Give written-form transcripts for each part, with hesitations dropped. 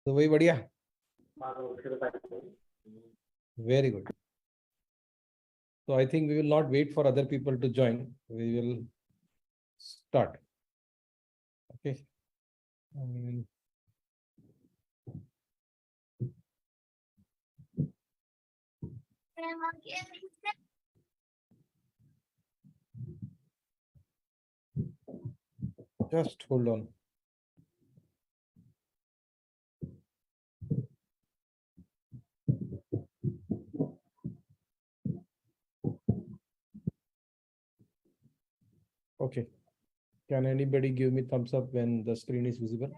तो वही बढ़िया, very good. So I think we will not wait for other people to join. We will start. Okay. Just hold on. Okay. Can anybody give me thumbs up when the screen is visible?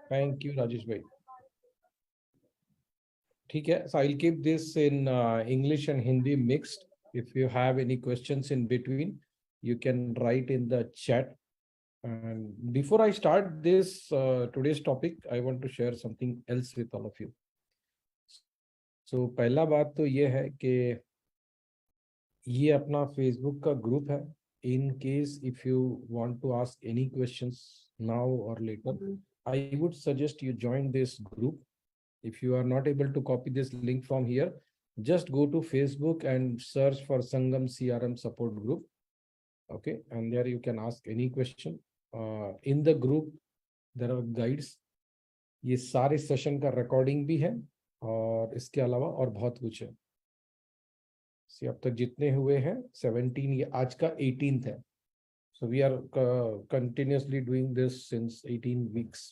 Thank you, Rajesh bhai. ठीक है. So I'll keep this in English and Hindi mixed. If you have any questions in between, you can write in the chat. And before I start this today's topic, I want to share something else with all of you. So पहला बात तो ये है कि ये अपना Facebook का group है. In case if you want to ask any questions now or later, I would suggest you join this group. If you are not able to copy this link from here, just go to Facebook and search for Sangam CRM support group. Okay, and there you can ask any question. In the group, there are guides. ये सारे session का recording भी है और इसके अलावा और बहुत कुछ है. अब तक जितने हुए हैं 17, ये आज का 18th है. So we are continuously doing this since 18 weeks.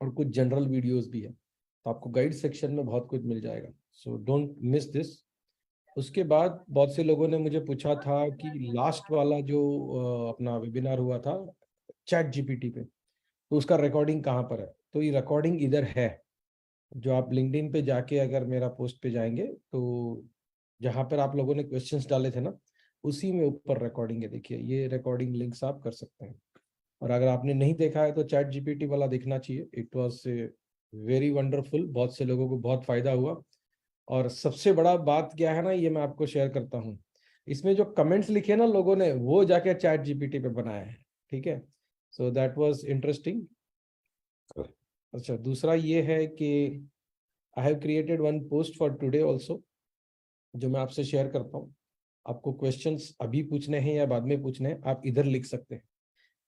और कुछ जनरल वीडियोस भी है, तो आपको गाइड सेक्शन में बहुत कुछ मिल जाएगा. So don't miss this. उसके बाद बहुत से लोगों ने मुझे पूछा था कि लास्ट वाला जो अपना वेबिनार हुआ था चैट जीपीटी पे, तो उसका रिकॉर्डिंग कहाँ पर है. तो ये रिकॉर्डिंग इधर है. जो आप लिंक्डइन पे जाके अगर मेरा पोस्ट पे जाएंगे तो जहाँ पर आप लोगों ने क्वेश्चंस डाले थे ना, उसी में ऊपर रिकॉर्डिंग है. देखिए ये रिकॉर्डिंग लिंक्स आप कर सकते हैं. और अगर आपने नहीं देखा है तो चैट जीपीटी वाला देखना चाहिए. It was very wonderful. बहुत से लोगों को बहुत फायदा हुआ. और सबसे बड़ा बात क्या है ना, ये मैं आपको शेयर करता हूँ. इसमें जो कमेंट्स लिखे ना लोगों ने, वो जाके चैट जीपीटी पे बनाया है. ठीक है. So that was interesting. अच्छा, दूसरा ये है कि I have created one post for today also, जो मैं आपसे शेयर करता हूँ. आपको क्वेश्चंस अभी पूछने हैं या बाद में पूछने हैं, आप इधर लिख सकते हैं.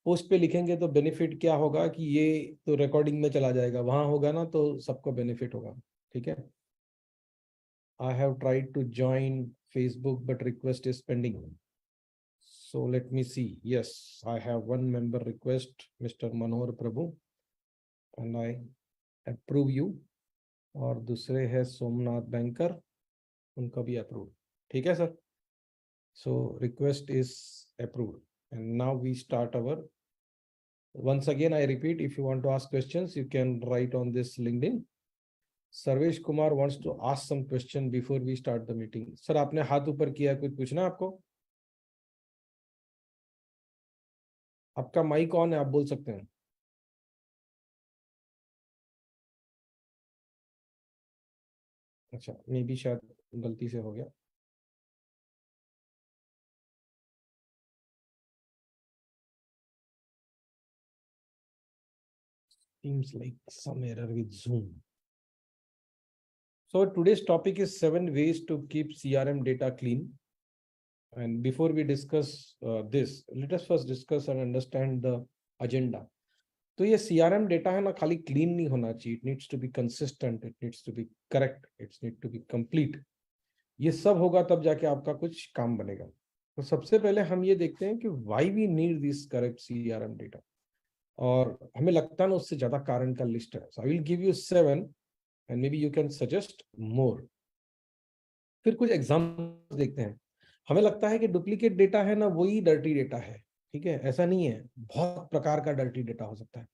पोस्ट पे लिखेंगे तो बेनिफिट क्या होगा कि ये तो रिकॉर्डिंग में चला जाएगा, वहां होगा ना तो सबको बेनिफिट होगा. ठीक है. I have tried to join Facebook, but request is pending. So let me see. Yes, I have one member request, Mr. Manohar Prabhu, and I approve you. और दूसरे है सोमनाथ बैंकर, उनका भी अप्रूव. ठीक है sir. So request is approved, and now we start our. Once again, I repeat, if you want to ask questions, you can write on this LinkedIn. Sarvesh Kumar wants to ask some question before we start the meeting. Sir आपने हाथ ऊपर किया, कुछ पूछना आपको? आपका mic on है, आप बोल सकते हैं. अच्छा, मे बी शायद गलती से हो गया. Seems like some error with Zoom. So today's topic is 7 ways to keep CRM data clean. And before we discuss this, let us first discuss and understand the agenda. तो ये CRM data है ना, खाली clean नहीं होना चाहिए. It needs to be consistent, it needs to be correct, it's need to be complete. ये सब होगा तब जाके आपका कुछ काम बनेगा. तो सबसे पहले हम ये देखते हैं कि why we need this correct CRM data. और हमें लगता है ना उससे ज्यादा कारण का लिस्ट है. So I will give you 7 and may be you can suggest more. फिर कुछ एग्जाम्पल्स देखते हैं. हमें लगता है कि डुप्लीकेट डेटा है ना, वही डर्टी डेटा है. ठीक है, ऐसा नहीं है. बहुत प्रकार का डर्टी डेटा हो सकता है.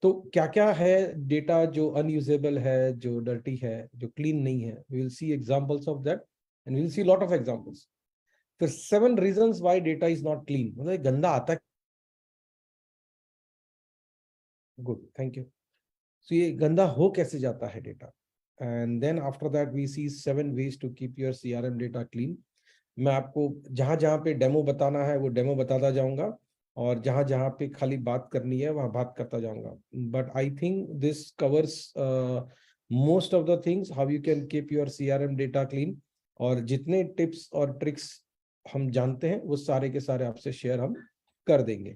तो क्या क्या है डेटा जो अनयूजेबल है, जो डर्टी है, जो क्लीन नहीं है. We will see examples of that and we will see lot of examples. फिर 7 reasons why data is not clean. मतलब गंदा आता है. Good, thank you. सो ये गंदा हो कैसे जाता है data. And then after that we see 7 ways to keep your CRM data clean. मैं आपको जहां जहां पे डेमो बताना है वो डेमो बताता जाऊंगा. और जहां जहां पे खाली बात करनी है वहां बात करता जाऊंगा. But I think this covers most of the things, how you can keep your CRM data clean. और जितने टिप्स और ट्रिक्स हम जानते हैं वो सारे के सारे आपसे शेयर हम कर देंगे,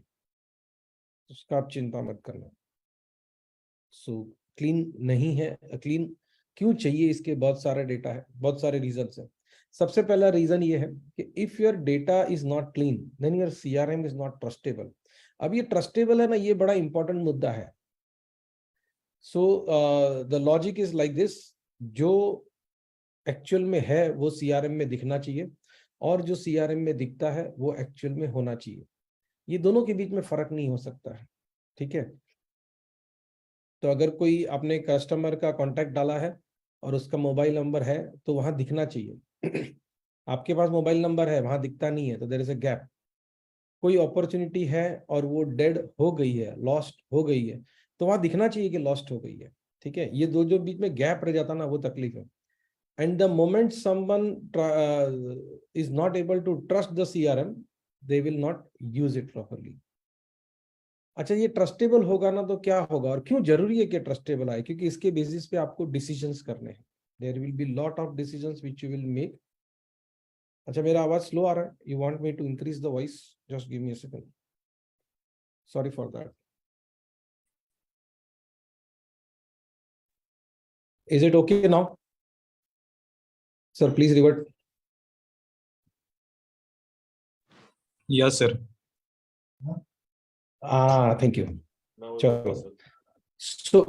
उसका आप चिंता मत करना. सो क्लीन नहीं है, क्लीन क्यों चाहिए, इसके बहुत सारे डेटा है, बहुत सारे रीजंस है. सबसे पहला रीजन ये है कि if your data is not clean then your CRM is not trustable. अब ये ट्रस्टेबल है ना, ये बड़ा इंपॉर्टेंट मुद्दा है. So the logic is like this, जो एक्चुअल में है वो CRM में दिखना चाहिए, और जो CRM में दिखता है वो एक्चुअल में होना चाहिए. ये दोनों के बीच में फर्क नहीं हो सकता है. ठीक है. तो अगर कोई आपने कस्टमर का कांटेक्ट डाला है और उसका मोबाइल नंबर है तो वहां दिखना चाहिए. आपके पास मोबाइल नंबर है, वहां दिखता नहीं है, तो देयर इज अ गैप. कोई अपॉर्चुनिटी है और वो डेड हो गई है, लॉस्ट हो गई है, तो वहां दिखना चाहिए कि लॉस्ट हो गई है. ठीक है. ये दो जो बीच में गैप रह जाता ना, वो तकलीफ है. And the moment someone is not able to trust the CRM, they will not use it properly. अच्छा, ये ट्रस्टेबल होगा ना तो क्या होगा, और क्यों जरूरी है कि ट्रस्टेबल आए, क्योंकि इसके बेसिस पे आपको डिसीजंस करने हैं. There will be lot of decisions which you will make. अच्छा, मेरा आवाज स्लो आ रहा है, you want me to increase the voice, just give me a second, sorry for that. Is it okay now sir? Please revert. Yes sir. Thank you. चलो. So,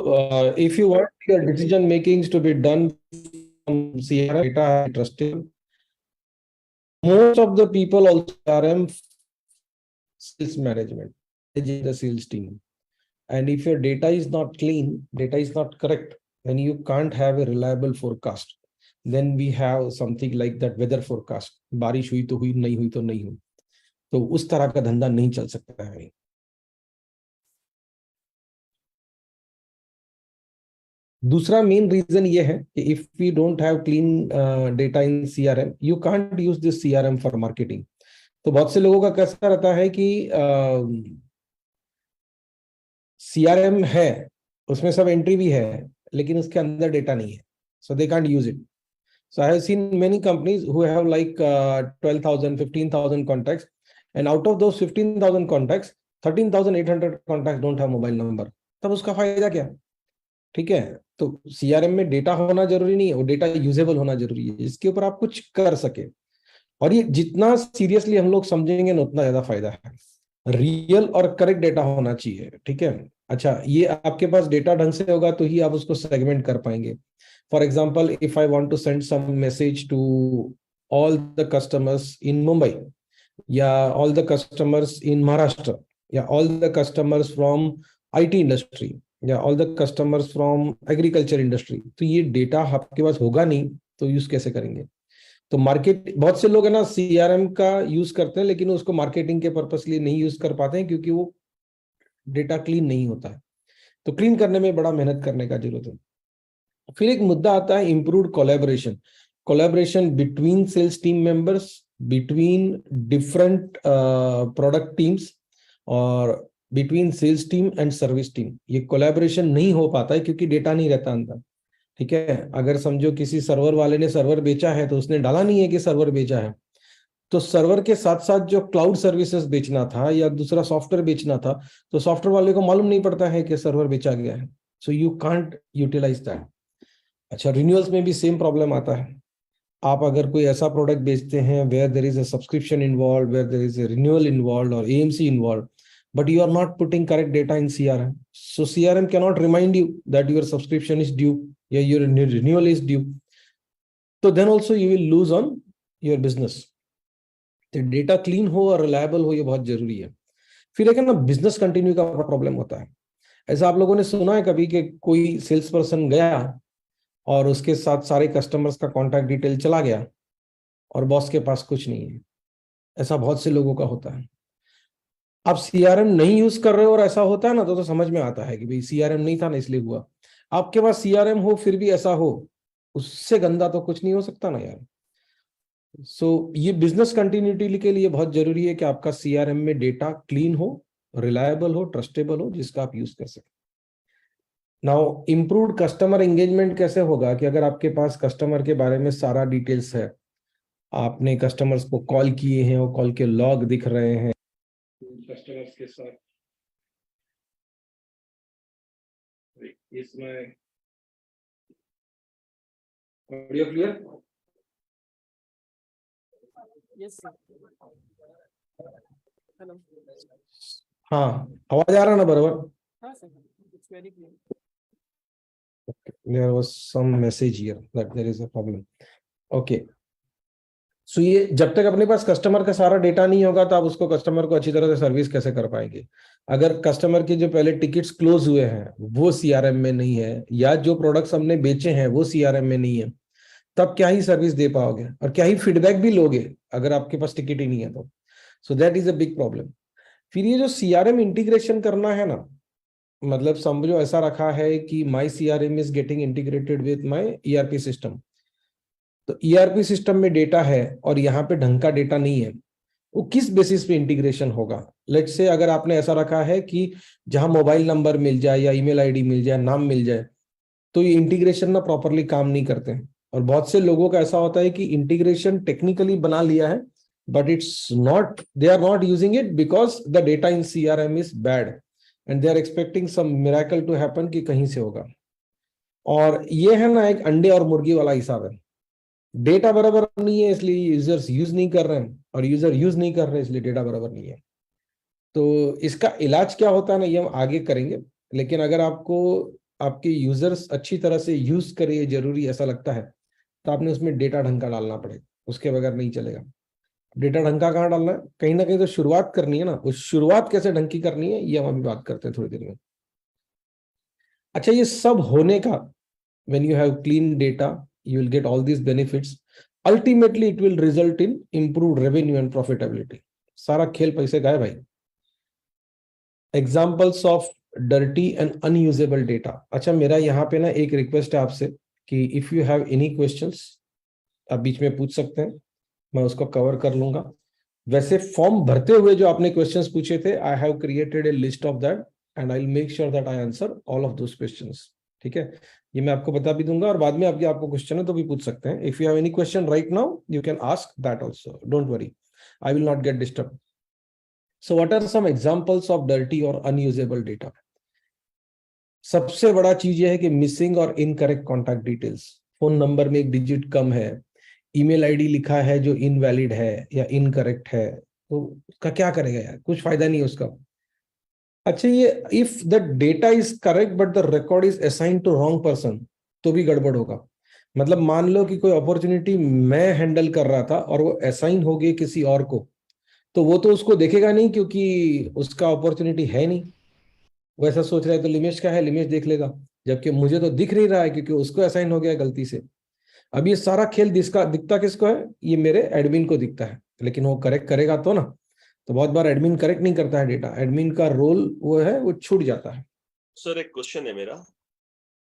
if you want your decision makings to be done from CRM data trusted, most of the people also CRM sales management, the sales team. And if your data is not clean, data is not correct, then you can't have a reliable forecast. Then we have something like that weather forecast. बारिश हुई तो हुई, नहीं हुई तो नहीं हुई. तो उस तरह का धंधा नहीं चल सकता है. दूसरा मेन रीजन ये है कि if we don't have clean data in CRM, you can't use this CRM for marketing. तो बहुत से लोगों का कैसा रहता है कि CRM है, उसमें सब एंट्री भी है, लेकिन उसके अंदर डेटा नहीं है, so they can't use it. So I have seen many companies who have like 12,000 15,000 contacts, and out of those 15,000 contacts 13,800 contacts don't have mobile number. तब उसका फायदा क्या? ठीक है. तो CRM में डेटा होना जरूरी नहीं है, वो डेटा यूजेबल होना जरूरी है, जिसके ऊपर आप कुछ कर सके. और ये जितना सीरियसली हम लोग समझेंगे ना, उतना ज्यादा फायदा है. रियल और करेक्ट डेटा होना चाहिए. ठीक है. अच्छा, ये आपके पास डेटा ढंग से होगा तो ही आप उसको सेगमेंट कर पाएंगे. For example, if I want to send some message to all the customers in Mumbai, या all the customers in Maharashtra, या all the customers from IT industry, या all the customers from agriculture industry, तो ये data आपके पास होगा नहीं तो use कैसे करेंगे? तो मार्केट, बहुत से लोग है ना CRM का यूज करते हैं, लेकिन उसको मार्केटिंग के पर्पस लिए नहीं यूज कर पाते हैं, क्योंकि वो डेटा क्लीन नहीं होता है. तो क्लीन करने में बड़ा मेहनत करने का जरूरत है. फिर एक मुद्दा आता है improved collaboration. Collaboration between sales team members, between different product teams, और between sales team and service team. ये कोलैबोरेशन नहीं हो पाता है क्योंकि डेटा नहीं रहता अंदर. ठीक है. अगर समझो किसी सर्वर वाले ने सर्वर बेचा है, तो उसने डाला नहीं है कि सर्वर बेचा है, तो सर्वर के साथ साथ जो क्लाउड सर्विसेज बेचना था या दूसरा सॉफ्टवेयर बेचना था, तो सॉफ्टवेयर वाले को मालूम नहीं पड़ता है कि सर्वर बेचा गया है. So you can't utilize that. अच्छा, रिन्यूअल्स में भी सेम प्रॉब्लम आता है. आप अगर कोई ऐसा प्रोडक्ट बेचते हैं where there is a subscription involve, where there is a renewal involve और AMC involve, but you are not putting correct data in CRM, so CRM cannot remind you that your subscription is due, yeah, your renewal is due, so then also you will lose on your business. तो data clean हो और reliable हो, ये बहुत जरूरी है. फिर एक है ना, बिजनेस कंटिन्यू का प्रॉब्लम होता है. ऐसा आप लोगों ने सुना है कभी कि कोई सेल्स पर्सन गया और उसके साथ सारे कस्टमर्स का कॉन्टैक्ट डिटेल चला गया और बॉस के पास कुछ नहीं है? ऐसा बहुत से लोगों का होता है. आप CRM नहीं यूज कर रहे हो और ऐसा होता है ना, तो समझ में आता है कि भाई CRM नहीं था ना, इसलिए हुआ. आपके पास CRM हो फिर भी ऐसा हो, उससे गंदा तो कुछ नहीं हो सकता ना यार. सो ये बिजनेस कंटिन्यूटी के लिए बहुत जरूरी है कि आपका CRM में डेटा क्लीन हो रिलायबल हो, ट्रस्टेबल हो, जिसका आप यूज कर सकें। नाउ इम्प्रूव्ड कस्टमर एंगेजमेंट कैसे होगा कि अगर आपके पास कस्टमर के बारे में सारा डिटेल्स है, आपने कस्टमर्स को कॉल किए हैं, वो कॉल के लॉग दिख रहे हैं कस्टमर्स के साथ, इसमें audio clear? Yes sir. Hello. हाँ, आवाज आ रहा ना बराबर? हाँ sir, it's very clear. There was some message here that there is a problem. Okay. सो ये जब तक अपने पास कस्टमर का सारा डेटा नहीं होगा तो आप उसको कस्टमर को अच्छी तरह से सर्विस कैसे कर पाएंगे? अगर कस्टमर के जो पहले टिकट्स क्लोज हुए हैं वो सीआरएम में नहीं है, या जो प्रोडक्ट्स हमने बेचे हैं वो सीआरएम में नहीं है, तब क्या ही सर्विस दे पाओगे और क्या ही फीडबैक भी लोगे अगर आपके पास टिकट ही नहीं है तो? So that is a big problem. फिर ये जो सीआरएम इंटीग्रेशन करना है ना, मतलब समझो ऐसा रखा है कि my CRM is getting integrated with my ERP system, तो ईआरपी सिस्टम में डेटा है और यहाँ पे ढंग का डेटा नहीं है, वो किस बेसिस पे इंटीग्रेशन होगा? लेट्स से अगर आपने ऐसा रखा है कि जहां मोबाइल नंबर मिल जाए या ईमेल आईडी मिल जाए, नाम मिल जाए, तो ये इंटीग्रेशन ना प्रॉपरली काम नहीं करते हैं। और बहुत से लोगों का ऐसा होता है कि इंटीग्रेशन टेक्निकली बना लिया है but it's not, they are not using it because the data in CRM is bad and they are expecting some miracle to happen कि कहीं से होगा। और ये है ना एक अंडे और मुर्गी वाला हिसाब है। डेटा बराबर नहीं है इसलिए यूजर्स यूज नहीं कर रहे हैं, और यूजर यूज नहीं कर रहे हैं इसलिए डेटा बराबर नहीं है। तो इसका इलाज क्या होता है ना, ये हम आगे करेंगे। लेकिन अगर आपको आपके यूजर्स अच्छी तरह से यूज करे ये जरूरी ऐसा लगता है, तो आपने उसमें डेटा ढंग का डालना पड़ेगा, उसके बगैर नहीं चलेगा। डेटा ढंग का कहाँ डालना है? कहीं ना कहीं तो शुरुआत करनी है ना, उस शुरुआत कैसे ढंग की करनी है ये हम अभी बात करते हैं थोड़ी देर में। अच्छा, ये सब होने का, when you have clean data you will get all these benefits, ultimately it will result in improved revenue and profitability। सारा खेल पैसे का है भाई। Examples of dirty and unusable data. अच्छा, मेरा यहाँ पे ना एक रिक्वेस्ट है आपसे कि if you have any questions आप बीच में पूछ सकते हैं, मैं उसको कवर कर लूंगा। वैसे फॉर्म भरते हुए जो आपने क्वेश्चंस पूछे थे, I have created a list of that and I will make sure that I answer all of those questions. ठीक है, ये मैं आपको बता भी दूंगा और बाद में आपको क्वेश्चन है तो भी पूछ सकते हैं। If you have any question right now you can ask that also, don't worry, I will not get disturb. So what are some examples of dirty और अनयूजेबल डेटा? सबसे बड़ा चीज ये है कि मिसिंग और incorrect contact details. Phone number में एक डिजिट कम है, ईमेल आईडी लिखा है जो इनवैलिड है या इनकरेक्ट है, तो उसका क्या करेगा यार? कुछ फायदा नहीं है उसका। अच्छा, ये if the data is correct but the record is assign to wrong person, तो भी गड़बड़ होगा। मतलब मान लो कि कोई अपॉर्चुनिटी मैं हैंडल कर रहा था और वो असाइन हो गई किसी और को, तो वो तो उसको देखेगा नहीं क्योंकि उसका अपॉर्चुनिटी है नहीं। वो ऐसा सोच रहा है तो लिमेश का है, लिमेश देख लेगा, जबकि मुझे तो दिख नहीं रहा है क्योंकि उसको असाइन हो गया गलती से। अब ये सारा खेल दिखता किसको है? ये मेरे एडमिन को दिखता है, लेकिन वो करेक्ट करेगा तो ना। तो बहुत बार एडमिन करेक्ट नहीं करता है डेटा, एडमिन का रोल वो है, वो छूट जाता है। सर एक क्वेश्चन है मेरा।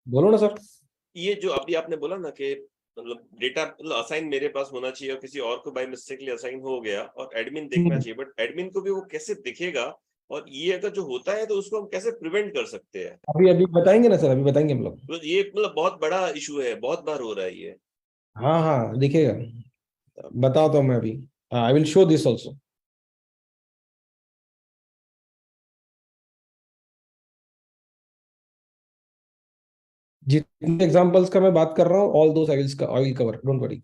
बोलो ना सर। ये जो अभी आपने बोला ना कि मतलब डेटा मतलब असाइन मेरे पास होना चाहिए और किसी और को बाय मिस्टेकली असाइन हो गया और एडमिन देखना चाहिए, बट एडमिन को भी वो कैसे दिखेगा? और ये अगर जो होता है तो उसको हम कैसे प्रिवेंट कर सकते हैं? अभी बताएंगे ना सर, अभी बताएंगे हम लोग। तो ये मतलब बहुत बड़ा इशू है, बहुत बार हो रहा है ये। हाँ हाँ दिखेगा, बताओ तो मैं अभी, I will show this also. जितने एग्जांपल्स का मैं बात कर रहा हूँ all those I will cover, don't worry.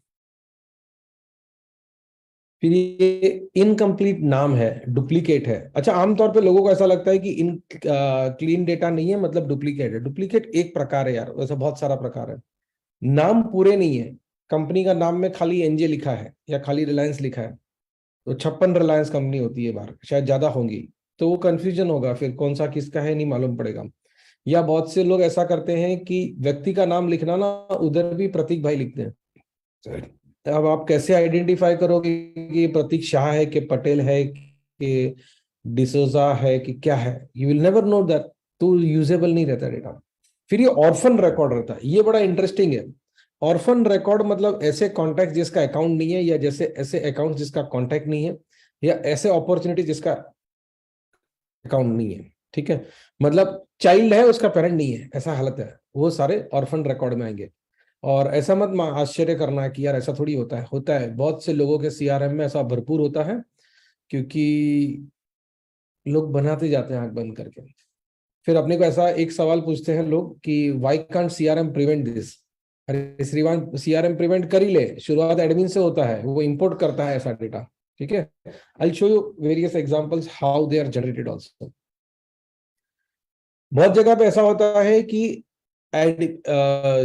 फिर ये इनकम्प्लीट नाम है, डुप्लीकेट है। अच्छा, आमतौर पे लोगों को ऐसा लगता है कि क्लीन डेटा नहीं है मतलब डुप्लीकेट है। डुप्लीकेट एक प्रकार है यार, वैसे बहुत सारा प्रकार है। नाम पूरे नहीं है, कंपनी का नाम में खाली एनजे लिखा है या खाली रिलायंस लिखा है, तो 56 रिलायंस कंपनी होती है बाहर, शायद ज्यादा होंगी, तो वो कंफ्यूजन होगा, फिर कौन सा किसका है नहीं मालूम पड़ेगा। या बहुत से लोग ऐसा करते हैं कि व्यक्ति का नाम लिखना ना, उधर भी प्रतीक भाई लिखते हैं। अब आप कैसे आइडेंटिफाई करोगे कि प्रतीक शाह है कि पटेल है कि डिसोजा है कि क्या है? You will never know that, तो यूजेबल नहीं रहता डेटा। फिर ये ऑर्फन रिकॉर्ड रहता है, ये बड़ा इंटरेस्टिंग है। ऑर्फन रिकॉर्ड मतलब ऐसे कॉन्टैक्ट जिसका अकाउंट नहीं है, या जैसे ऐसे अकाउंट जिसका कॉन्टैक्ट नहीं है, या ऐसे अपॉर्चुनिटी जिसका अकाउंट नहीं है, ठीक है। मतलब चाइल्ड है, उसका पेरेंट नहीं है, ऐसा हालत है, वो सारे ऑर्फन रिकॉर्ड में आएंगे। और ऐसा मत आश्चर्य करना है कि यार ऐसा थोड़ी होता है बहुत से लोगों के सीआरएम में ऐसा भरपूर होता है, क्योंकक लोग बनाते जाते हैं आंख बंद करके। फिर अपने को ऐसा एक सवाल पूछते हैं लोग कि why can't CRM prevent this. अरे श्रीमान, सीआरएम प्रिवेंट कर ही ले, शुरुआत एडमिन से होता है, वो इंपोर्ट करता है ऐसा डेटा, ठीक है। I show you various examples how they are generated also. बहुत जगह पे ऐसा होता है कि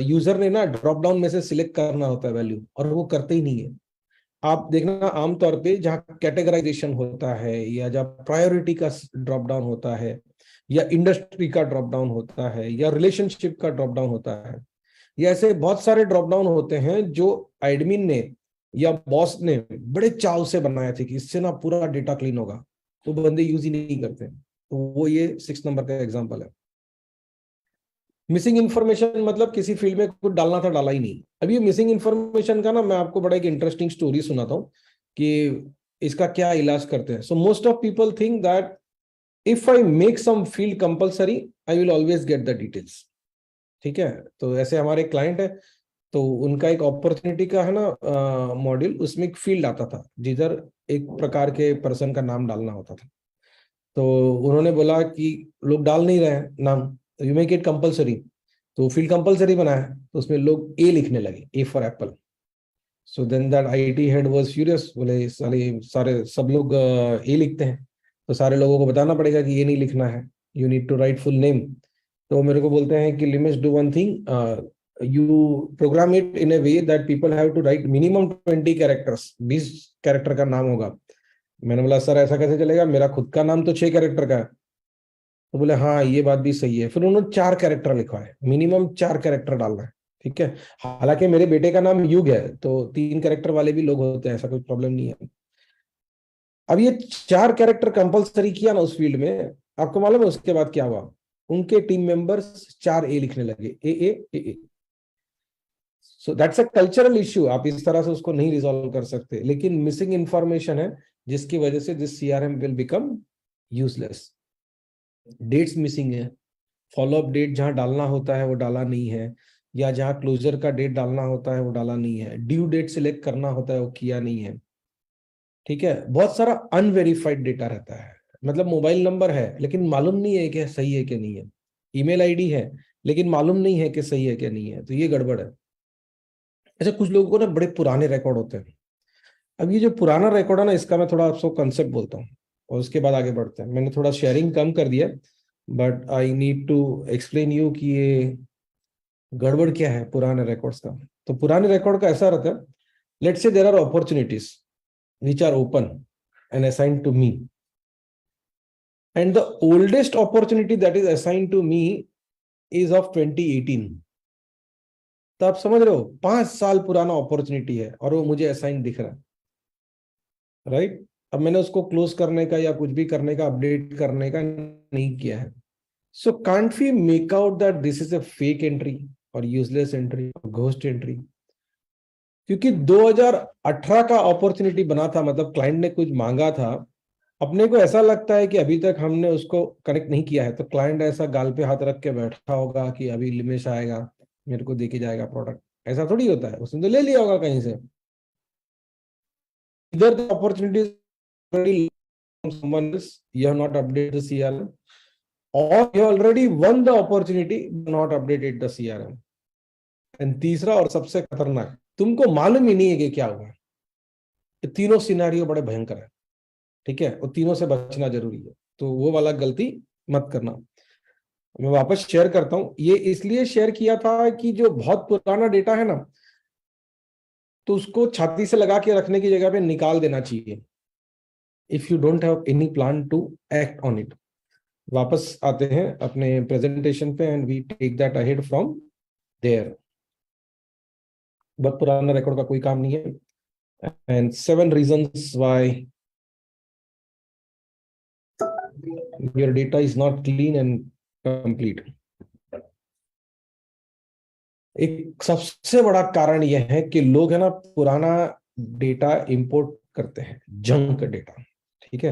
यूजर ने ना ड्रॉप डाउन में से सिलेक्ट करना होता है वैल्यू, और वो करते ही नहीं है। आप देखना आमतौर पे जहाँ कैटेगराइजेशन होता है, या जहाँ प्रायोरिटी का ड्रॉप डाउन होता है, या इंडस्ट्री का ड्रॉप डाउन होता है, या रिलेशनशिप का ड्रॉप डाउन होता है, या ऐसे बहुत सारे ड्रॉप डाउन होते हैं जो एडमिन ने या बॉस ने बड़े चाव से बनाए थे कि इससे ना पूरा डेटा क्लीन होगा, तो बंदे यूज ही नहीं करते। तो वो ये 6 नंबर का एग्जांपल है। मिसिंग इन्फॉर्मेशन मतलब किसी फील्ड में कुछ डालना था, डाला ही नहीं। अभी मिसिंग इन्फॉर्मेशन का ना मैं आपको बड़ा एक इंटरेस्टिंग स्टोरी सुनाता हूँ कि इसका क्या इलाज करते हैं। So most of people think that if I make some field compulsory I will always get the details, ठीक है। तो ऐसे हमारे क्लाइंट है, तो उनका एक अपॉर्चुनिटी का है ना मॉड्यूल, उसमें एक फील्ड आता था जिधर एक प्रकार के पर्सन का नाम डालना होता था। तो उन्होंने बोला कि लोग डाल नहीं रहे हैं नाम, यू मेक इट कंपलसरी। तो फील्ड कंपलसरी बना है, तो उसमें लोग ए लिखने लगे, A for apple. So then that IT head was furious, बोले सारे सारे सब लोग ए लिखते हैं, तो सारे लोगों को बताना पड़ेगा कि ये नहीं लिखना है, you need to write full name. तो मेरे को बोलते हैं कि limits do one thing, you program it in a way that people have to write minimum 20 characters, 20 character का नाम होगा। मैंने बोला सर ऐसा कैसे चलेगा, मेरा खुद का नाम तो 6 कैरेक्टर का है। तो बोले हाँ ये बात भी सही है। फिर उन्होंने 4 कैरेक्टर लिखवाए, मिनिमम 4 कैरेक्टर डालना है, ठीक है। हालांकि मेरे बेटे का नाम युग है, तो 3 कैरेक्टर वाले भी लोग होते हैं, ऐसा कोई प्रॉब्लम नहीं है। अब ये 4 कैरेक्टर कंपलसरी किया ना उस फील्ड में, आपको मालूम है उसके बाद क्या हुआ? उनके टीम मेंबर्स 4 ए लिखने लगे, A. So that's a cultural issue, आप इस तरह से उसको नहीं रिजॉल्व कर सकते, लेकिन मिसिंग इंफॉर्मेशन है जिसकी वजह से this CRM will become useless. Dates missing है, फॉलोअप डेट जहां डालना होता है वो डाला नहीं है, या जहां क्लोजर का डेट डालना होता है वो डाला नहीं है, ड्यू डेट सिलेक्ट करना होता है वो किया नहीं है, ठीक है। बहुत सारा अनवेरिफाइड डेटा रहता है, मतलब मोबाइल नंबर है लेकिन मालूम नहीं है कि सही है कि नहीं है, ईमेल आईडी है लेकिन मालूम नहीं है कि सही है कि नहीं है, तो ये गड़बड़ है। अच्छा, कुछ लोगों को ना बड़े पुराने रिकॉर्ड होते हैं। अब ये जो पुराना रिकॉर्ड है ना, इसका मैं थोड़ा आपको कंसेप्ट बोलता हूँ और उसके बाद आगे बढ़ते हैं। मैंने थोड़ा शेयरिंग कम कर दिया, but I need to explain you कि ये गड़बड़ क्या है पुराने रिकॉर्ड्स का। तो पुराने रिकॉर्ड का ऐसा रहता है, let's say there are opportunities which are open and assigned to me, and the oldest opportunity that is assigned to me is of 2018। तो आप समझ रहे हो, 5 साल पुराना अपॉर्चुनिटी है और वो मुझे असाइन दिख रहा है, राइट। अब मैंने उसको क्लोज करने का या कुछ भी करने का, अपडेट करने का नहीं किया है। So can't we make out that this is a fake entry और यूजलेस एंट्री और घोस्ट एंट्री? क्योंकि 2018 का अपॉर्चुनिटी बना था, मतलब क्लाइंट ने कुछ मांगा था, अपने को ऐसा लगता है कि अभी तक हमने उसको कनेक्ट नहीं किया है, तो क्लाइंट ऐसा गाल पे हाथ रख के बैठा होगा कि अभी लिमिश आएगा, मेरे को देके जाएगा प्रोडक्ट। ऐसा थोड़ी होता है, उसने तो ले लिया होगा कहीं से। इधर the opportunity someone else, you have not updated the CRM, or you already won the opportunity not updated the CRM। And तीसरा और सबसे खतरनाक, तुमको मालूम ही नहीं है कि क्या हुआ। ये तीनों सिनेरियो बड़े भयंकर है, ठीक है, और तीनों से बचना जरूरी है, तो वो वाला गलती मत करना। मैं वापस शेयर करता हूं, ये इसलिए शेयर किया था कि जो बहुत पुराना डेटा है ना, तो उसको छाती से लगा के रखने की जगह पे निकाल देना चाहिए, if you don't have any plan to act on it. वापस आते हैं अपने प्रेजेंटेशन पे and we take that ahead from there. बहुत पुराना रिकॉर्ड का कोई काम नहीं है। And 7 reasons why your data is not clean and complete। एक सबसे बड़ा कारण यह है कि लोग है ना पुराना डेटा इंपोर्ट करते हैं, जंक डेटा, ठीक है।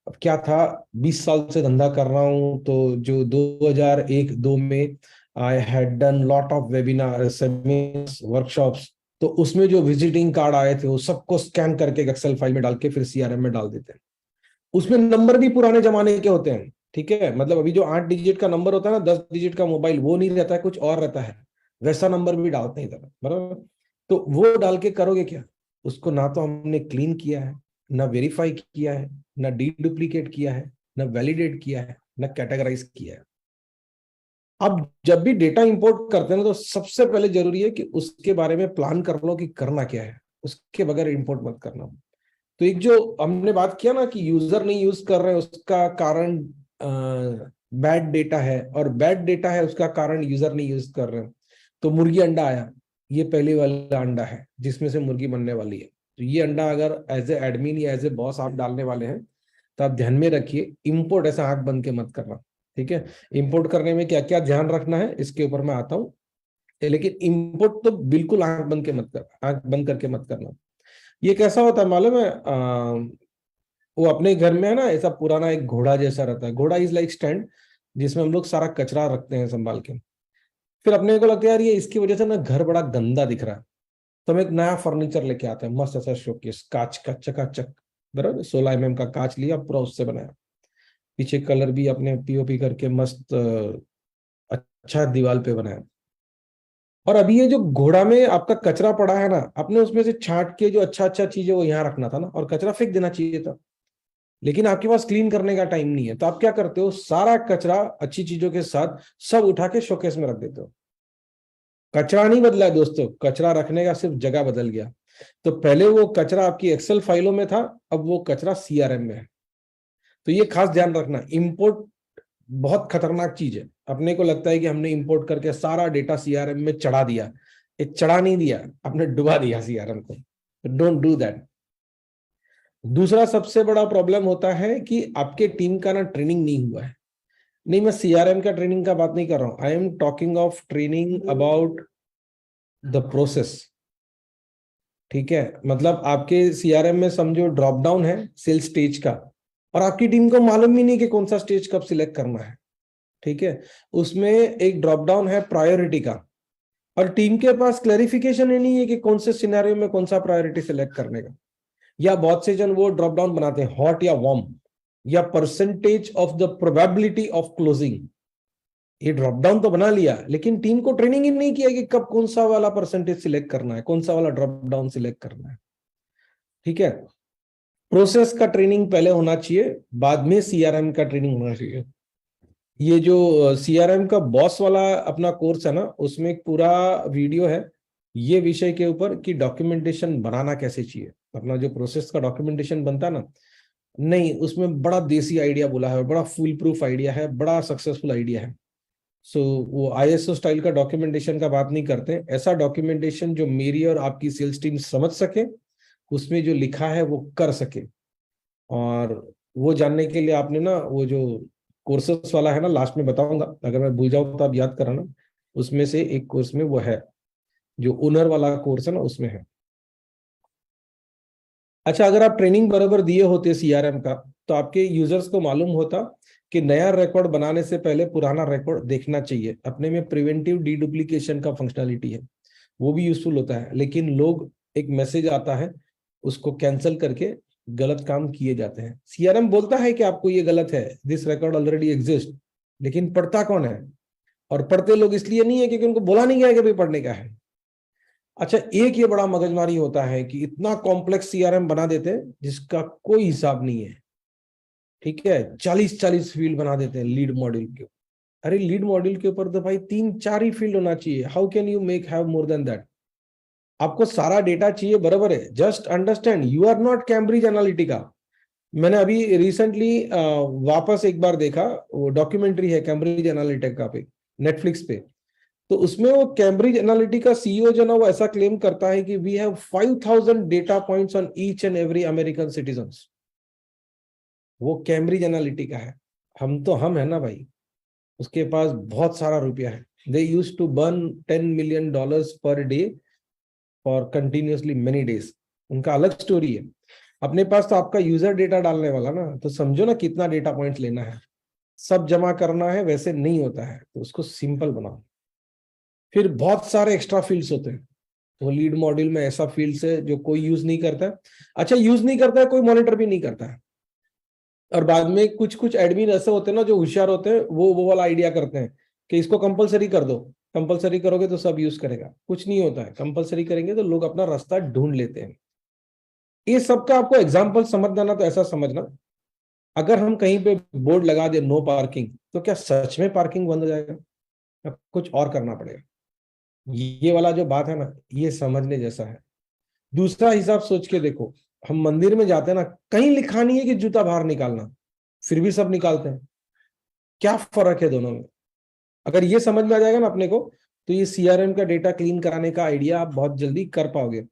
अब क्या था, 20 साल से धंधा कर रहा हूं, तो जो 2001-2 में I had done lot of webinar, seminars, workshops, तो उसमें जो विजिटिंग कार्ड आए थे वो सबको स्कैन करके एक्सेल फाइल में डाल के फिर सीआरएम में डाल देते हैं। उसमें नंबर भी पुराने जमाने के होते हैं, ठीक है। मतलब अभी जो 8 डिजिट का नंबर होता है ना, 10 डिजिट का मोबाइल, वो नहीं रहता है, कुछ और रहता है, वैसा नंबर भी डालते हैं इधर, बराबर। तो वो डाल के करोगे क्या, उसको ना तो हमने क्लीन किया है, ना वेरीफाई किया है, ना डुप्लीकेट किया है, ना वैलिडेट किया है, ना कैटेगराइज किया है। अब जब भी डेटा इंपोर्ट करते हैं तो सबसे पहले जरूरी है कि उसके बारे में प्लान कर लो कि करना क्या है, उसके बगैर इंपोर्ट मत करना। तो एक जो हमने बात किया ना कि यूजर नहीं यूज कर रहे हैं उसका कारण बैड डेटा है, और बैड डेटा है उसका कारण यूजर नहीं यूज कर रहे हैं। तो मुर्गी अंडा आया, ये पहले वाला अंडा है जिसमें से मुर्गी बनने वाली है। तो ये अंडा अगर एज ए एडमिन या एज ए बॉस आप डालने वाले हैं तो आप ध्यान में रखिए, इंपोर्ट ऐसा आंख बंद के मत करना, ठीक है। इंपोर्ट करने में क्या क्या ध्यान रखना है इसके ऊपर मैं आता हूँ, लेकिन इंपोर्ट तो बिल्कुल आंख बंद के मत कर, आंख बंद करके मत करना। ये कैसा होता है मालूम है, वो अपने घर में है ना, ऐसा पुराना एक घोड़ा जैसा रहता है, घोड़ा इज लाइक स्टैंड, जिसमें हम लोग सारा कचरा रखते हैं संभाल के। फिर अपने को लगता है यार ये इसकी वजह से ना घर बड़ा गंदा दिख रहा है, तो हम एक नया फर्नीचर लेके आते हैं, मस्त ऐसा शोकेस, कांच का चकाचक, बराबर 16 mm का कांच लिया पूरा, उससे बनाया, पीछे कलर भी अपने पीओपी करके मस्त अच्छा दीवार पे बनाया। और अभी ये जो घोड़ा में आपका कचरा पड़ा है ना, अपने उसमें से छांट के जो अच्छा अच्छा चीज है वो यहाँ रखना था ना, और कचरा फेंक देना चाहिए था, लेकिन आपके पास क्लीन करने का टाइम नहीं है। तो आप क्या करते हो, सारा कचरा अच्छी चीजों के साथ सब उठा के शोकेस में रख देते हो। कचरा नहीं बदला है दोस्तों, कचरा रखने का सिर्फ जगह बदल गया। तो पहले वो कचरा आपकी एक्सेल फाइलों में था, अब वो कचरा सीआरएम में है। तो ये खास ध्यान रखना, इंपोर्ट बहुत खतरनाक चीज है। अपने को लगता है कि हमने इंपोर्ट करके सारा डेटा सीआरएम में चढ़ा दिया, ये चढ़ा नहीं दिया, आपने डुबा दिया सीआरएम को। Don't do that. दूसरा सबसे बड़ा प्रॉब्लम होता है कि आपके टीम का ना ट्रेनिंग नहीं हुआ है। नहीं, मैं सीआरएम का ट्रेनिंग का बात नहीं कर रहा हूं, I am talking of training about the process, ठीक है। मतलब आपके सीआरएम में समझो ड्रॉप डाउन है सेल्स स्टेज का, और आपकी टीम को मालूम ही नहीं कि कौन सा स्टेज कब सिलेक्ट करना है, ठीक है। उसमें एक ड्रॉप डाउन है प्रायोरिटी का, और टीम के पास क्लैरिफिकेशन ही नहीं है कि कौन से सिनेरियो में कौन सा प्रायोरिटी सिलेक्ट करने का। या बहुत से जन वो ड्रॉप डाउन बनाते हैं हॉट या वार्म, या percentage of the probability of closing. ये ड्रॉप डाउन तो बना लिया, लेकिन टीम को ट्रेनिंग ही नहीं किया कि कब कौन सा वाला परसेंटेज सिलेक्ट करना है, कौन सा वाला ड्रॉप डाउन सिलेक्ट करना है, ठीक है। प्रोसेस का ट्रेनिंग पहले होना चाहिए, बाद में सीआरएम का ट्रेनिंग होना चाहिए। ये जो सीआरएम का बॉस वाला अपना कोर्स है ना, उसमें एक पूरा वीडियो है ये विषय के ऊपर कि डॉक्यूमेंटेशन बनाना कैसे चाहिए। अपना जो प्रोसेस का डॉक्यूमेंटेशन बनता है ना, नहीं उसमें बड़ा देसी आइडिया बोला है, बड़ा फुल प्रूफ आइडिया है, बड़ा सक्सेसफुल आइडिया है। सो वो आईएसओ स्टाइल का डॉक्यूमेंटेशन का बात नहीं करते, ऐसा डॉक्यूमेंटेशन जो मेरी और आपकी सेल्स टीम समझ सके, उसमें जो लिखा है वो कर सके। और वो जानने के लिए आपने ना वो जो कोर्सेस वाला है ना, लास्ट में बताऊंगा, अगर मैं भूल जाऊं तो आप याद कराना, उसमें से एक कोर्स में वो है, जो ओनर वाला कोर्स है ना उसमें है। अच्छा, अगर आप ट्रेनिंग बराबर दिए होते सीआरएम का, तो आपके यूजर्स को मालूम होता कि नया रिकॉर्ड बनाने से पहले पुराना रिकॉर्ड देखना चाहिए। अपने में प्रिवेंटिव डीडुप्लीकेशन का फंक्शनलिटी है, वो भी यूजफुल होता है, लेकिन लोग एक मैसेज आता है उसको कैंसिल करके गलत काम किए जाते हैं। सीआरएम बोलता है कि आपको ये गलत है, दिस रिकॉर्ड ऑलरेडी एग्जिस्ट, लेकिन पढ़ता कौन है? और पढ़ते लोग इसलिए नहीं है क्योंकि उनको बोला नहीं गया कि भाई पढ़ने का है। अच्छा, एक ये बड़ा मगजमारी होता है कि इतना कॉम्प्लेक्स सीआरएम बना देते हैं जिसका कोई हिसाब नहीं है, ठीक है। 40-40 फील्ड बना देते हैं लीड मॉड्यूल के। अरे लीड मॉड्यूल के ऊपर तो भाई 3-4 ही फील्ड होना चाहिए, how can you make have more than that? आपको सारा डेटा चाहिए, बराबर है, just understand you are not Cambridge Analytica. मैंने अभी रिसेंटली वापस एक बार देखा, वो डॉक्यूमेंट्री है कैम्ब्रिज एनालिटिका पे, नेटफ्लिक्स पे। तो उसमें वो कैम्ब्रिज एनालिटिका सीईओ जो ना, वो ऐसा क्लेम करता है कि we have 5000 data points on each and every American citizens. वो कैम्ब्रिज एनालिटिका है, हम है ना भाई, उसके पास बहुत सारा रुपया है। They used to burn $10 million per day for continuously many days. उनका अलग स्टोरी है। अपने पास तो आपका यूजर डेटा डालने वाला ना, तो समझो ना कितना डेटा पॉइंट लेना है, सब जमा करना है, वैसे नहीं होता है, तो उसको सिंपल बनाओ। फिर बहुत सारे एक्स्ट्रा फील्ड्स होते हैं, वो लीड मॉड्यूल में ऐसा फील्ड्स है जो कोई यूज नहीं करता है। अच्छा, यूज नहीं करता है, कोई मॉनिटर भी नहीं करता है। और बाद में कुछ कुछ एडमिन ऐसे होते हैं ना जो होशियार होते हैं, वो वाला आइडिया करते हैं कि इसको कंपलसरी कर दो, कंपलसरी करोगे तो सब यूज करेगा। कुछ नहीं होता है, कंपलसरी करेंगे तो लोग अपना रास्ता ढूंढ लेते हैं। ये सबका आपको एग्जाम्पल समझना ना, तो ऐसा समझना, अगर हम कहीं पे बोर्ड लगा दे नो पार्किंग, तो क्या सच में पार्किंग बंद हो जाएगा या कुछ और करना पड़ेगा? ये वाला जो बात है ना, ये समझने जैसा है। दूसरा हिसाब सोच के देखो, हम मंदिर में जाते हैं ना, कहीं लिखा नहीं है कि जूता बाहर निकालना, फिर भी सब निकालते हैं। क्या फर्क है दोनों में? अगर ये समझ में आ जाएगा ना अपने को, तो ये सीआरएम का डेटा क्लीन कराने का आइडिया आप बहुत जल्दी कर पाओगे।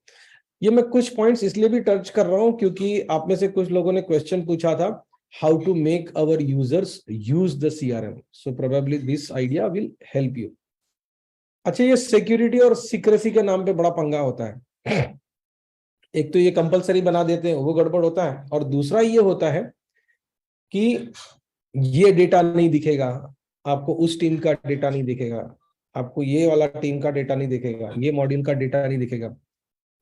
ये मैं कुछ पॉइंट्स इसलिए भी टच कर रहा हूं क्योंकि आप में से कुछ लोगों ने क्वेश्चन पूछा था, how to make our users use the CRM, so probably this idea will help you. अच्छा, ये सिक्योरिटी और सीक्रेसी के नाम पे बड़ा पंगा होता है। एक तो ये कंपलसरी बना देते हैं, वो गड़बड़ होता है, और दूसरा ये होता है कि ये डेटा नहीं दिखेगा आपको, उस टीम का डेटा नहीं दिखेगा आपको, ये वाला टीम का डेटा नहीं दिखेगा, ये मॉड्यूल का डेटा नहीं दिखेगा।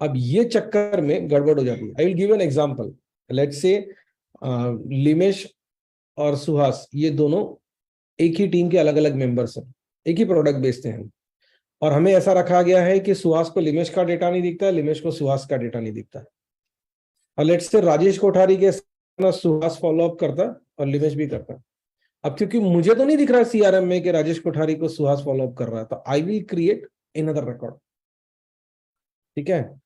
अब ये चक्कर में गड़बड़ हो जाती है। I will give an example. Let's say Limesh और सुहास, ये दोनों एक ही टीम के अलग अलग मेंबर्स हैं, एक ही प्रोडक्ट बेचते हैं, और हमें ऐसा रखा गया है कि सुहास को लिमेश का डेटा नहीं दिखता है, लिमेश को सुहास का डेटा नहीं दिखता है। और लेट्स से राजेश कोठारी के सुहास फॉलो अप करता है और लिमेश भी करता है। अब क्योंकि मुझे तो नहीं दिख रहा है सीआरएम में कि राजेश कोठारी को सुहास फॉलो अप कर रहा है, तो I will create another record, ठीक है,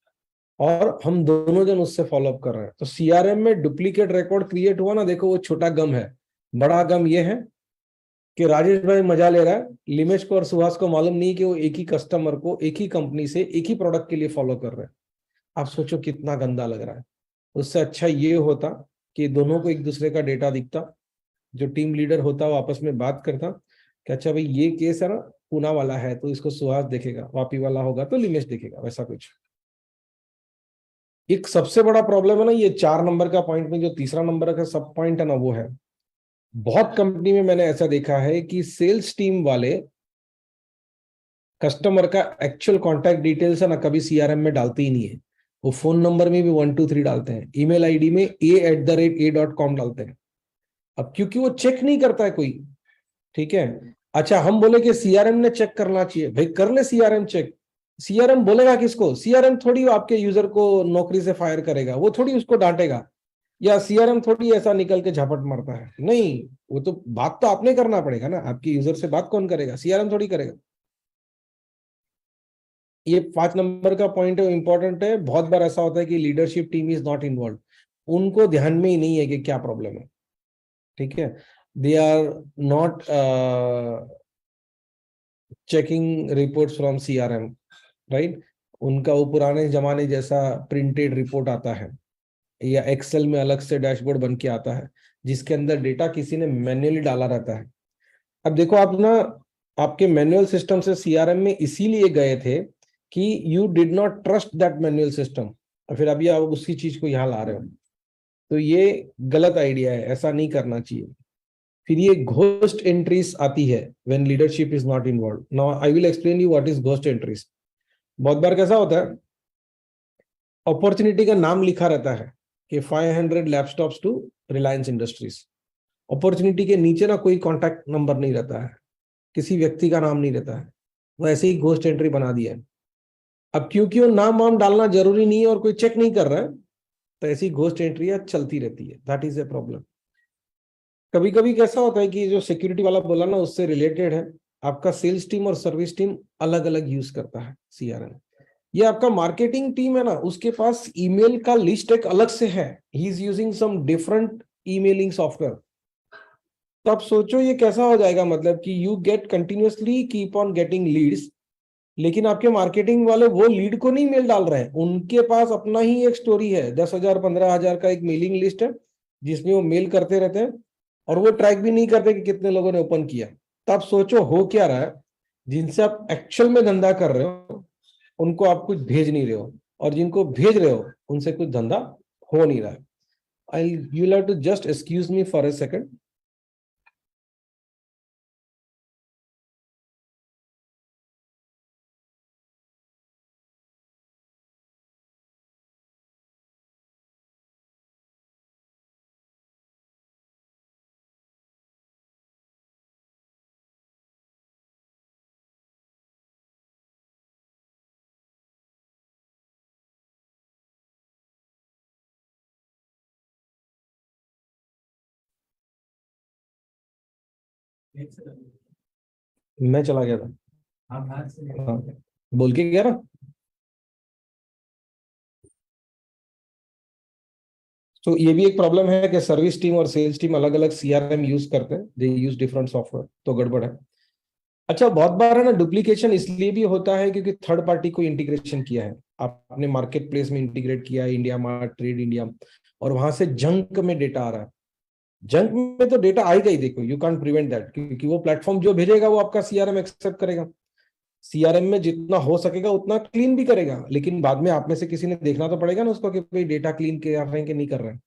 और हम दोनों जन उससे फॉलो अप कर रहे हैं। तो सीआरएम में डुप्लीकेट रिकॉर्ड क्रिएट हुआ ना, देखो वो छोटा गम है। बड़ा गम ये है कि राजेश भाई मजा ले रहा है, लिमेश को और सुहास को मालूम नहीं कि वो एक ही कस्टमर को एक ही कंपनी से एक ही प्रोडक्ट के लिए फॉलो कर रहे हैं। आप सोचो कितना गंदा लग रहा है। उससे अच्छा ये होता कि दोनों को एक दूसरे का डेटा दिखता, जो टीम लीडर होता वो आपस में बात करता कि अच्छा भाई ये केस है ना पूना वाला है, तो इसको सुहास देखेगा, वापी वाला होगा तो लिमेश देखेगा, वैसा कुछ। एक सबसे बड़ा प्रॉब्लम है ना, ये 4 नंबर का पॉइंट में जो तीसरा नंबर का सब पॉइंट है ना, वो है बहुत कंपनी में मैंने ऐसा देखा है कि सेल्स टीम वाले कस्टमर का एक्चुअल कॉन्टैक्ट डिटेल्स है ना कभी सीआरएम में डालते ही नहीं है। वो फोन नंबर में भी 1 2 3 डालते हैं, ईमेल आईडी में a@a.com डालते हैं। अब क्योंकि वो चेक नहीं करता है कोई, ठीक है। अच्छा, हम बोले कि सीआरएम ने चेक करना चाहिए, भाई कर ले सीआरएम चेक। सीआरएम बोलेगा किसको? सीआरएम थोड़ी आपके यूजर को नौकरी से फायर करेगा, वो थोड़ी उसको डांटेगा, या सीआरएम थोड़ी ऐसा निकल के झपट मारता है, नहीं। वो तो बात तो आपने करना पड़ेगा ना, आपके यूजर से बात कौन करेगा? सीआरएम थोड़ी करेगा। ये 5 नंबर का पॉइंट है, इंपॉर्टेंट है। बहुत बार ऐसा होता है कि leadership team is not involve, उनको ध्यान में ही नहीं है कि क्या प्रॉब्लम है, ठीक है। They are not checking reports from CRM, right. उनका वो पुराने जमाने जैसा प्रिंटेड रिपोर्ट आता है, या एक्सेल में अलग से डैशबोर्ड बन के आता है जिसके अंदर डेटा किसी ने मैन्युअली डाला रहता है। अब देखो आप ना, आपके मैनुअल सिस्टम से सीआरएम में इसीलिए गए थे कि you did not trust that manual system, और फिर अभी आप उसी चीज को यहाँ ला रहे हो, तो ये गलत आइडिया है, ऐसा नहीं करना चाहिए। फिर ये घोस्ट एंट्रीज आती है when leadership is not involve. Now I will explain you what is ghost entries. बहुत बार कैसा होता है, अपॉर्चुनिटी का नाम लिखा रहता है कि 500 laptops to Reliance Industries. Opportunity के नीचे ना कोई कॉन्टैक्ट नंबर नहीं रहता है, किसी व्यक्ति का नाम नहीं रहता है, वो ऐसे ही घोस्ट एंट्री बना दिया है। अब क्योंकि वो नाम वाम डालना जरूरी नहीं है और कोई चेक नहीं कर रहा है, तो ऐसी घोस्ट एंट्री चलती रहती है। That is a problem. कभी कभी कैसा होता है कि जो सिक्योरिटी वाला बोला ना, उससे रिलेटेड है, आपका सेल्स टीम और सर्विस टीम अलग अलग यूज करता है सीआरएम। ये आपका मार्केटिंग टीम है ना, उसके पास ईमेल का लिस्ट एक अलग से है, he is using some different emailing software. तो आप सोचो ये कैसा हो जाएगा, मतलब कि you get continuously keep on getting leads, लेकिन आपके मार्केटिंग वाले वो लीड को नहीं मेल डाल रहे हैं, उनके पास अपना ही एक स्टोरी है, 10,000 15,000 का एक मेलिंग लिस्ट है जिसमें वो मेल करते रहते हैं, और वो ट्रैक भी नहीं करते कि कितने लोगों ने ओपन किया। तो आप सोचो हो क्या रहा है, जिनसे आप एक्चुअल में धंधा कर रहे हो उनको आप कुछ भेज नहीं रहे हो, और जिनको भेज रहे हो उनसे कुछ धंधा हो नहीं रहा है। you'll have to just excuse me for a second. मैं चला गया था, हाँ, बोल के गया ना। तो ये भी एक प्रॉब्लम है कि सर्विस टीम और सेल्स टीम अलग अलग सीआरएम यूज करते हैं, दे यूज डिफरेंट सॉफ्टवेयर, तो गड़बड़ है। अच्छा, बहुत बार है ना डुप्लीकेशन इसलिए भी होता है क्योंकि थर्ड पार्टी को इंटीग्रेशन किया है, आपने मार्केट प्लेस में इंटीग्रेट किया है, इंडिया मार्ट, ट्रेड इंडिया, और वहां से जंक में डेटा आ रहा है। जंक में तो डेटा आएगा ही, देखो, यू कांट प्रिवेंट दैट, क्योंकि वो प्लेटफॉर्म जो भेजेगा वो आपका सीआरएम एक्सेप्ट करेगा, सीआरएम में जितना हो सकेगा उतना क्लीन भी करेगा, लेकिन बाद में आप में से किसी ने देखना तो पड़ेगा ना उसको कि भाई डेटा क्लीन कर रहे हैं कि नहीं कर रहे हैं।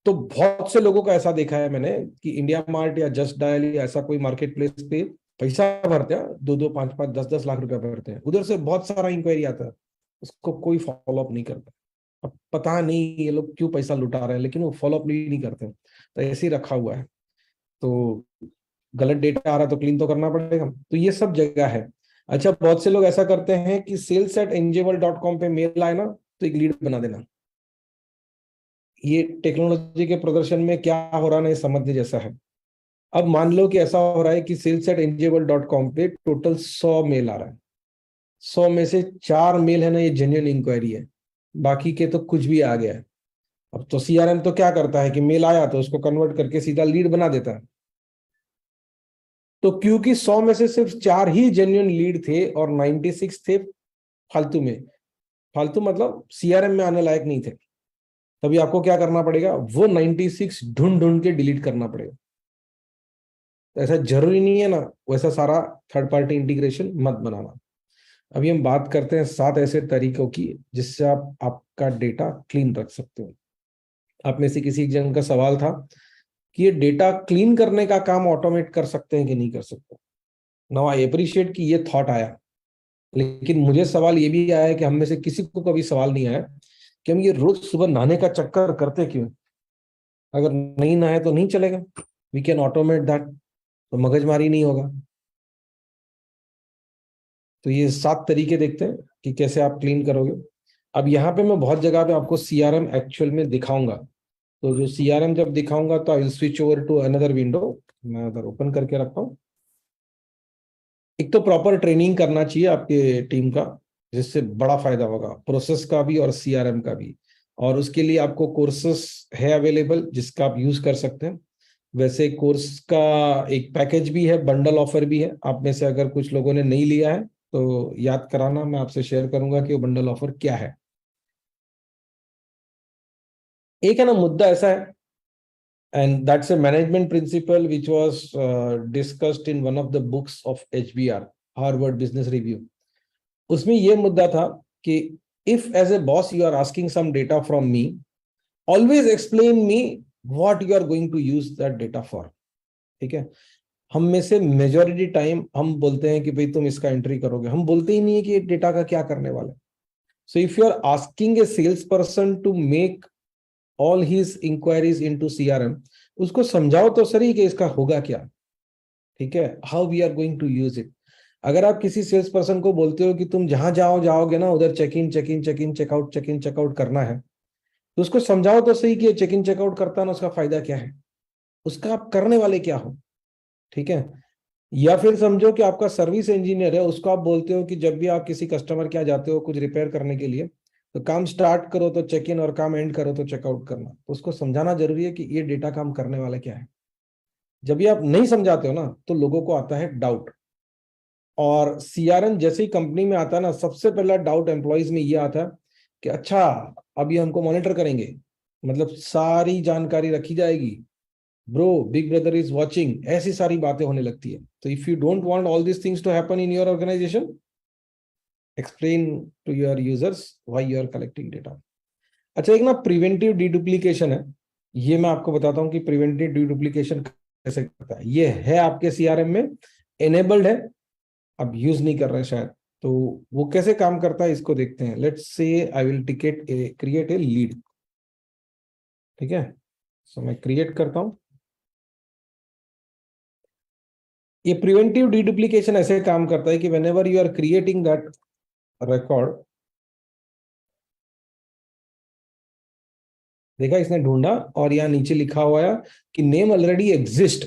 तो बहुत से लोगों का ऐसा देखा है मैंने कि इंडिया मार्ट या जस्ट डायल या ऐसा कोई मार्केट प्लेस पे पैसा भरते हैं, 2-2, 5-5, 10-10 लाख रुपया भरते हैं, उधर से बहुत सारा इंक्वायरी आता है, उसको कोई फॉलो अप नहीं करता। अब पता नहीं ये लोग क्यों पैसा लुटा रहे हैं, लेकिन वो फॉलो अप नहीं करते, तो ऐसे ही रखा हुआ है। तो गलत डेटा आ रहा है तो क्लीन तो करना पड़ेगा, तो ये सब जगह है। अच्छा, बहुत से लोग ऐसा करते हैं कि sales@enjable.com पे मेल आए ना तो एक लीड बना देना। ये टेक्नोलॉजी के प्रदर्शन में क्या हो रहा है ना, ये समझने जैसा है। अब मान लो कि ऐसा हो रहा है कि sales@enjable.com पे टोटल 100 मेल आ रहा है, 100 में से 4 मेल है ना ये जेन्युइन इंक्वायरी है, बाकी के तो कुछ भी आ गया है। अब तो सीआरएम तो क्या करता है कि मेल आया तो उसको कन्वर्ट करके सीधा लीड बना देता है। तो क्योंकि 100 में से सिर्फ 4 ही जेन्युइन लीड थे और 96 थे फालतू में, फालतू मतलब सीआरएम में आने लायक नहीं थे, तभी आपको क्या करना पड़ेगा, वो 96 ढूंढ ढूंढ के डिलीट करना पड़ेगा। तो ऐसा जरूरी नहीं है ना वैसा सारा थर्ड पार्टी इंटीग्रेशन मत बनाना। अभी हम बात करते हैं 7 ऐसे तरीकों की जिससे आप आपका डेटा क्लीन रख सकते हो। आप में से किसी एक जन का सवाल था कि ये डेटा क्लीन करने का काम ऑटोमेट कर सकते हैं कि नहीं कर सकते। नाउ आई अप्रिशिएट कि ये थॉट आया, लेकिन मुझे सवाल ये भी आया है कि हम में से किसी को कभी सवाल नहीं आया कि हम ये रोज सुबह नहाने का चक्कर करते क्यों। अगर नहीं नहाए तो नहीं चलेगा, वी कैन ऑटोमेट दैट, तो मगजमारी नहीं होगा। तो ये 7 तरीके देखते हैं कि कैसे आप क्लीन करोगे। अब यहाँ पे मैं बहुत जगह पे आपको सीआरएम एक्चुअल में दिखाऊंगा, तो जो सीआरएम जब दिखाऊंगा तो I will switch over to another window, मैं उधर ओपन करके रखता हूँ। एक तो प्रॉपर ट्रेनिंग करना चाहिए आपके टीम का, जिससे बड़ा फायदा होगा, प्रोसेस का भी और सीआरएम का भी, और उसके लिए आपको कोर्सेस है अवेलेबल जिसका आप यूज कर सकते हैं। वैसे कोर्स का एक पैकेज भी है, बंडल ऑफर भी है, आप में से अगर कुछ लोगों ने नहीं लिया है तो याद कराना, मैं आपसे शेयर करूंगा कि वो बंडल ऑफर क्या है। एक है ना मुद्दा ऐसा है, and that's a management principle which was discussed in one of the books of HBR, Harvard Business Review. उसमें ये मुद्दा था कि if as a boss you are asking some data from me, always explain me what you are going to use that data for. ठीक है, हम में से मेजॉरिटी टाइम हम बोलते हैं कि भाई तुम इसका एंट्री करोगे, हम बोलते ही नहीं है कि ये डेटा का क्या करने वाला है। So if you are asking a sales person to make all his inquiries into CRM, उसको समझाओ तो सही कि इसका होगा क्या, ठीक है, how we are going to use it. अगर आप किसी सेल्स पर्सन को बोलते हो कि तुम जहां जाओगे ना उधर चेक इन चेकआउट करना है, तो उसको समझाओ तो सही कि चेक इन चेकआउट करता है ना, उसका फायदा क्या है, उसका आप करने वाले क्या हो, ठीक है। या फिर समझो कि आपका सर्विस इंजीनियर है, उसको आप बोलते हो कि जब भी आप किसी कस्टमर के यहाँ जाते हो कुछ रिपेयर करने के लिए, तो काम स्टार्ट करो तो चेक इन और काम एंड करो तो चेकआउट करना, तो उसको समझाना जरूरी है कि ये डेटा काम करने वाला क्या है। जब ये आप नहीं समझाते हो ना तो लोगों को आता है डाउट, और सीआरएम जैसे ही कंपनी में आता है ना, सबसे पहला डाउट एम्प्लॉइज में ये आता है कि अच्छा अब ये हमको मॉनिटर करेंगे, मतलब सारी जानकारी रखी जाएगी, bro big brother is watching, ऐसी सारी बातें होने लगती है। तो if you don't want all this things to happen in your organisation, explain to your users why you are collecting data. अच्छा, एक ना प्रिवेंटिव डिडुप्लीकेशन है, ये मैं आपको बताता हूँ कि प्रिवेंटिव डुप्लीकेशन कैसे करता है। ये है आपके सीआरएम में एनेबल्ड है, अब यूज नहीं कर रहे शायद, तो वो कैसे काम करता है इसको देखते हैं। Let's say I will create a lead. ठीक है, सो मैं क्रिएट करता हूं। ये प्रिवेंटिव डुप्लीकेशन ऐसे काम करता है कि whenever you are creating that record, देखा इसने ढूंढा और यहाँ नीचे लिखा हुआ है कि नेम ऑलरेडी एग्जिस्ट।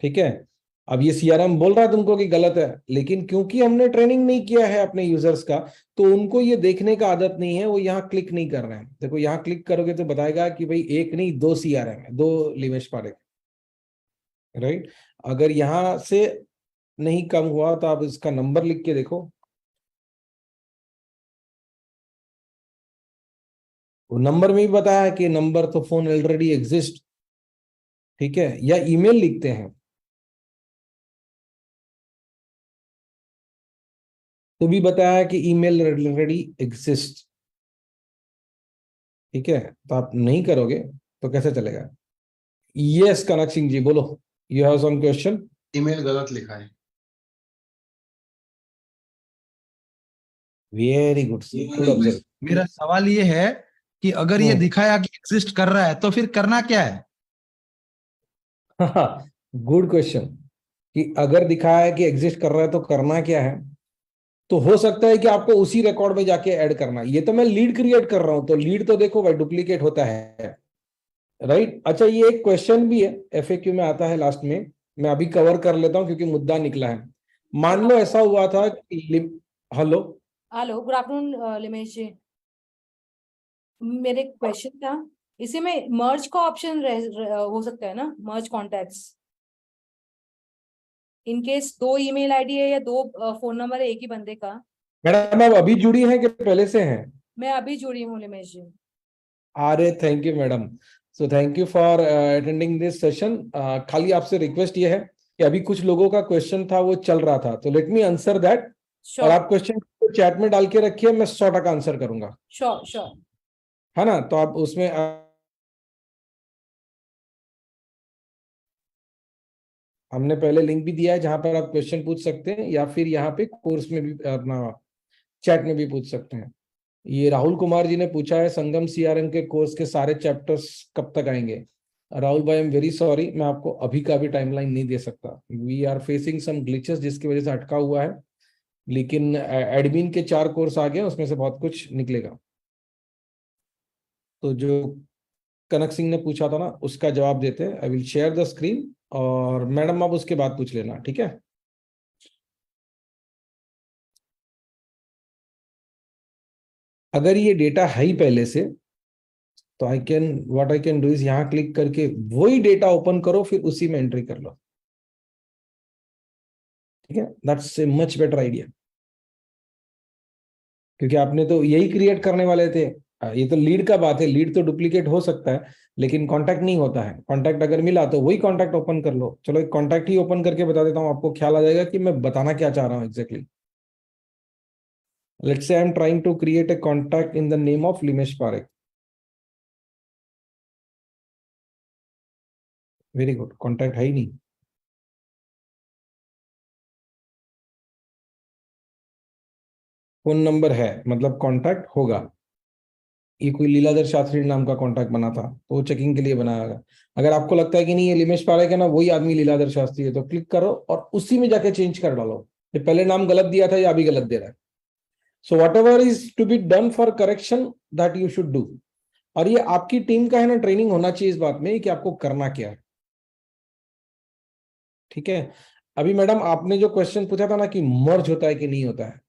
ठीक है, अब ये सीआरएम बोल रहा है तुमको कि गलत है, लेकिन क्योंकि हमने ट्रेनिंग नहीं किया है अपने यूजर्स का, तो उनको ये देखने का आदत नहीं है, वो यहाँ क्लिक नहीं कर रहे हैं। देखो यहाँ क्लिक करोगे तो बताएगा कि भाई एक नहीं दो सीआरएम है, दो लिवेश पारेख, राइट। अगर यहां से नहीं कम हुआ तो आप इसका नंबर लिख के देखो, वो नंबर में भी बताया कि नंबर तो फोन ऑलरेडी एग्जिस्ट। ठीक है, या ईमेल लिखते हैं तो भी बताया कि ईमेल ऑलरेडी एग्जिस्ट। ठीक है, तो आप नहीं करोगे तो कैसे चलेगा। यस कनक सिंह जी बोलो, you have some question. Email गलत लिखा है। Very good, good observe. मेरा सवाल ये है कि अगर ये दिखाया कि एग्जिस्ट कर रहा है तो फिर करना क्या है? गुड क्वेश्चन, कि अगर दिखाया है कि एग्जिस्ट कर रहा है तो करना क्या है। तो हो सकता है कि आपको उसी रिकॉर्ड में जाके ऐड करना है। ये तो मैं लीड क्रिएट कर रहा हूं, तो लीड तो देखो भाई डुप्लीकेट होता है, राइट। अच्छा, ये एक क्वेश्चन भी है, एफएक्यू में आता है लास्ट में, मैं अभी कवर कर लेता हूं क्योंकि मुद्दा निकला है। मान लो ऐसा हुआ था कि हेलो हेलो, गुड आफ्टरनून लिमेश जी। मेरे क्वेश्चन था, इसी में मर्ज का ऑप्शन हो सकता है ना, मर्ज कॉन्टैक्ट्स। इन केस दो ईमेल आईडी है या दो फोन नंबर है एक ही बंदे का। मैडम, आप अभी जुड़ी हैं कि पहले से हैं? मैं अभी जुड़ी हूँ लिमेश जी। अरे thank you madam, so thank you for attending this session. खाली आपसे रिक्वेस्ट ये है कि अभी कुछ लोगों का क्वेश्चन था वो चल रहा था, तो लेट मी आंसर दैट। और आप क्वेश्चन को चैट में डाल के रखिए, मैं 100% आंसर करूंगा। Sure sure. है ना, तो आप उसमें हमने पहले लिंक भी दिया है जहां पर आप क्वेश्चन पूछ सकते हैं, या फिर यहाँ पे कोर्स में भी अपना चैट में भी पूछ सकते हैं। ये राहुल कुमार जी ने पूछा है संगम सीआरएम के कोर्स के सारे चैप्टर्स कब तक आएंगे। राहुल भाई, आई एम वेरी सॉरी, मैं आपको अभी का भी टाइमलाइन नहीं दे सकता। We are facing some glitches जिसकी वजह से अटका हुआ है, लेकिन एडमिन के 4 कोर्स आ गए, उसमें से बहुत कुछ निकलेगा। तो जो कनक सिंह ने पूछा था ना, उसका जवाब देते हैं। I will share the screen, और मैडम आप उसके बाद पूछ लेना, ठीक है। अगर ये डेटा है ही पहले से, तो what I can do is यहां क्लिक करके वही डेटा ओपन करो, फिर उसी में एंट्री कर लो। ठीक है, that's a much better idea, क्योंकि आपने तो यही क्रिएट करने वाले थे। ये तो लीड का बात है, लीड तो डुप्लीकेट हो सकता है लेकिन कॉन्टैक्ट नहीं होता है। कॉन्टैक्ट अगर मिला तो वही कॉन्टैक्ट ओपन कर लो। चलो एक कॉन्टैक्ट ही ओपन करके बता देता हूं, आपको ख्याल आ जाएगा कि मैं बताना क्या चाह रहा हूं exactly. Let's say I am trying to create a contact in the name of Limesh Parekh. Very good, contact है ही नहीं। फोन नंबर है, मतलब कॉन्टैक्ट होगा। ये कोई लीलाधर शास्त्री नाम का कॉन्टैक्ट बना था, तो वो चेकिंग के लिए बनाया गया। अगर आपको लगता है कि नहीं ये लिमेश पारेख है ना, वही आदमी लीलाधर शास्त्री है, तो क्लिक करो और उसी में जाके चेंज कर डालो। ये पहले नाम गलत दिया था या अभी गलत दे रहा है। So whatever is to be done for correction that you should do. और ये आपकी टीम का है ना, ट्रेनिंग होना चाहिए इस बात में कि आपको करना क्या है। ठीक है, अभी मैडम आपने जो क्वेश्चन पूछा था ना कि मर्ज होता है कि नहीं होता है,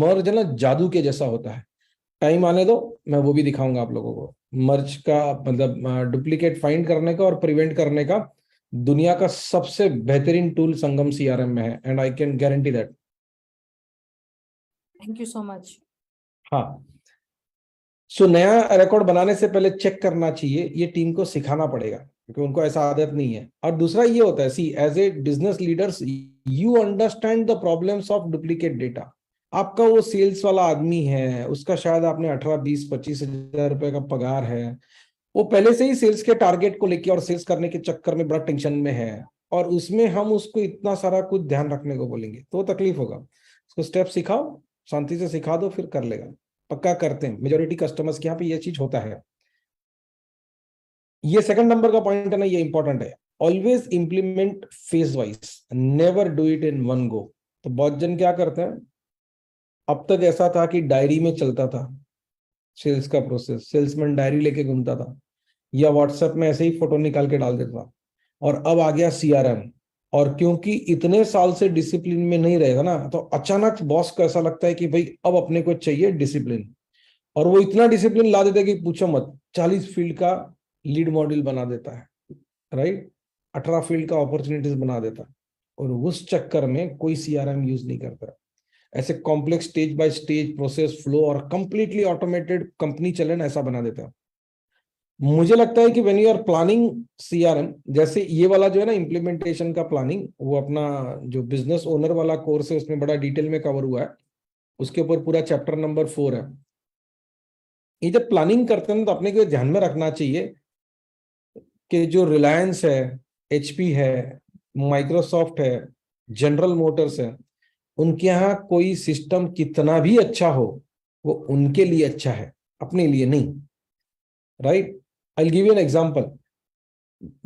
मर्ज है ना जादू के जैसा होता है। टाइम आने दो, मैं वो भी दिखाऊंगा आप लोगों को। मर्ज का मतलब डुप्लीकेट फाइंड करने का और प्रिवेंट करने का दुनिया का सबसे बेहतरीन टूल संगम सीआरएम में है, and I can guarantee that. Thank you so much. हाँ, सो नया रिकॉर्ड बनाने से पहले चेक करना चाहिए, ये टीम को सिखाना पड़ेगा क्योंकि उनको ऐसा आदत नहीं है। और दूसरा ये होता है, see as a business leaders you understand the problems of duplicate data. आपका वो सेल्स वाला आदमी है, उसका शायद आपने 18, 20, 25 हजार रुपए का पगार है, वो पहले से ही सेल्स के टारगेट को लेके और सेल्स करने के चक्कर में बड़ा टेंशन में है, और उसमें हम उसको इतना सारा कुछ ध्यान रखने को बोलेंगे तो तकलीफ होगा। उसको स्टेप सिखाओ, शांति से सिखा दो, फिर कर लेगा। पक्का करते हैं, मेजोरिटी कस्टमर्स के यहाँ पे ये चीज होता है। ये सेकंड नंबर का पॉइंट है ना, ये इंपॉर्टेंट है। Always implement phase wise, never do it in one go. तो बहुत जन क्या करते हैं, अब तक ऐसा था कि डायरी में चलता था सेल्स का प्रोसेस, सेल्समैन डायरी लेके घूमता था या व्हाट्सएप में ऐसे ही फोटो निकाल के डाल देता था, और अब आ गया सीआरएम। और क्योंकि इतने साल से डिसिप्लिन में नहीं रहेगा ना, तो अचानक बॉस को ऐसा लगता है कि भाई अब अपने को चाहिए डिसिप्लिन, और वो इतना डिसिप्लिन ला देता है कि पूछो मत, 40 फील्ड का लीड मॉड्यूल बना देता है, राइट, 18 फील्ड का अपॉर्चुनिटीज बना देता है, और उस चक्कर में कोई सीआरएम यूज नहीं करता। ऐसे complex stage by stage process flow और कंप्लीटली ऑटोमेटेड कंपनी चलन ऐसा बना देता है। मुझे लगता है कि when you are planning CRM, जैसे ये वाला जो है ना इम्प्लीमेंटेशन का प्लानिंग, वो अपना जो बिजनेस ओनर वाला कोर्स है उसमें बड़ा डिटेल में कवर हुआ है, उसके ऊपर पूरा चैप्टर नंबर 4 है। ये जब प्लानिंग करते हैं तो अपने को ध्यान में रखना चाहिए कि जो रिलायंस है, एचपी है, माइक्रोसॉफ्ट है, जनरल मोटर्स है, उनके यहाँ कोई सिस्टम कितना भी अच्छा हो वो उनके लिए अच्छा है, अपने लिए नहीं, right. I will give you an example.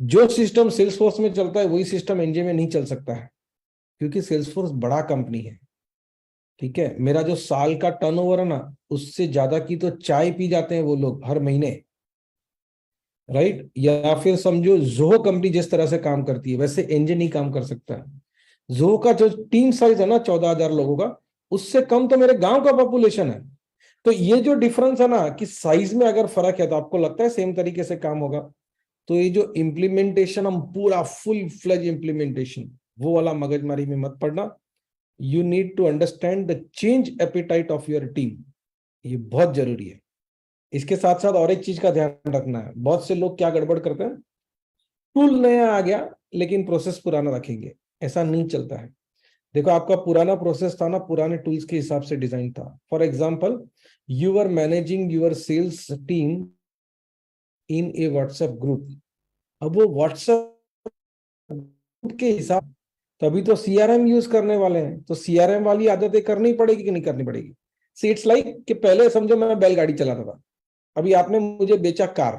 जो सिस्टम सेल्सफोर्स में चलता है वही सिस्टम एनजे में नहीं चल सकता है, क्योंकि सेल्सफोर्स बड़ा कंपनी है, ठीक है। मेरा जो साल का टर्नओवर है ना, उससे ज्यादा की तो चाय पी जाते हैं वो लोग हर महीने, राइट। या फिर समझो जोहो कंपनी जिस तरह से काम करती है वैसे एनजे नहीं काम कर सकता है। जोहो का जो टीम साइज है ना 14,000 लोगों का, उससे कम तो मेरे गांव का पॉपुलेशन है। तो ये जो डिफरेंस है ना कि साइज में अगर फर्क है, तो आपको लगता है सेम तरीके से काम होगा। तो ये जो इम्प्लीमेंटेशन, हम पूरा फुल फ्लेज इम्प्लीमेंटेशन, वो वाला मगजमारी में मत पड़ना। You need to understand the change appetite of your team, ये बहुत जरूरी है। इसके साथ साथ और एक चीज का ध्यान रखना है, बहुत से लोग क्या गड़बड़ करते हैं, टूल नया आ गया लेकिन प्रोसेस पुराना रखेंगे, ऐसा नहीं चलता है। देखो आपका पुराना प्रोसेस था ना, पुराने टूल्स के हिसाब से डिजाइन था। For example, you are managing your sales team in a WhatsApp group. अब वो व्हाट्सएप के हिसाब, तभी तो सीआरएम यूज करने वाले हैं, तो सीआरएम वाली आदतें करनी पड़ेगी कि नहीं करनी पड़ेगी। सी इट्स लाइक कि पहले समझो मैं बैलगाड़ी चलाता था, अभी आपने मुझे बेचा कार,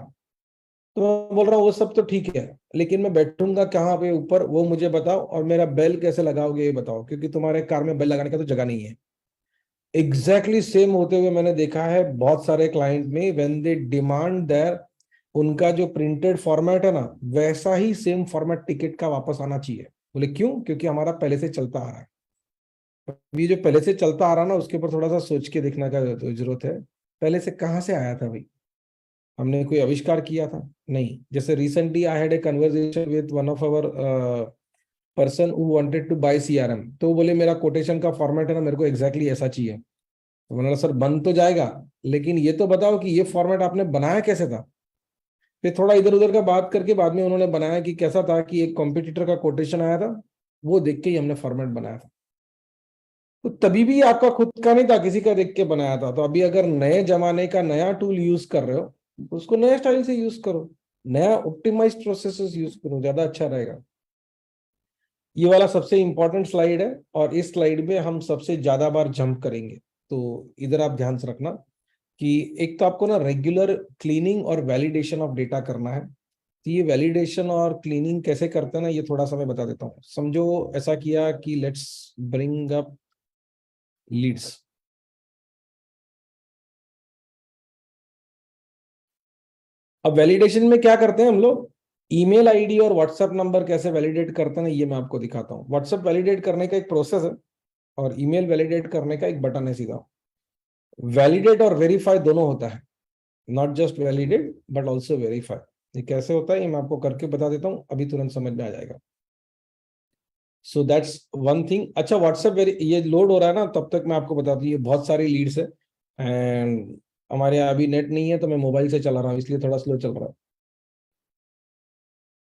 तो मैं बोल रहा हूँ वो सब तो ठीक है, लेकिन मैं बैठूंगा कहाँ पे ऊपर वो मुझे बताओ, और मेरा बेल कैसे लगाओगे ये बताओ, क्योंकि तुम्हारे कार में बेल लगाने का तो जगह नहीं है। एग्जैक्टली सेम होते हुए मैंने देखा है बहुत सारे क्लाइंट में, व्हेन दे डिमांड देयर, उनका जो प्रिंटेड फॉर्मेट है ना वैसा ही सेम फॉर्मेट टिकट का वापस आना चाहिए। बोले क्यों? क्योंकि हमारा पहले से चलता आ रहा है। अभी जो पहले से चलता आ रहा ना, उसके ऊपर थोड़ा सा सोच के देखने का जरूरत है, पहले से कहाँ से आया था भाई, हमने कोई आविष्कार किया था? नहीं। जैसे recently I had a conversation with one of our person who wanted to buy CRM, तो बोले मेरा कोटेशन का फॉर्मेट है ना, मेरे को एग्जैक्टली ऐसा चाहिए। तो मैंने सर बन तो जाएगा, लेकिन ये तो बताओ कि ये फॉर्मेट आपने बनाया कैसे था। फिर थोड़ा इधर उधर का बात करके बाद में उन्होंने बनाया कि कैसा था कि एक कॉम्पिटिटर का कोटेशन आया था, वो देख के ही हमने फॉर्मेट बनाया था। तो तभी भी आपका खुद का नहीं था, किसी का देख के बनाया था। तो अभी अगर नए जमाने का नया टूल यूज कर रहे हो, उसको नए स्टाइल से यूज करो, नया ऑप्टिमाइज्ड प्रोसेसेस यूज करो, ज्यादा अच्छा रहेगा। ये वाला सबसे इंपॉर्टेंट स्लाइड है, और इस स्लाइड में हम सबसे ज्यादा बार जंप करेंगे, तो इधर आप ध्यान से रखना कि एक तो आपको ना रेगुलर क्लीनिंग और वैलिडेशन ऑफ डेटा करना है। तो ये वैलिडेशन और क्लीनिंग कैसे करते हैं ना, ये थोड़ा सा मैं बता देता हूँ। समझो ऐसा किया कि लेट्स ब्रिंग अप लीड्स। अब वैलिडेशन में क्या करते हैं हम लोग, ईमेल आईडी और व्हाट्सएप नंबर कैसे वैलिडेट करते हैं, ये मैं आपको दिखाता हूँ। व्हाट्सएप वैलिडेट करने का एक प्रोसेस है, और ईमेल वैलिडेट करने का एक बटन है सीधा। वैलिडेट और वेरीफाई दोनों होता है, not just validate but also verify. ये कैसे होता है ये मैं आपको करके बता देता हूँ, अभी तुरंत समझ में आ जाएगा। So that's one thing. अच्छा, व्हाट्सएप ये लोड हो रहा है ना, तब तक मैं आपको बता दूं ये बहुत सारी लीड्स है, एंड हमारे यहाँ अभी नेट नहीं है, तो मैं मोबाइल से चला रहा हूँ, इसलिए थोड़ा स्लो चल रहा है।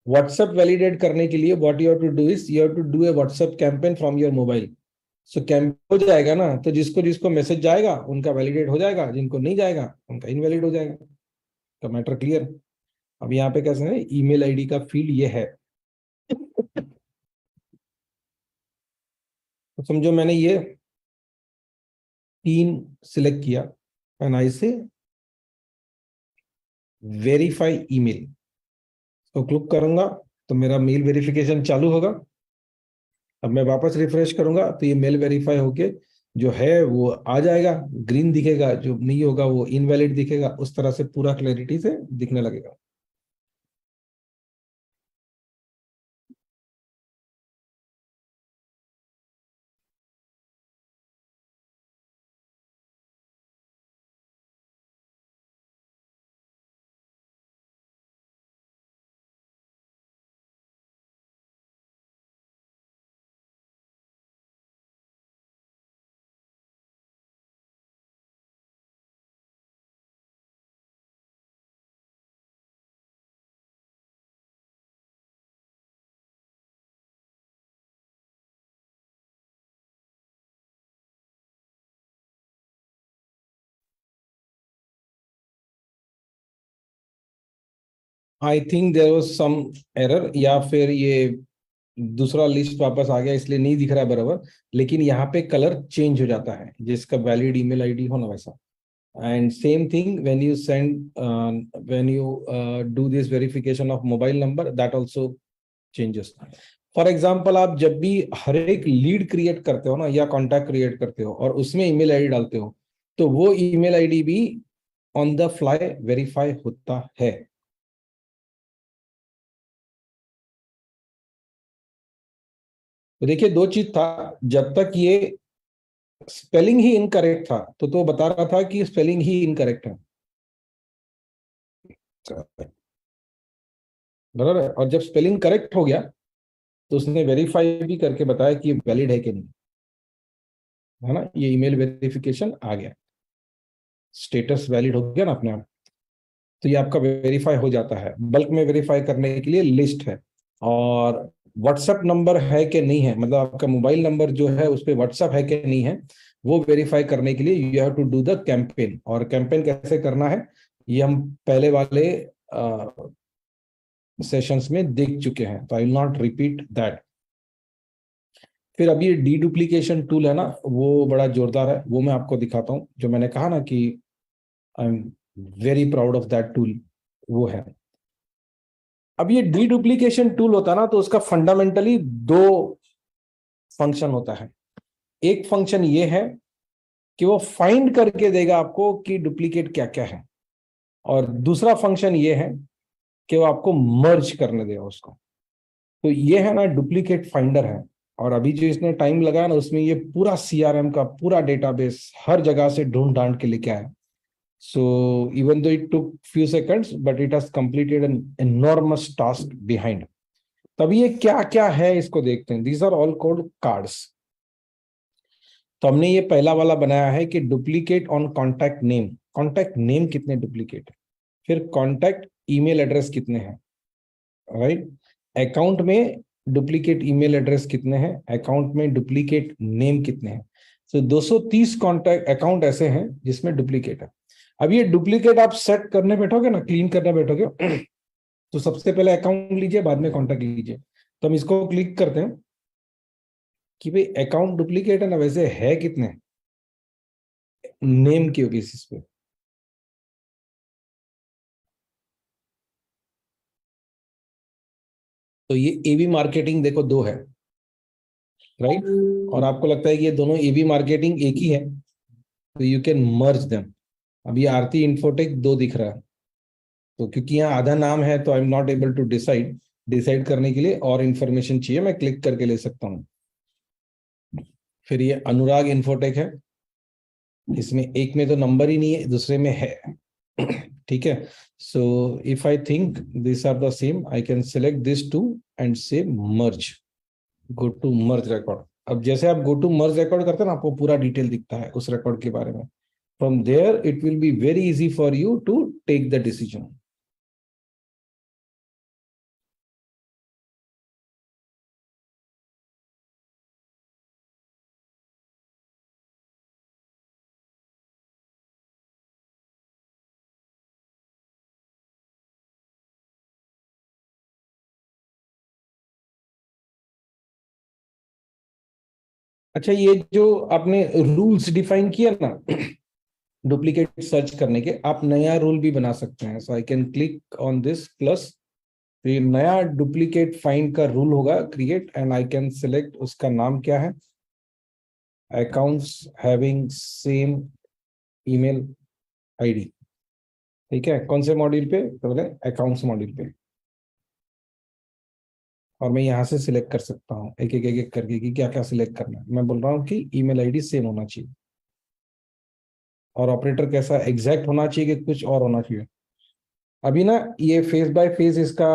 व्हाट्सएप वैलिडेट करने के लिए what you have to do is, you have to do a WhatsApp campaign from your mobile. So campaign हो जाएगा ना, तो जिसको जिसको मैसेज जाएगा उनका वैलिडेट हो जाएगा, जिनको नहीं जाएगा उनका इनवैलिड हो जाएगा। तो मैटर क्लियर। अब यहाँ पे कैसे है, ईमेल आईडी का फील्ड ये है। तो समझो मैंने ये 3 सिलेक्ट किया एंड आई से वेरीफाई ईमेल, तो क्लिक करूंगा तो मेरा मेल वेरिफिकेशन चालू होगा। अब मैं वापस रिफ्रेश करूंगा तो ये मेल वेरीफाई होके जो है वो आ जाएगा, ग्रीन दिखेगा, जो नहीं होगा वो इनवैलिड दिखेगा, उस तरह से पूरा क्लैरिटी से दिखने लगेगा। I think there was some error, या फिर ये दूसरा लिस्ट वापस आ गया इसलिए नहीं दिख रहा है बराबर, लेकिन यहाँ पे कलर चेंज हो जाता है जिसका वैलिड ईमेल आईडी हो ना वैसा। And same thing when you send when you do this verification of mobile number, that also changes. For example, आप जब भी हर एक लीड क्रिएट करते हो ना या कॉन्टैक्ट क्रिएट करते हो और उसमें ईमेल आईडी डालते हो, तो वो ईमेल आईडी भी ऑन द फ्लाई वेरीफाई होता है। तो देखिए दो चीज था, जब तक ये स्पेलिंग ही इनकरेक्ट था तो बता रहा था कि स्पेलिंग ही इनकरेक्ट है, बराबर है। और जब स्पेलिंग करेक्ट हो गया तो उसने वेरीफाई भी करके बताया कि ये वैलिड है कि नहीं, है ना। ये ईमेल वेरिफिकेशन आ गया, स्टेटस वैलिड हो गया ना अपने आप, तो ये आपका वेरीफाई हो जाता है। बल्क में वेरीफाई करने के लिए लिस्ट है, और व्हाट्सएप नंबर है कि नहीं है, मतलब आपका मोबाइल नंबर जो है उस पर व्हाट्सएप है कि नहीं है, वो वेरीफाई करने के लिए you have to do the campaign. और कैंपेन कैसे करना है ये हम पहले वाले सेशंस में देख चुके हैं, तो I will not repeat that. फिर अभी डी डुप्लीकेशन टूल है ना, वो बड़ा जोरदार है, वो मैं आपको दिखाता हूँ। जो मैंने कहा ना कि I am very proud of that tool, वो है। अब ये डी डुप्लीकेशन टूल होता है ना, तो उसका फंडामेंटली 2 फंक्शन होता है। एक फंक्शन ये है कि वो फाइंड करके देगा आपको कि डुप्लीकेट क्या क्या है, और दूसरा फंक्शन ये है कि वो आपको मर्ज करने देगा उसको। तो ये है ना डुप्लीकेट फाइंडर है। और अभी जो इसने टाइम लगाया ना, उसमें ये पूरा सीआरएम का पूरा डेटाबेस हर जगह से ढूंढ ढांड के लेके आया। So even though it took few seconds but it has completed an enormous task behind. तभी ये क्या क्या है इसको देखते हैं। These are all called cards. तो हमने ये पहला वाला बनाया है कि duplicate on contact name. Contact name कितने डुप्लीकेट है, फिर कॉन्टैक्ट ईमेल एड्रेस कितने हैं, राइट। अकाउंट में डुप्लीकेट ईमेल एड्रेस कितने हैं, अकाउंट में डुप्लीकेट नेम कितने हैं। तो 230 कॉन्टैक्ट अकाउंट ऐसे हैं जिसमें डुप्लीकेट है। अब ये डुप्लीकेट आप सेट करने बैठोगे ना, क्लीन करने बैठोगे, तो सबसे पहले अकाउंट लीजिए, बाद में कॉन्टैक्ट लीजिए। तो हम इसको क्लिक करते हैं कि भाई अकाउंट डुप्लीकेट है ना, वैसे है कितने नेम के बेसिस पे। तो ये एबी मार्केटिंग देखो 2 है, राइट। और आपको लगता है कि ये दोनों एबी मार्केटिंग एक ही है, तो यू कैन मर्ज देम। अब ये आरती इन्फोटेक 2 दिख रहा है, तो क्योंकि यहाँ आधा नाम है तो I am not able to decide करने के लिए और इंफॉर्मेशन चाहिए, मैं क्लिक करके ले सकता हूँ। फिर ये अनुराग इन्फोटेक है, इसमें एक में तो नंबर ही नहीं है, दूसरे में है। ठीक है। So if I think this are the same, I can select this two and say merge, go to merge record. अब जैसे आप गो टू मर्ज रिकॉर्ड करते हैं ना, आपको पूरा डिटेल दिखता है उस रिकॉर्ड के बारे में। From there it will be very easy for you to take the decision. अच्छा, ये जो आपने रूल्स डिफाइन किया ना डुप्लीकेट सर्च करने के, आप नया रूल भी बना सकते हैं. So I can click on this plus, तो ये नया डुप्लीकेट फाइंड का रूल होगा create, and I can select उसका नाम क्या है, accounts having same email ID. ठीक है, कौन से मॉड्यूल पे, तो बोले अकाउंट्स मॉड्यूल पे. और मैं यहाँ से सिलेक्ट कर सकता हूँ एक एक करके कि क्या क्या सिलेक्ट करना है. मैं बोल रहा हूँ कि ईमेल आईडी सेम होना चाहिए, और ऑपरेटर कैसा, एग्जैक्ट होना चाहिए कि कुछ और होना चाहिए. अभी ना ये फेस बाय फेस इसका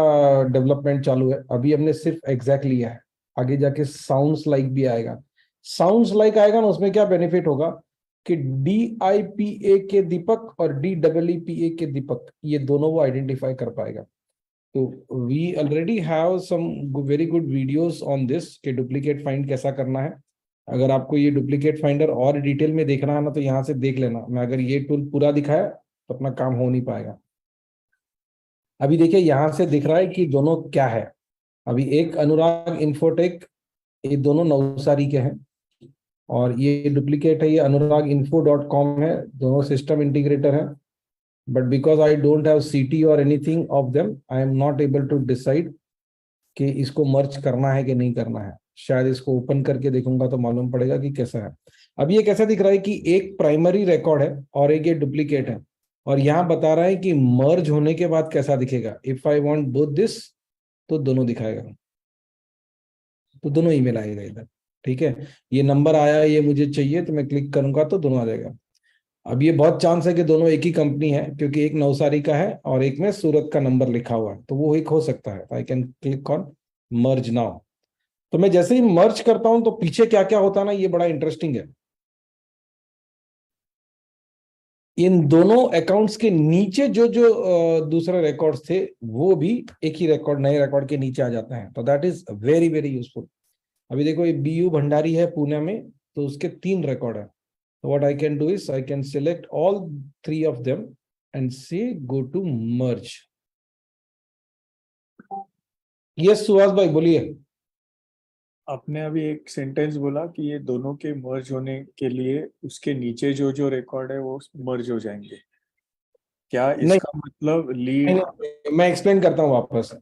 डेवलपमेंट चालू है. अभी हमने सिर्फ एग्जैक्ट लिया है, आगे जाके साउंड्स लाइक भी आएगा. साउंड्स लाइक आएगा ना, उसमें क्या बेनिफिट होगा कि DIPA के दीपक और DEEPA के दीपक, ये दोनों वो आइडेंटिफाई कर पाएगा. तो we already have some very good videos on this कि डुप्लीकेट फाइंड कैसा करना है. अगर आपको ये डुप्लीकेट फाइंडर और डिटेल में देखना है ना, तो यहाँ से देख लेना. मैं अगर ये टूल पूरा दिखाया तो अपना काम हो नहीं पाएगा. अभी देखिए यहाँ से दिख रहा है कि दोनों क्या है. अभी एक अनुराग इन्फोटेक, ये दोनों नवसारी के हैं, और ये डुप्लीकेट है, ये anuraginfo.com है. दोनों सिस्टम इंटीग्रेटर है, but because I don't have CT और anything of them, I am not able to decide कि इसको मर्ज करना है कि नहीं करना है. शायद इसको ओपन करके देखूंगा तो मालूम पड़ेगा कि कैसा है. अब ये कैसा दिख रहा है कि एक प्राइमरी रिकॉर्ड है और एक ये डुप्लीकेट है, और यहाँ बता रहा है कि मर्ज होने के बाद कैसा दिखेगा. If I want both this, तो दोनों दिखाएगा, तो दोनों ईमेल आएगा इधर. ठीक है, ये नंबर आया, ये मुझे चाहिए, तो मैं क्लिक करूंगा तो दोनों आ जाएगा. अब ये बहुत चांस है कि दोनों एक ही कंपनी है, क्योंकि एक नवसारी का है और एक में सूरत का नंबर लिखा हुआ है, तो वो एक हो सकता है. आई can click on merge now. तो मैं जैसे ही मर्ज करता हूं तो पीछे क्या क्या होता है ना, ये बड़ा इंटरेस्टिंग है. इन दोनों अकाउंट्स के नीचे जो जो दूसरे रिकॉर्ड्स थे, वो भी एक ही रिकॉर्ड, नए रिकॉर्ड के नीचे आ जाते हैं. तो that is very very useful. अभी देखो ये BU भंडारी है पुणे में, तो उसके 3 रिकॉर्ड है. So what I can do is I can select all 3 of them and say go to merge. Yes, Suhas भाई बोलिए. आपने अभी एक सेंटेंस बोला कि ये दोनों के मर्ज होने के लिए उसके नीचे जो जो रिकॉर्ड है वो मर्ज हो जाएंगे. क्या इसका मतलब लीड? मैं एक्सप्लेन करता हूँ वापस.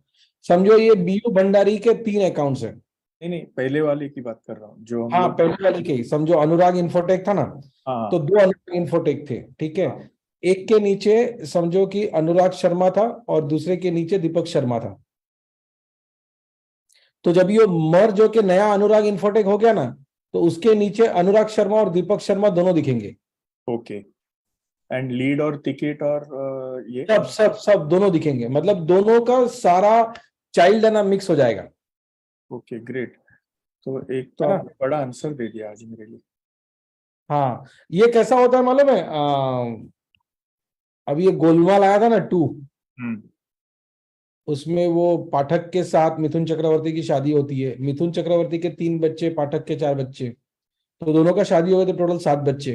समझो ये BU भंडारी के 3 अकाउंट्स हैं. नहीं, पहले वाले की बात कर रहा हूँ जो हम हाँ, लोग. पहले वाले के. समझो अनुराग इन्फोटेक था ना, हाँ, तो 2 अनुराग इन्फोटेक थे. ठीक है, एक के नीचे समझो कि अनुराग शर्मा था और दूसरे के नीचे दीपक शर्मा था. तो जब ये मर्ज होके नया अनुराग इन्फोटेक हो गया ना, तो उसके नीचे अनुराग शर्मा और दीपक शर्मा दोनों दिखेंगे. ओके. एंड लीड और टिकट और ये सब सब सब दोनों दिखेंगे, मतलब दोनों का सारा चाइल्ड है ना मिक्स हो जाएगा. Okay, great. तो एक तो है ना? आपने बड़ा आंसर दे दिया आज मेरे लिए. हाँ, ये कैसा होता है मालूम है, अभी ये गोलमाल आया था ना 2, उसमें वो पाठक के साथ मिथुन चक्रवर्ती की शादी होती है. मिथुन चक्रवर्ती के 3 बच्चे, पाठक के 4 बच्चे, तो दोनों का शादी हो गया तो टोटल 7 बच्चे.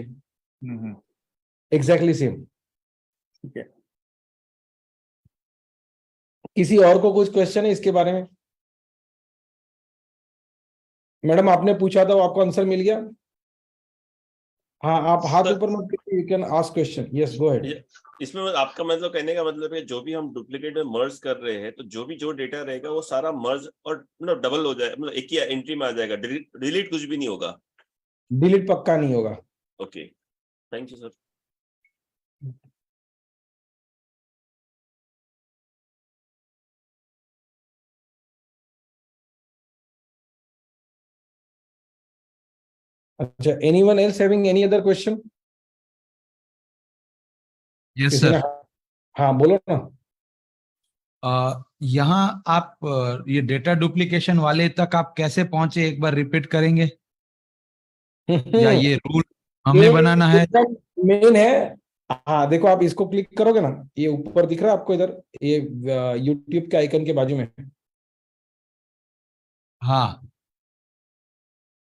Exactly same. ठीक है. किसी और को कुछ क्वेश्चन है इसके बारे में? मैडम आपने पूछा था, वो आपको आंसर मिल गया? हाँ, आप हाथ ऊपर मत कीजिए, you can ask question. Yes, go ahead. इसमें आपका मतलब कहने का मतलब है जो भी हम डुप्लीकेट में मर्ज कर रहे हैं, तो जो डेटा रहेगा वो सारा मर्ज और मतलब डबल हो जाए, मतलब एक ही एंट्री में आ जाएगा. डिलीट कुछ भी नहीं होगा. डिलीट पक्का नहीं होगा. Okay, thank you sir. अच्छा, anyone else having any other question? Yes sir. हाँ बोलो ना. यहाँ आप ये डेटा डुप्लीकेशन वाले तक आप कैसे पहुंचे, एक बार रिपीट करेंगे? या ये रूल हमें बनाना है? मेन है. हाँ देखो, आप इसको क्लिक करोगे ना, ये ऊपर दिख रहा है आपको इधर, ये YouTube के आइकन के बाजू में. हाँ,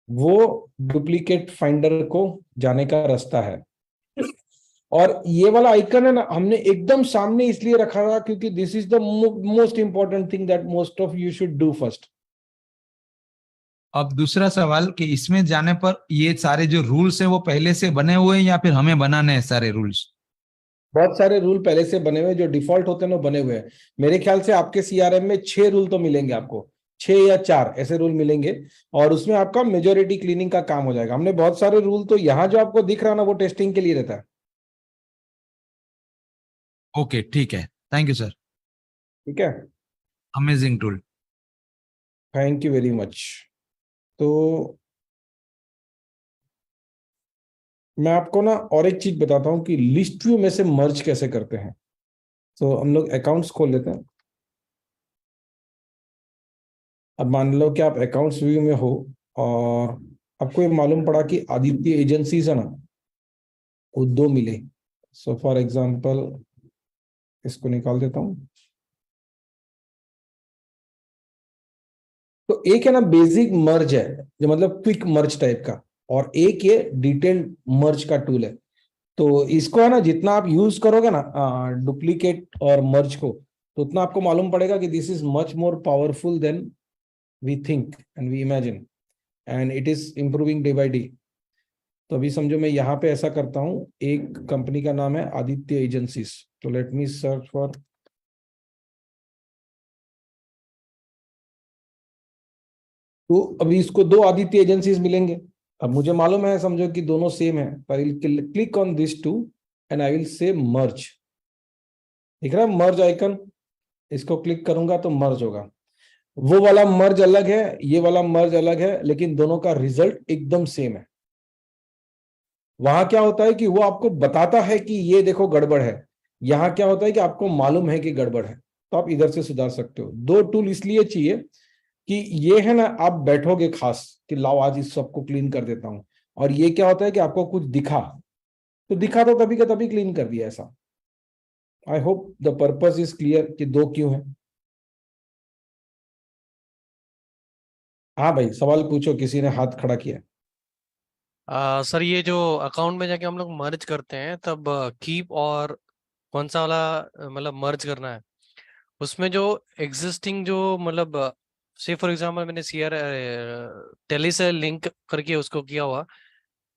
वो डुप्लीकेट फाइंडर को जाने का रास्ता है. और ये वाला आइकन है ना, हमने एकदम सामने इसलिए रखा था क्योंकि this is the most important thing that most of you should do first. अब दूसरा सवाल कि इसमें जाने पर ये सारे जो रूल्स हैं वो पहले से बने हुए हैं या फिर हमें बनाने हैं सारे रूल्स? बहुत सारे रूल पहले से बने हुए हैं, जो डिफॉल्ट होते हैं वो बने हुए हैं। मेरे ख्याल से आपके सीआरएम में 6 रूल तो मिलेंगे आपको, 6 या 4 ऐसे रूल मिलेंगे, और उसमें आपका मेजोरिटी क्लीनिंग का काम हो जाएगा। हमने बहुत सारे रूल, तो यहाँ जो आपको दिख रहा है ना, वो टेस्टिंग के लिए रहता है। ओके, ठीक है, थैंक यू सर, ठीक है, amazing tool. Thank you very much. तो मैं आपको ना और एक चीज बताता हूँ कि लिस्ट व्यू में से मर्ज कैसे करते हैं। तो हम लोग अकाउंट्स खोल लेते हैं। अब मान लो कि आप अकाउंट्स व्यू में हो और आपको ये मालूम पड़ा कि आदित्य एजेंसीज है ना, वो 2 मिले। सो फॉर एग्जांपल इसको निकाल देता हूं। तो एक है ना बेसिक मर्ज है, जो मतलब क्विक मर्ज टाइप का, और एक ये डिटेल्ड मर्ज का टूल है। तो इसको है ना, जितना आप यूज करोगे ना डुप्लीकेट और मर्ज को, तो उतना आपको मालूम पड़ेगा कि this is much more powerful than we think and we imagine, and it is improving day by day. तो अभी समझो मैं यहाँ पे ऐसा करता हूँ, एक कंपनी का नाम है आदित्य एजेंसीज। तो लेट मी सर्च फॉर, तो अभी इसको 2 आदित्य एजेंसीज मिलेंगे। अब मुझे मालूम है, समझो कि दोनों सेम है, तो I will click on this two and I will say merge. दिख रहा है मर्ज आइकन? इसको क्लिक करूंगा तो मर्ज होगा। वो वाला मर्ज अलग है, ये वाला मर्ज अलग है, लेकिन दोनों का रिजल्ट एकदम सेम है। वहां क्या होता है कि वो आपको बताता है कि ये देखो गड़बड़ है, यहां क्या होता है कि आपको मालूम है कि गड़बड़ है, तो आप इधर से सुधार सकते हो। 2 टूल इसलिए चाहिए कि ये है ना, आप बैठोगे खास कि लाओ आज इस सबको क्लीन कर देता हूं, और ये क्या होता है कि आपको कुछ दिखा, तो दिखा तो तभी का तभी क्लीन कर दिया ऐसा। I hope the purpose is clear कि 2 क्यों है। हाँ भाई, सवाल पूछो, किसी ने हाथ खड़ा किया। सर ये जो अकाउंट में जाके हम लोग मर्ज करते हैं तब कीप और कौन सा वाला मतलब मर्ज करना है, उसमें जो एग्जिस्टिंग जो मतलब से फॉर एग्जांपल मैंने सीआर टेली से लिंक करके उसको किया हुआ,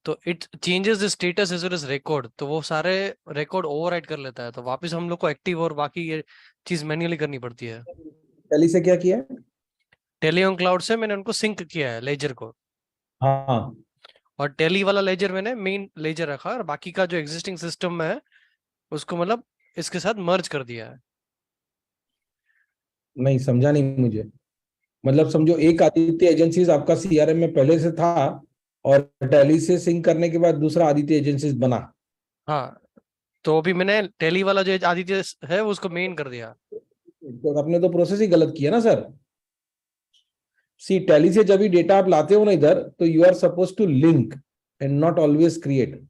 तो it changes the status as well as record, तो वो सारे रिकॉर्ड ओवरराइट कर लेता है, तो वापस हम लोग को एक्टिव और बाकी ये चीज मैन्युअली करनी पड़ती है। पहले से क्या किया है? टेली ऑन क्लाउड से मैंने उनको सिंक किया है लेजर को, हाँ, और टेली वाला लेजर मैंने मेन लेजर रखा, और बाकी का जो एग्जिस्टिंग सिस्टम में है उसको मतलब इसके साथ मर्ज कर दिया है। नहीं समझा नहीं मुझे। मतलब समझो एक आदित्य एजेंसीज आपका सीआरएम में पहले से था, और टैली से सिंक करने के बाद दूसरा आदित्य एजेंसीज बना। हाँ, तो अभी मैंने टेली वाला जो आदित्य है वो उसको मेन कर दिया। तो आपने तो प्रोसेस ही गलत किया ना सर। सी, टैली से जब भी डेटा आप लाते हो ना इधर, तो you are suppose to link and not always create.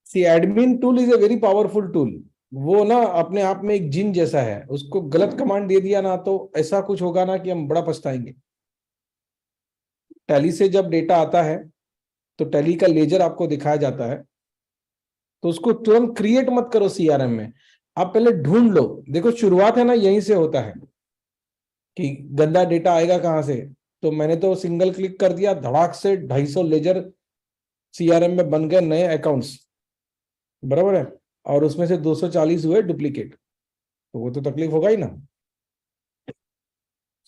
See, admin tool is a very powerful tool. वो ना अपने आप में एक जिन जैसा है, उसको गलत कमांड दे दिया ना तो ऐसा कुछ होगा ना कि हम बड़ा पछताएंगे। टैली से जब डेटा आता है तो टैली का लेजर आपको दिखाया जाता है, तो उसको तुरंत क्रिएट मत करो सीआरएम में, आप पहले ढूंढ लो। देखो शुरुआत है ना यहीं से होता है कि गंदा डेटा आएगा कहां से। तो मैंने तो सिंगल क्लिक कर दिया, धड़ाक से 250 लेजर सीआरएम में बन गए नए अकाउंट्स, बराबर है, और उसमें से 240 हुए डुप्लीकेट, तो वो तो तकलीफ होगा ही ना।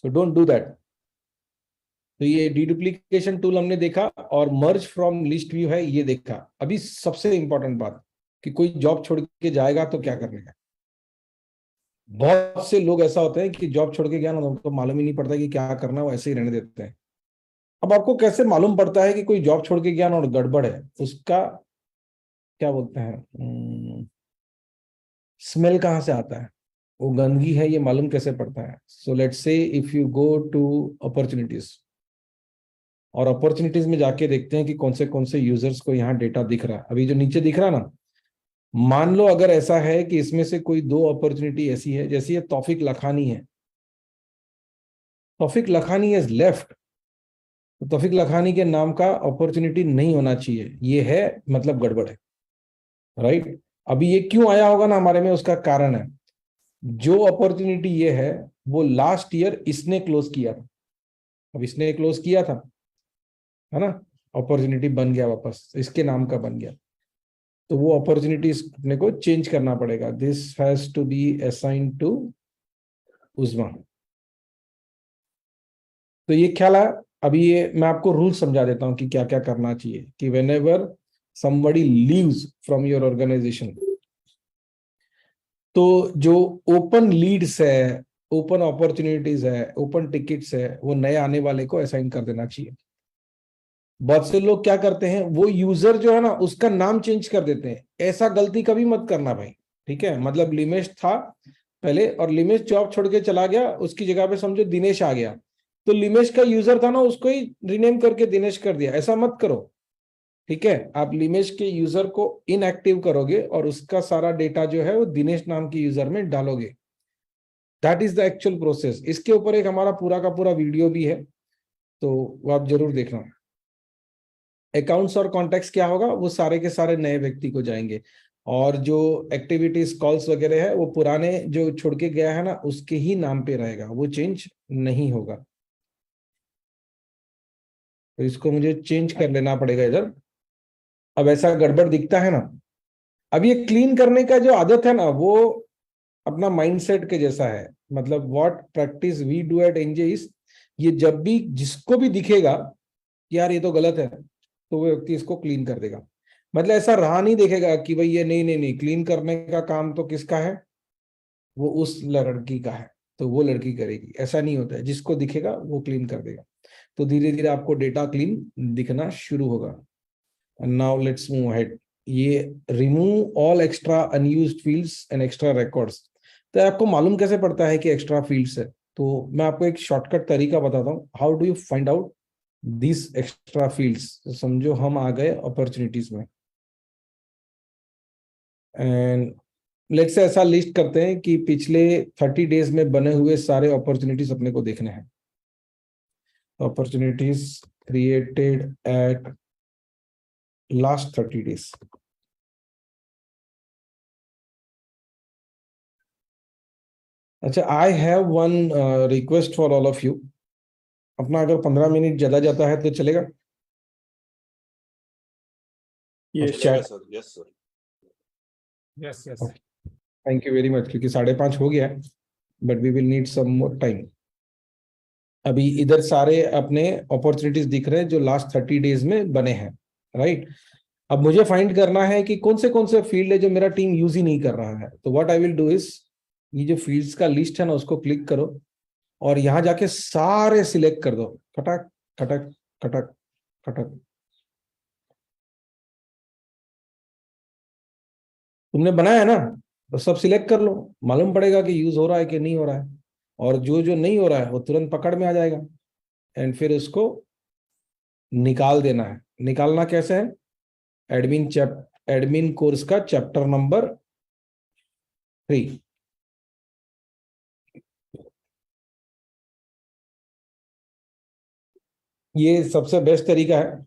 So don't do that. तो ये डीडुप्लीकेशन टूल हमने देखा, और मर्ज फ्रॉम लिस्ट व्यू है ये देखा। अभी सबसे इंपॉर्टेंट बात कि कोई जॉब छोड़ के जाएगा तो क्या करने का। बहुत से लोग ऐसा होते हैं कि जॉब छोड़ के गया ना, उनको मालूम ही नहीं पड़ता कि क्या करना है, वो ऐसे ही रहने देते हैं। अब आपको कैसे मालूम पड़ता है कि कोई जॉब छोड़ के गया ना और गड़बड़ है? उसका क्या बोलते हैं, स्मेल कहाँ से आता है, वो गंदगी है, ये मालूम कैसे पड़ता है? So let's say if you go to opportunities, और अपॉर्चुनिटीज में जाके देखते हैं कि कौन से यूजर्स को यहाँ डेटा दिख रहा है। अभी जो नीचे दिख रहा है ना, मान लो अगर ऐसा है कि इसमें से कोई 2 अपॉर्चुनिटी ऐसी है, जैसे ये तौफिक लखानी है, तौफिक लखानी इज लेफ्ट, तो तौफिक लखानी के नाम का अपॉर्चुनिटी नहीं होना चाहिए, ये है मतलब गड़बड़ है, राइट। अभी ये क्यों आया होगा ना हमारे में, उसका कारण है। जो अपॉर्चुनिटी ये है वो लास्ट ईयर इसने क्लोज किया था, अब इसने क्लोज किया था, है ना, अपॉर्चुनिटी बन गया वापस, इसके नाम का बन गया, तो वो अपॉर्चुनिटी अपने को चेंज करना पड़ेगा। This has to be assigned to उस्मा। तो ये ख्याल है। अभी ये मैं आपको रूल समझा देता हूं कि क्या क्या करना चाहिए कि whenever somebody leaves from your organization, तो जो ओपन लीड्स है, ओपन अपॉर्चुनिटीज है, ओपन टिकट्स है, वो नए आने वाले को असाइन कर देना चाहिए। बहुत से लोग क्या करते हैं, वो यूजर जो है ना उसका नाम चेंज कर देते हैं। ऐसा गलती कभी मत करना भाई, ठीक है। मतलब लिमेश था पहले और लिमेश जॉब छोड़ के चला गया, उसकी जगह पे समझो दिनेश आ गया, तो लिमेश का यूजर था ना उसको ही रिनेम करके दिनेश कर दिया, ऐसा मत करो, ठीक है। आप लिमेश के यूजर को इनएक्टिव करोगे और उसका सारा डेटा जो है वो दिनेश नाम के यूजर में डालोगे। That is the actual process. इसके ऊपर एक हमारा पूरा का पूरा वीडियो भी है, तो वो आप जरूर देखना। अकाउंट्स और कॉन्टेक्ट्स क्या होगा, वो सारे के सारे नए व्यक्ति को जाएंगे, और जो एक्टिविटीज कॉल्स वगैरह है वो पुराने जो छोड़ के गया है ना उसके ही नाम पे रहेगा, वो चेंज नहीं होगा। तो इसको मुझे चेंज कर लेना पड़ेगा इधर। अब ऐसा गड़बड़ दिखता है ना, अब ये क्लीन करने का जो आदत है ना वो अपना माइंडसेट के जैसा है। मतलब what practice we do at NJ is, ये जब भी जिसको भी दिखेगा कि यार ये तो गलत है, तो वो व्यक्ति इसको क्लीन कर देगा। मतलब ऐसा रहा नहीं देखेगा कि भाई ये नहीं नहीं नहीं, क्लीन करने का काम तो किसका है, वो उस लड़की का है, तो वो लड़की करेगी, ऐसा नहीं होता है। जिसको दिखेगा वो क्लीन कर देगा। तो धीरे धीरे आपको डेटा क्लीन दिखना शुरू होगा। Now let's move ahead. ये remove all extra unused fields and extra records. तो आपको मालूम कैसे पड़ता है कि एक्स्ट्रा फील्ड्स है, तो मैं आपको एक शॉर्टकट तरीका बताता हूँ। How do you find out this extra fields. समझो हम आ गए अपॉर्चुनिटीज में, एंड लेट्स से ऐसा लिस्ट करते हैं कि पिछले 30 डेज में बने हुए सारे अपॉर्चुनिटीज अपने को देखने हैं। Opportunities created at last 30 days. अच्छा, I have one request for all of you. अपना अगर 15 मिनट ज्यादा जाता है तो चलेगा? Yes, chat, sir, yes sir. Yes, yes. Thank you very much, क्योंकि 5:30 हो गया है, but we will need some more time. अभी इधर सारे अपने अपॉर्चुनिटीज दिख रहे हैं जो लास्ट 30 डेज में बने हैं, राइट। अब मुझे फाइंड करना है कि कौन से फील्ड है जो मेरा टीम यूज ही नहीं कर रहा है। तो what I will do is, ये जो फील्ड्स का लिस्ट है ना उसको क्लिक करो और यहां जाके सारे सिलेक्ट कर दो, खटक खटक खटक खटक। तुमने बनाया है ना, तो सब सिलेक्ट कर लो, मालूम पड़ेगा कि यूज हो रहा है कि नहीं हो रहा है। और जो जो नहीं हो रहा है वो तुरंत पकड़ में आ जाएगा, एंड फिर उसको निकाल देना है। निकालना कैसे है, एडमिन कोर्स का चैप्टर नंबर 3। ये सबसे बेस्ट तरीका है।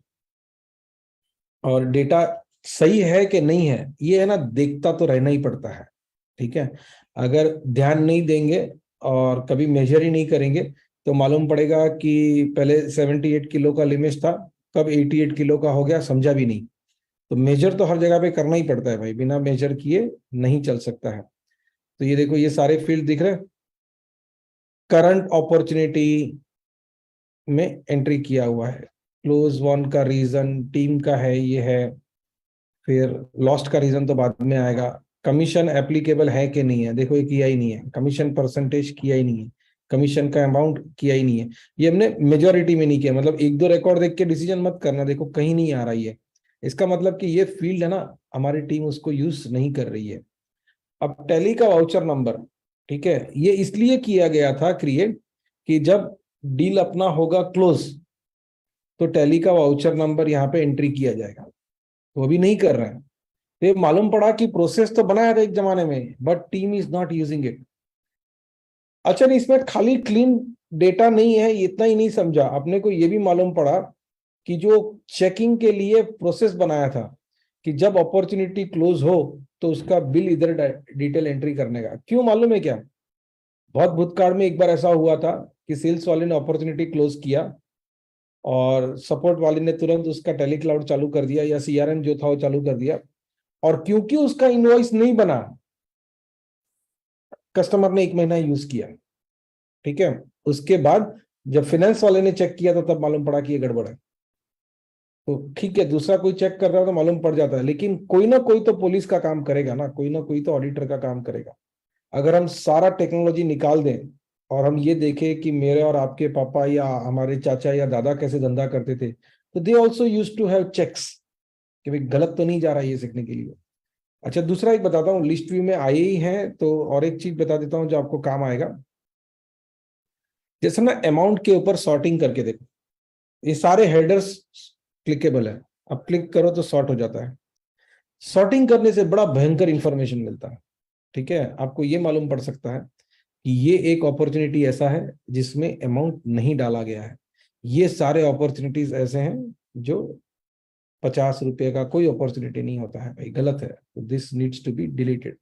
और डेटा सही है कि नहीं है ये है ना, देखता तो रहना ही पड़ता है, ठीक है। अगर ध्यान नहीं देंगे और कभी मेजर ही नहीं करेंगे तो मालूम पड़ेगा कि पहले 78 किलो का लिमिट था, कब 88 किलो का हो गया समझा भी नहीं। तो मेजर तो हर जगह पे करना ही पड़ता है भाई, बिना मेजर किए नहीं चल सकता है। तो ये देखो, ये सारे फील्ड दिख रहे हैं। करंट अपॉर्चुनिटी में एंट्री किया हुआ है, क्लोज वन का रीजन टीम का है, ये है। फिर लॉस्ट का रीजन तो बाद में आएगा। कमीशन एप्लीकेबल है कि नहीं है, देखो ये किया ही नहीं है। कमीशन परसेंटेज किया ही नहीं है, कमीशन का अमाउंट किया ही नहीं है। ये हमने मेजोरिटी में नहीं किया। मतलब 1-2 रिकॉर्ड देख के डिसीजन मत करना, देखो कहीं नहीं आ रही है, इसका मतलब कि ये फील्ड है ना, हमारी टीम उसको यूज नहीं कर रही है। अब टैली का वाउचर नंबर, ठीक है, ये इसलिए किया गया था क्रिएट कि जब डील अपना होगा क्लोज तो टैली का वाउचर नंबर यहाँ पे एंट्री किया जाएगा, तो अभी नहीं कर रहे हैं। तो मालूम पड़ा कि प्रोसेस तो बनाया था एक जमाने में, but team is not using it. अच्छा, नहीं, इसमें खाली क्लीन डेटा नहीं है, इतना ही नहीं समझा अपने को, ये भी मालूम पड़ा कि जो चेकिंग के लिए प्रोसेस बनाया था कि जब अपॉर्चुनिटी क्लोज हो तो उसका बिल इधर डिटेल एंट्री करने का। क्यों मालूम है क्या? बहुत भूतकाल में एक बार ऐसा हुआ था कि सेल्स वाले ने अपॉर्चुनिटी क्लोज किया और सपोर्ट वाले ने तुरंत उसका टेली क्लाउड चालू कर दिया या सीआरएम जो था वो चालू कर दिया, और क्योंकि उसका इनवॉइस नहीं बना, कस्टमर ने 1 महीना यूज किया, ठीक है। उसके बाद जब फाइनेंस वाले ने चेक किया तो तब मालूम पड़ा कि ये गड़बड़ है। तो ठीक है, दूसरा कोई चेक कर रहा है तो मालूम पड़ जाता है, लेकिन कोई ना कोई तो पुलिस का काम करेगा ना, कोई ना कोई तो ऑडिटर का काम करेगा। अगर हम सारा टेक्नोलॉजी निकाल दें और हम ये देखें कि मेरे और आपके पापा या हमारे चाचा या दादा कैसे धंधा करते थे, तो they also use to have checks कि भाई गलत तो नहीं जा रहा है ये सीखने के लिए। अच्छा, दूसरा एक बताता हूँ, लिस्ट व्यू में आए ही हैं तो और एक चीज बता देता हूँ जो आपको काम आएगा। जैसे ना अमाउंट के ऊपर सॉर्टिंग करके देखो, ये सारे हेडर्स क्लिकेबल है, अब क्लिक करो तो सॉर्ट हो जाता है। सॉर्टिंग करने से बड़ा भयंकर इंफॉर्मेशन मिलता है, ठीक है। आपको ये मालूम पड़ सकता है कि ये एक अपॉर्चुनिटी ऐसा है जिसमें अमाउंट नहीं डाला गया है। ये सारे अपॉर्चुनिटीज ऐसे हैं जो 50 रुपए का कोई अपॉर्चुनिटी नहीं होता है भाई, गलत है। तो this needs to be deleted.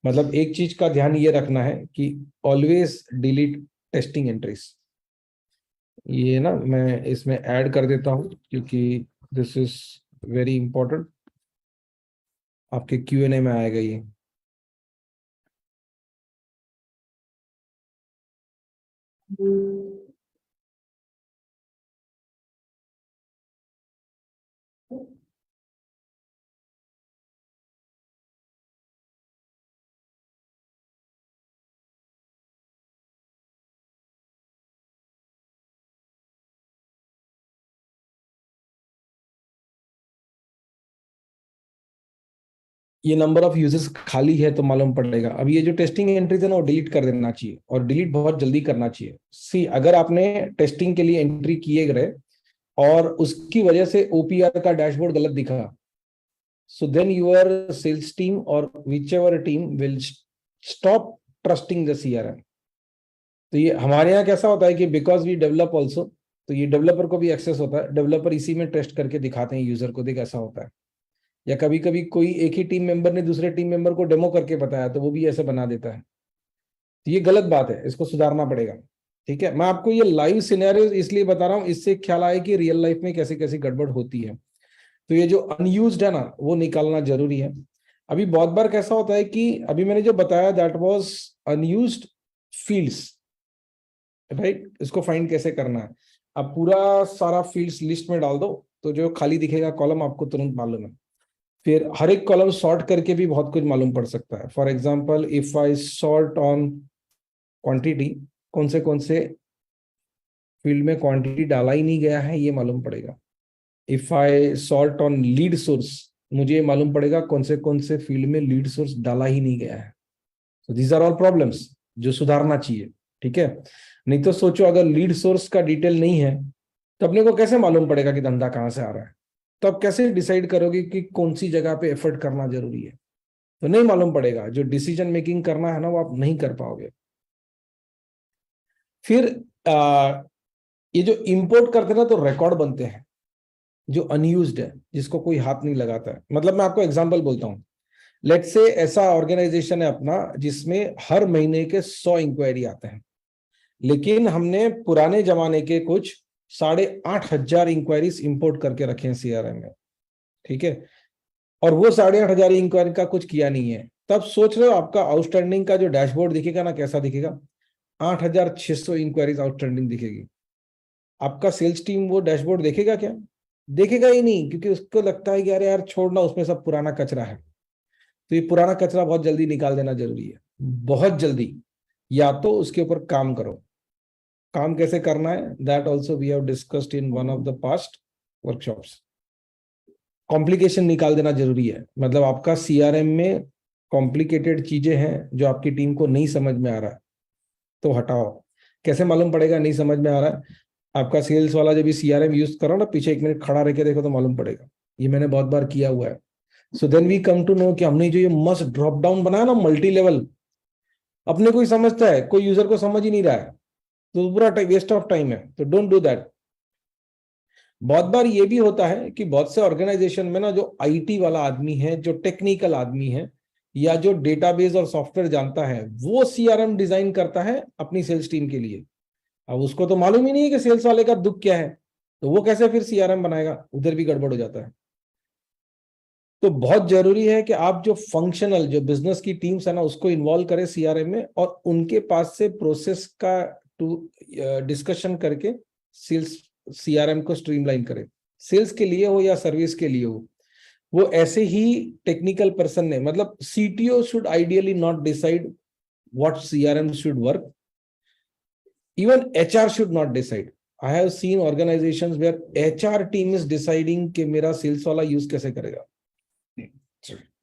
मतलब एक चीज का ध्यान ये रखना है कि ऑलवेज डिलीट टेस्टिंग एंट्रीज। ये ना मैं इसमें ऐड कर देता हूं क्योंकि दिस इज वेरी इंपॉर्टेंट, आपके Q&A में आएगा ये। ये नंबर ऑफ यूजर्स खाली है तो मालूम पड़ेगा। अब ये जो टेस्टिंग एंट्रीज है ना वो डिलीट कर देना चाहिए, और डिलीट बहुत जल्दी करना चाहिए। सी, अगर आपने टेस्टिंग के लिए एंट्री किए गए और उसकी वजह से ओपीआर का डैशबोर्ड गलत दिखा, so then your sales team और whichever team will stop trusting the CRM. तो ये हमारे यहाँ कैसा होता है कि बिकॉज वी डेवलप ऑल्सो, तो ये डेवलपर को भी एक्सेस होता है, डेवलपर इसी में टेस्ट करके दिखाते हैं यूजर को, देख ऐसा होता है। या कभी कभी कोई एक ही टीम मेंबर ने दूसरे टीम मेंबर को डेमो करके बताया तो वो भी ऐसे बना देता है। तो ये गलत बात है, इसको सुधारना पड़ेगा, ठीक है। मैं आपको ये लाइव सिनेरियो इसलिए बता रहा हूँ, इससे ख्याल आए कि रियल लाइफ में कैसे कैसे गड़बड़ होती है। तो ये जो अनयूज्ड है ना वो निकालना जरूरी है। अभी बहुत बार कैसा होता है कि अभी मैंने जो बताया that was unused fields, right. इसको फाइंड कैसे करना है, अब पूरा सारा फील्ड्स लिस्ट में डाल दो तो जो खाली दिखेगा कॉलम आपको तुरंत मालूम है। फिर हर एक कॉलम सॉर्ट करके भी बहुत कुछ मालूम पड़ सकता है। For example if I sort on quantity, कौन से फील्ड में क्वांटिटी डाला ही नहीं गया है ये मालूम पड़ेगा। If I sort on lead source, मुझे मालूम पड़ेगा कौन से फील्ड में लीड सोर्स डाला ही नहीं गया है। So these are all problems जो सुधारना चाहिए, ठीक है। नहीं तो सोचो अगर लीड सोर्स का डिटेल नहीं है तो अपने को कैसे मालूम पड़ेगा कि धंधा कहाँ से आ रहा है? तो आप कैसे डिसाइड करोगे कि कौन सी जगह पे एफर्ट करना जरूरी है? तो नहीं मालूम पड़ेगा। जो डिसीजन मेकिंग करना है ना वो आप नहीं कर पाओगे। फिर ये जो इंपोर्ट करते ना तो रिकॉर्ड बनते हैं जो अनयूज्ड है, जिसको कोई हाथ नहीं लगाता है। मतलब मैं आपको एग्जांपल बोलता हूँ, लेट्स से ऐसा ऑर्गेनाइजेशन है अपना जिसमें हर महीने के 100 इंक्वायरी आते हैं, लेकिन हमने पुराने जमाने के कुछ 8,500 इंक्वायरीज इंपोर्ट करके रखे हैं सीआरएम में, ठीक है। और वो 8,500 इंक्वायरी का कुछ किया नहीं है, तब सोच रहे हो आपका आउटस्टैंडिंग का जो डैशबोर्ड दिखेगा ना कैसा दिखेगा? 8,600 इंक्वायरीज आउटस्टैंडिंग दिखेगी। आपका सेल्स टीम वो डैशबोर्ड देखेगा क्या? देखेगा ही नहीं, क्योंकि उसको लगता है कि अरे यार छोड़ना, उसमें सब पुराना कचरा है। तो ये पुराना कचरा बहुत जल्दी निकाल देना जरूरी है, बहुत जल्दी। या तो उसके ऊपर काम करो। काम कैसे करना है that also we have discussed in one of the past workshops. Complication निकाल देना जरूरी है। मतलब आपका सीआरएम में कॉम्प्लिकेटेड चीजें हैं जो आपकी टीम को नहीं समझ में आ रहा है तो हटाओ। कैसे मालूम पड़ेगा नहीं समझ में आ रहा है? आपका सेल्स वाला जब भी सीआरएम यूज करो ना, पीछे 1 मिनट खड़ा रह के देखो तो मालूम पड़ेगा। ये मैंने बहुत बार किया हुआ है। So then we come to know कि हमने जो ये मस्ट ड्रॉप डाउन बनाया ना मल्टी लेवल, अपने को ही समझता है, कोई यूजर को समझ ही नहीं रहा है, तो पूरा वेस्ट ऑफ टाइम है। तो डोंट डू दैट। बहुत बार ये भी होता है कि बहुत से ऑर्गेनाइजेशन में ना जो आईटी वाला आदमी है, जो टेक्निकल आदमी है, या जो डेटाबेस और सॉफ्टवेयर जानता है वो सीआरएम डिजाइन करता है अपनी सेल्स टीम के लिए। अब उसको तो मालूम ही नहीं है कि सेल्स वाले का दुख क्या है, तो वो कैसे फिर सीआरएम बनाएगा? उधर भी गड़बड़ हो जाता है। तो बहुत जरूरी है कि आप जो फंक्शनल जो बिजनेस की टीम्स है ना उसको इन्वॉल्व करें सीआरएम में, और उनके पास से प्रोसेस का डिस्कशन करके सेल्स सीआरएम को स्ट्रीमलाइन करें, सेल्स के लिए हो या सर्विस के लिए हो। वो ऐसे ही टेक्निकल पर्सन ने, मतलब CTO should ideally not decide what CRM should work, even HR should not decide. I have seen organisations where HR team is deciding कि मेरा सेल्स वाला यूज कैसे करेगा,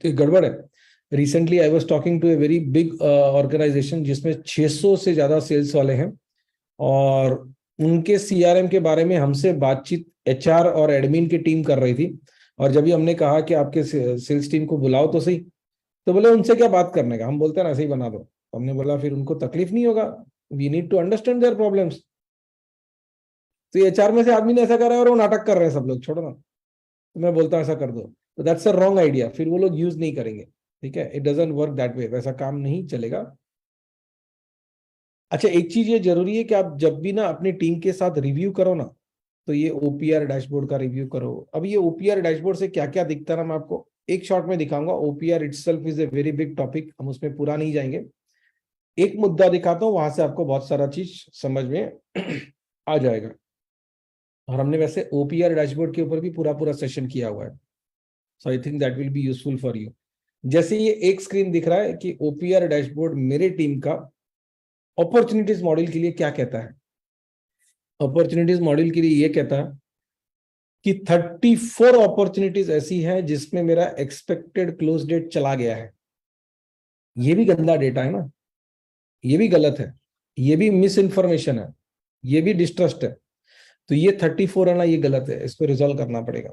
तो गड़बड़ है। Recently I was talking to a very big organisation जिसमें 600 से ज्यादा सेल्स वाले हैं, और उनके सीआरएम के बारे में हमसे बातचीत एचआर और एडमिन की टीम कर रही थी। और जब भी हमने कहा कि आपके सेल्स टीम को बुलाओ तो सही, तो बोले उनसे क्या बात करने का, हम बोलते हैं ना ऐसे ही बना दो। हमने बोला फिर उनको तकलीफ नहीं होगा, we need to understand their problems. तो एचआर में से आदमी ने ऐसा करा है और वो नाटक कर रहे हैं सब लोग, छोड़ो ना, तो मैं बोलता हूँ ऐसा कर दो, तो दैट्स अ रॉन्ग आइडिया, फिर वो लोग यूज नहीं करेंगे। ठीक है, it doesn't work that way, वैसा काम नहीं चलेगा। अच्छा, एक चीज ये जरूरी है कि आप जब भी ना अपनी टीम के साथ रिव्यू करो ना, तो ये ओपीआर डैशबोर्ड का रिव्यू करो। अब ये ओपीआर डैशबोर्ड से क्या क्या दिखता है ना, मैं आपको एक शॉट में दिखाऊंगा। OPR itself is a very big topic, हम उसमें पूरा नहीं जाएंगे। एक मुद्दा दिखाता हूँ, वहां से आपको बहुत सारा चीज समझ में आ जाएगा। और हमने वैसे ओपीआर डैशबोर्ड के ऊपर भी पूरा पूरा सेशन किया हुआ है, so I think that will be useful for you. जैसे ये एक स्क्रीन दिख रहा है कि ओपीआर डैशबोर्ड मेरे टीम का अपॉर्चुनिटीज मॉडल के लिए क्या कहता है। अपॉर्चुनिटीज मॉडल के लिए ये कहता है कि 34 अपॉर्चुनिटीज ऐसी हैं जिसमें मेरा एक्सपेक्टेड क्लोज डेट चला गया है। ये भी गंदा डेटा है ना, ये भी गलत है, ये भी मिस इन्फॉर्मेशन है, ये भी डिस्ट्रस्ट है। तो ये 34 है ना, ये गलत है, इसको रिजॉल्व करना पड़ेगा।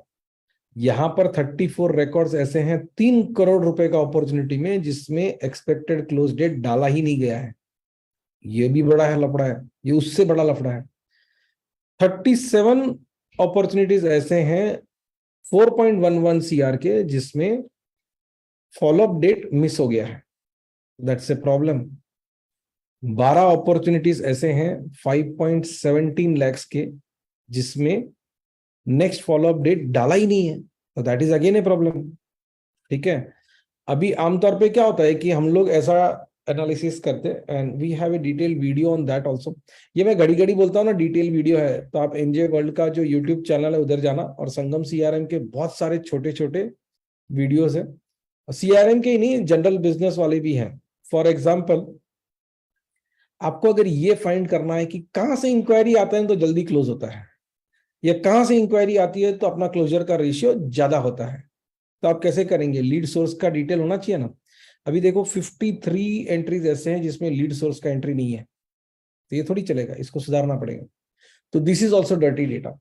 यहां पर 34 रिकॉर्ड्स ऐसे हैं 3 करोड़ रुपए का अपॉर्चुनिटी में जिसमें एक्सपेक्टेड क्लोज डेट डाला ही नहीं गया है। ये भी बड़ा है लफड़ा है, ये उससे बड़ा लफड़ा है। 37 अपॉर्चुनिटीज ऐसे हैं 4.11 CR के जिसमें फॉलोअप डेट मिस हो गया है, दैट्स ए प्रॉब्लम। 12 अपॉर्चुनिटीज ऐसे हैं 5.17 lakhs के जिसमें नेक्स्ट फॉलोअप डेट डाला ही नहीं है, तो that is again a problem. ठीक है, अभी आमतौर पे क्या होता है कि हम लोग ऐसा एनालिसिस करते हैं, and we have a detail video on that also. ये मैं घड़ी घड़ी बोलता हूँ ना, डिटेल वीडियो है, तो आप एनजे वर्ल्ड का जो यूट्यूब चैनल है उधर जाना, और संगम सीआरएम के बहुत सारे छोटे छोटे वीडियोस है। सीआरएम के ही नहीं, जनरल बिजनेस वाले भी हैं। फॉर एग्जाम्पल, आपको अगर ये फाइंड करना है कि कहाँ से इंक्वायरी आता है तो जल्दी क्लोज होता है, या कहाँ से इंक्वायरी आती है तो अपना क्लोजर का रेशियो ज्यादा होता है, तो आप कैसे करेंगे? लीड सोर्स का डिटेल होना चाहिए ना। अभी देखो 53 एंट्रीज ऐसे हैं जिसमें लीड सोर्स का एंट्री नहीं है, तो ये थोड़ी चलेगा, इसको सुधारना पड़ेगा। तो this is also dirty data.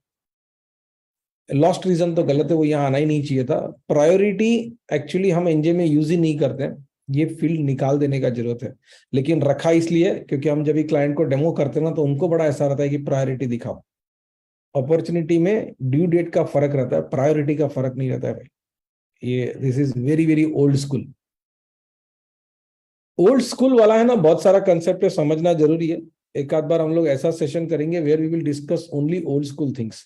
Lost reason तो गलत है, वो यहाँ आना ही नहीं चाहिए था। प्रायोरिटी एक्चुअली हम एनजे में यूज ही नहीं करते हैं, ये फील्ड निकाल देने का जरूरत है। लेकिन रखा इसलिए क्योंकि हम जब भी क्लाइंट को डेमो करते हैं ना, तो उनको बड़ा ऐसा रहता है कि प्रायोरिटी दिखाओ। अपॉर्चुनिटी में ड्यू डेट का फर्क रहता है, प्रायोरिटी का फर्क नहीं रहता है भाई। ये this is very very old school. Old school वाला है ना, बहुत सारा कंसेप्ट है, समझना जरूरी है। एक आध बार हम लोग ऐसा सेशन करेंगे where we will discuss only old school things,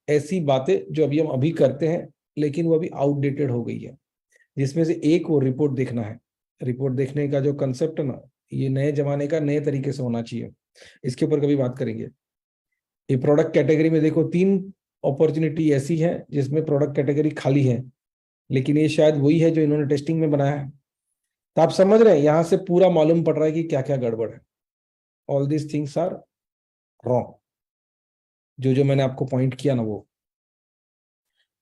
ऐसी बातें जो अभी हम अभी करते हैं लेकिन वो अभी आउटडेटेड हो गई है। जिसमें से एक वो रिपोर्ट देखना है। रिपोर्ट देखने का जो कंसेप्ट है ना, ये नए जमाने का नए तरीके से होना चाहिए। इसके ऊपर कभी बात करेंगे। ये प्रोडक्ट कैटेगरी में देखो 3 अपॉर्चुनिटी ऐसी है जिसमें प्रोडक्ट कैटेगरी खाली है, लेकिन ये शायद वही है जो इन्होंने टेस्टिंग में बनाया है। तो आप समझ रहे हैं, यहां से पूरा मालूम पड़ रहा है कि क्या क्या गड़बड़ है। All these things are wrong, जो जो मैंने आपको पॉइंट किया ना वो।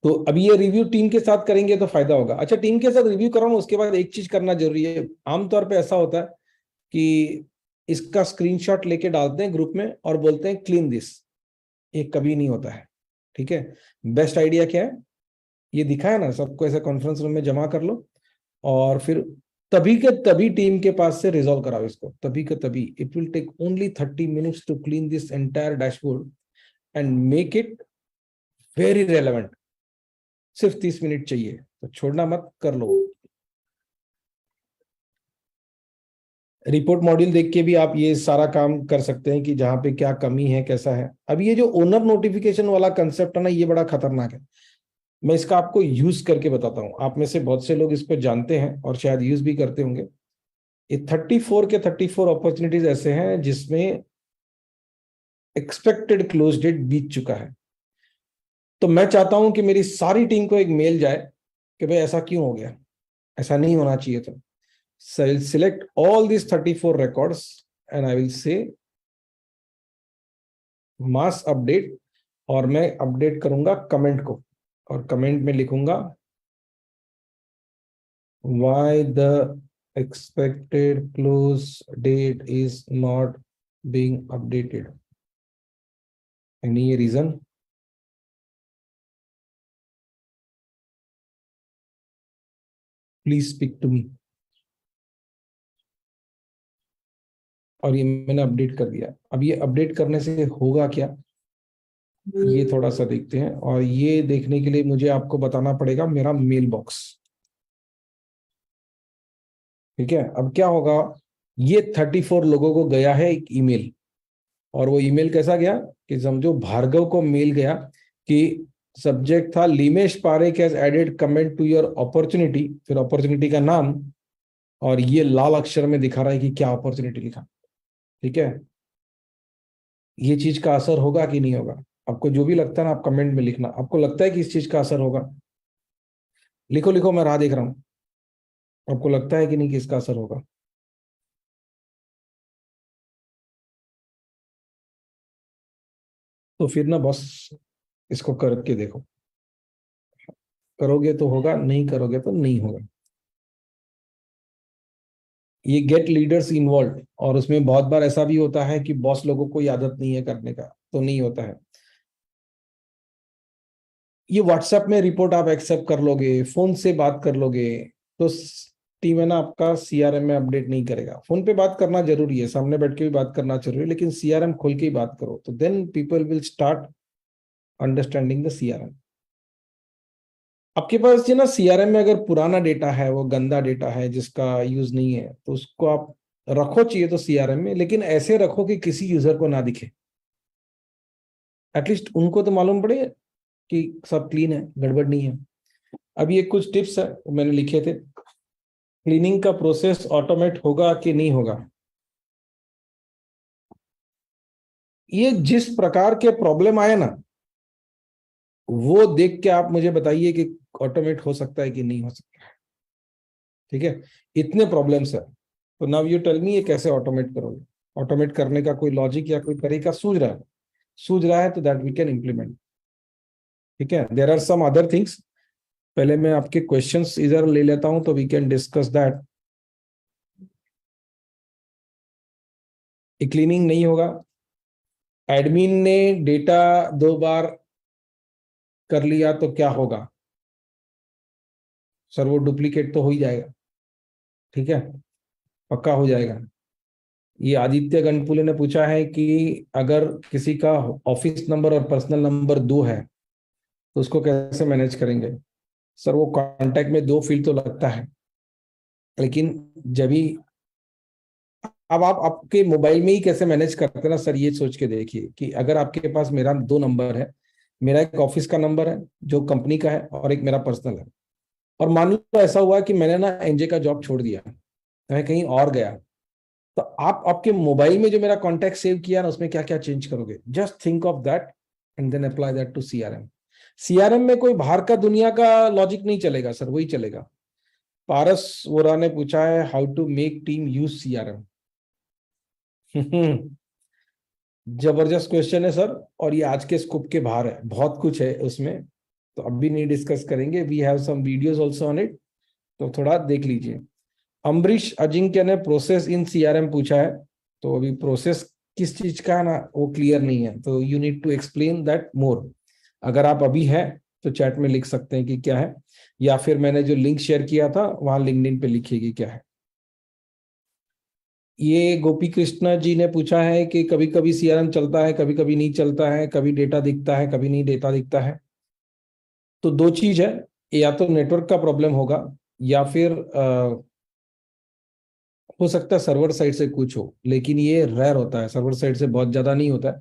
तो अभी ये रिव्यू टीम के साथ करेंगे तो फायदा होगा। अच्छा, टीम के साथ रिव्यू कराऊं, उसके बाद एक चीज करना जरूरी है। आमतौर पे ऐसा होता है कि इसका स्क्रीनशॉट लेके डालते हैं ग्रुप में और बोलते हैं क्लीन दिस, ये कभी नहीं होता है। ठीक है, बेस्ट आइडिया क्या है, ये दिखा है ना सबको, ऐसे कॉन्फ्रेंस रूम में जमा कर लो और फिर तभी के तभी टीम के पास से रिजॉल्व कराओ इसको, तभी के तभी। It will take only 30 minutes to clean this entire dashboard and make it very relevant. सिर्फ 30 मिनट चाहिए, तो छोड़ना मत, कर लो। रिपोर्ट मॉड्यूल देख के भी आप ये सारा काम कर सकते हैं कि जहाँ पे क्या कमी है, कैसा है। अब ये जो ओनर नोटिफिकेशन वाला कंसेप्ट है ना, ये बड़ा खतरनाक है। मैं इसका आपको यूज करके बताता हूँ। आप में से बहुत से लोग इसको जानते हैं और शायद यूज भी करते होंगे। ये 34 के 34 अपॉर्चुनिटीज ऐसे हैं जिसमें एक्सपेक्टेड क्लोज डेट बीत चुका है। तो मैं चाहता हूं कि मेरी सारी टीम को एक मेल जाए कि भाई ऐसा क्यों हो गया, ऐसा नहीं होना चाहिए था। So I'll select all these 34 records and I will say mass update, और मैं अपडेट करूंगा कमेंट को, और कमेंट में लिखूंगा why the expected close date is not being updated. Any reason? Please speak to me. और ये मैंने अपडेट कर दिया। अब ये अपडेट करने से होगा क्या, ये थोड़ा सा देखते हैं। और ये देखने के लिए मुझे आपको बताना पड़ेगा मेरा मेल बॉक्स। ठीक है, अब क्या होगा, ये 34 लोगों को गया है एक ईमेल, और वो ईमेल कैसा गया कि समझो भार्गव को मेल गया कि सब्जेक्ट था Limesh Parekh has added comment to your opportunity, फिर अपॉर्चुनिटी का नाम, और ये लाल अक्षर में दिखा रहा है कि क्या अपॉर्चुनिटी लिखा। ठीक है, ये चीज का असर होगा कि नहीं होगा? आपको जो भी लगता है ना, आप कमेंट में लिखना। आपको लगता है कि इस चीज का असर होगा? लिखो लिखो, मैं राह देख रहा हूं। आपको लगता है कि नहीं कि इसका असर होगा? तो फिर ना बस इसको करके देखो, करोगे तो होगा, नहीं करोगे तो नहीं होगा। ये गेट लीडर्स इन्वॉल्व, और उसमें बहुत बार ऐसा भी होता है कि बॉस लोगों को आदत नहीं है करने का, तो नहीं होता है। ये व्हाट्सएप में रिपोर्ट आप एक्सेप्ट कर लोगे, फोन से बात कर लोगे, तो टीम है ना आपका सीआरएम में अपडेट नहीं करेगा। फोन पे बात करना जरूरी है, सामने बैठ के भी बात करना जरूरी है, लेकिन सीआरएम खोल के ही बात करो, तो then people will start understanding the CRM. आपके पास जो ना सीआरएम में अगर पुराना डेटा है, वो गंदा डेटा है जिसका यूज नहीं है, तो उसको आप रखो चाहिए तो सीआरएम में, लेकिन ऐसे रखो कि किसी यूजर को ना दिखे। एटलीस्ट उनको तो मालूम पड़े कि सब क्लीन है, गड़बड़ नहीं है। अब ये कुछ टिप्स है मैंने लिखे थे। क्लीनिंग का प्रोसेस ऑटोमेट होगा कि नहीं होगा, ये जिस प्रकार के प्रॉब्लम आए ना, वो देख के आप मुझे बताइए कि ऑटोमेट हो सकता है कि नहीं हो सकता है। ठीक है, इतने प्रॉब्लम्स है, तो नाउ यू टेल मी ये कैसे ऑटोमेट करोगे। ऑटोमेट करने का कोई लॉजिक या कोई तरीका सूझ रहा है तो दैट वी कैन इम्प्लीमेंट। ठीक है, there are some other things. पहले मैं आपके क्वेश्चंस इधर ले लेता हूं तो we can discuss that. Cleaning नहीं होगा, एडमिन ने डेटा 2 बार कर लिया तो क्या होगा? सर वो डुप्लीकेट तो हो ही जाएगा। ठीक है, पक्का हो जाएगा। ये आदित्य गणपुले ने पूछा है कि अगर किसी का ऑफिस नंबर और पर्सनल नंबर 2 है तो उसको कैसे मैनेज करेंगे? सर वो कॉन्टैक्ट में 2 फील्ड तो लगता है, लेकिन जब भी अब आप आपके मोबाइल में ही कैसे मैनेज करते हैं ना सर, ये सोच के देखिए कि अगर आपके पास मेरा 2 नंबर है, मेरा एक ऑफिस का नंबर है जो कंपनी का है और एक मेरा पर्सनल है, और मान लो ऐसा हुआ कि मैंने ना एनजे का जॉब छोड़ दिया, मैं कहीं और गया, तो आप आपके मोबाइल में जो मेरा कॉन्टैक्ट सेव किया ना, उसमें क्या क्या चेंज करोगे? Just think of that and then apply that to CRM. CRM में कोई बाहर का दुनिया का लॉजिक नहीं चलेगा सर, वही चलेगा। पारस वोरा ने पूछा है how to make team use CRM. जबरदस्त क्वेश्चन है सर, और ये आज के स्कोप के बाहर है, बहुत कुछ है उसमें, तो अभी नहीं डिस्कस करेंगे। We have some videos also on it, तो थोड़ा देख लीजिए। अम्बरीश अजिंक्य ने प्रोसेस इन सीआरएम पूछा है, तो अभी प्रोसेस किस चीज का है ना वो क्लियर नहीं है, तो you need to explain that more. अगर आप अभी है तो चैट में लिख सकते हैं कि क्या है, या फिर मैंने जो लिंक शेयर किया था वहां लिंक्डइन पे लिखिएगी क्या है। ये गोपी कृष्णा जी ने पूछा है कि कभी कभी सीआरएम चलता है, कभी कभी नहीं चलता है, कभी डेटा दिखता है, कभी नहीं डेटा दिखता है। तो 2 चीज है, या तो नेटवर्क का प्रॉब्लम होगा, या फिर हो सकता है सर्वर साइड से कुछ हो, लेकिन ये रेयर होता है, सर्वर साइड से बहुत ज्यादा नहीं होता है,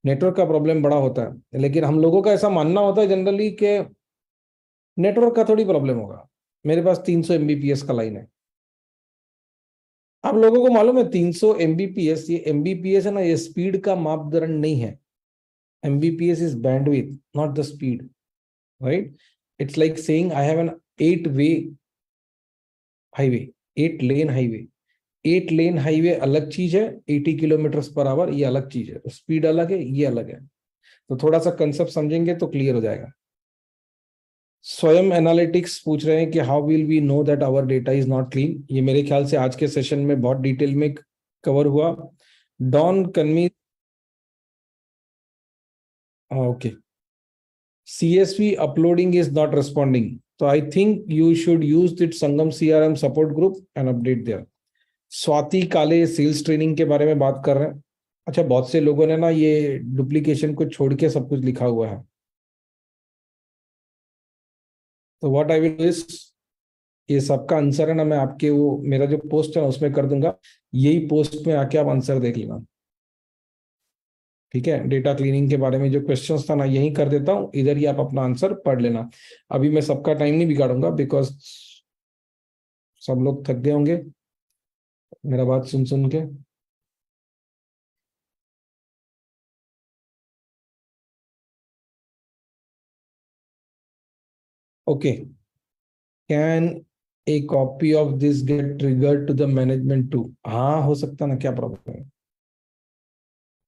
नेटवर्क का प्रॉब्लम बड़ा होता है। लेकिन हम लोगों का ऐसा मानना होता है जनरली कि नेटवर्क का थोड़ी प्रॉब्लम होगा। मेरे पास 300 MBPS का लाइन है। आप लोगों को मालूम है 300 MBPS, ये MBPS है ना, ये स्पीड का मापदंड नहीं है। MBPS is bandwidth, not the speed, right? It's like saying I have an 8-way highway, 8-lane highway. 8-lane highway अलग चीज है, 80 km/h ये अलग चीज है, स्पीड अलग है, ये अलग है। तो थोड़ा सा कंसेप्ट समझेंगे तो क्लियर हो जाएगा। स्वयं एनालिटिक्स पूछ रहे हैं कि how will we know that our data is not clean. ये मेरे ख्याल से आज के सेशन में बहुत डिटेल में कवर हुआ। डॉन कन्वी, okay, CSV uploading is not responding, so I think you should use the Sangam CRM support group and update there. Swati काले सेल्स ट्रेनिंग के बारे में बात कर रहे हैं। अच्छा, बहुत से लोगों ने ना ये डुप्लीकेशन को छोड़ के सब कुछ लिखा हुआ है। तो व्हाट आई विल इज, ये सबका आंसर है ना, मैं आपके वो मेरा जो पोस्ट है ना उसमें कर दूंगा, यही पोस्ट में आके आप आंसर देख लेना, ठीक है। डेटा क्लीनिंग के बारे में जो क्वेश्चंस था ना यही कर देता हूँ, इधर ही आप अपना आंसर पढ़ लेना। अभी मैं सबका टाइम नहीं बिगाड़ूंगा, बिकॉज सब लोग थक गए होंगे मेरा बात सुन सुन के। Okay, can a copy of this get triggered to the management too? हाँ, हो सकता ना, क्या प्रॉब्लम है,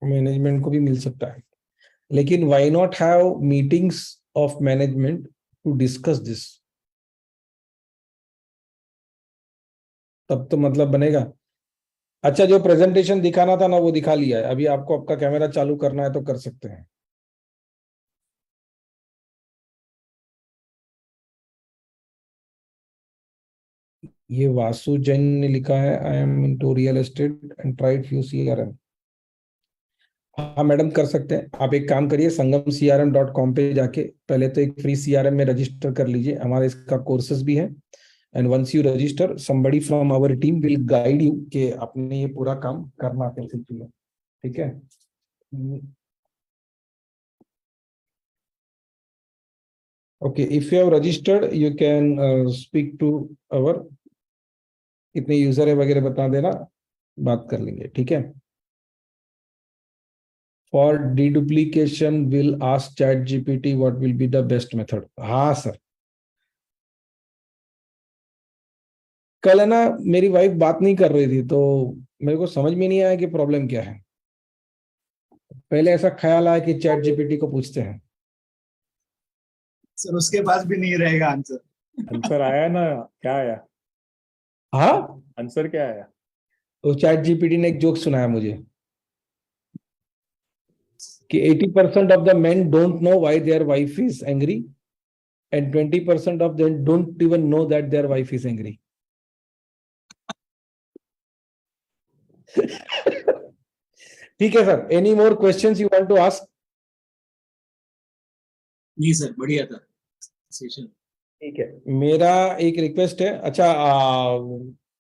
मैनेजमेंट को भी मिल सकता है। लेकिन why not have meetings of management to discuss this, तब तो मतलब बनेगा। अच्छा, जो प्रेजेंटेशन दिखाना था ना वो दिखा लिया है, अभी आपको आपका कैमरा चालू करना है तो कर सकते हैं। ये वासु जैन ने लिखा है, I am into real estate and tried few CRM। हाँ मैडम, कर सकते हैं। आप एक काम करिए, sangamcrm.com पे जाके पहले तो एक फ्री CRM में रजिस्टर कर लीजिए, हमारे इसका कोर्सेज भी है। And once you register, somebody from our team will guide you कि आपने ये पूरा काम करना कैसे चाहिए, ठीक है। Okay, if you have registered you can speak to our, कितने यूजर है वगैरह बता देना, बात कर लेंगे, ठीक है। For deduplication, will ask ChatGPT what will be the best method. हाँ सर, कल है ना मेरी वाइफ बात नहीं कर रही थी तो मेरे को समझ में नहीं आया कि प्रॉब्लम क्या है। पहले ऐसा ख्याल आया कि ChatGPT को पूछते हैं। सर उसके पास भी नहीं रहेगा आंसर। आंसर आया ना, क्या आया? हाँ, आंसर क्या आया? तो ChatGPT ने एक जोक सुनाया मुझे कि 80% of the men don't know why their wife is angry and 20% of them don't even know that their wife is angry. ठीक है sir, any more questions you want to ask? नहीं sir, बढ़िया था session. ठीक है, मेरा एक request है। अच्छा,